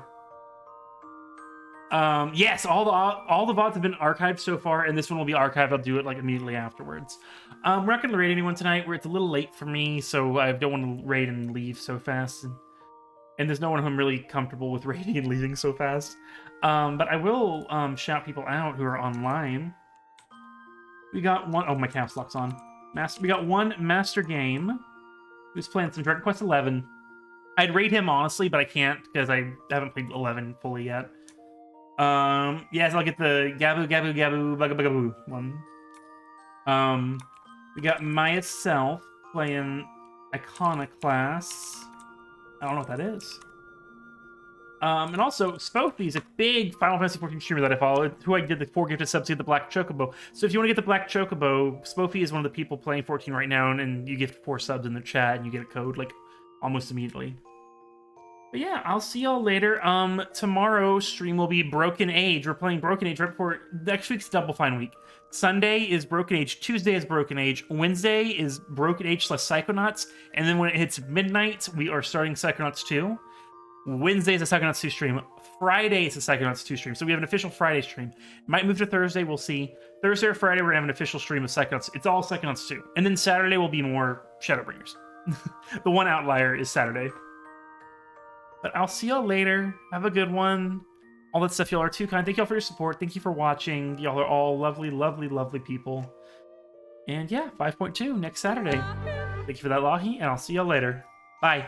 Speaker 1: Yes, all the VODs have been archived so far, and this one will be archived. I'll do it like immediately afterwards. We're not going to raid anyone tonight, where it's a little late for me, so I don't want to raid and leave so fast. And there's no one who I'm really comfortable with raiding and leaving so fast. But I will shout people out who are online. We got one... Oh, my caps lock's on. We got one Master Game who's playing some Dragon Quest 11. I'd raid him, honestly, but I can't because I haven't played 11 fully yet. Yes, I'll get the Gabu Bugaboo one. We got myself playing Iconoclast. I don't know what that is. And also, Spoofy is a big Final Fantasy 14 streamer that I follow, who I did the 4 gifted subs to get the Black Chocobo. So if you want to get the Black Chocobo, Spoofy is one of the people playing 14 right now, and you gift 4 subs in the chat, and you get a code, like, almost immediately. But yeah, I'll see y'all later. Tomorrow's stream will be Broken Age. We're playing Broken Age right before next week's Double Fine week. Sunday is Broken Age, Tuesday is Broken Age, Wednesday is Broken Age / Psychonauts, and then when it hits midnight, we are starting Psychonauts 2. Wednesday is a Psychonauts 2 stream. Friday is a Psychonauts 2 stream. So we have an official Friday stream. Might move to Thursday, we'll see. Thursday or Friday, we're gonna have an official stream of Psychonauts. It's all Psychonauts 2. And then Saturday will be more Shadowbringers. The one outlier is Saturday. But I'll see y'all later. Have a good one. All that stuff, y'all are too kind. Thank y'all for your support. Thank you for watching. Y'all are all lovely, lovely, lovely people. And yeah, 5.2 next Saturday. Thank you for that, Lahi, and I'll see y'all later. Bye.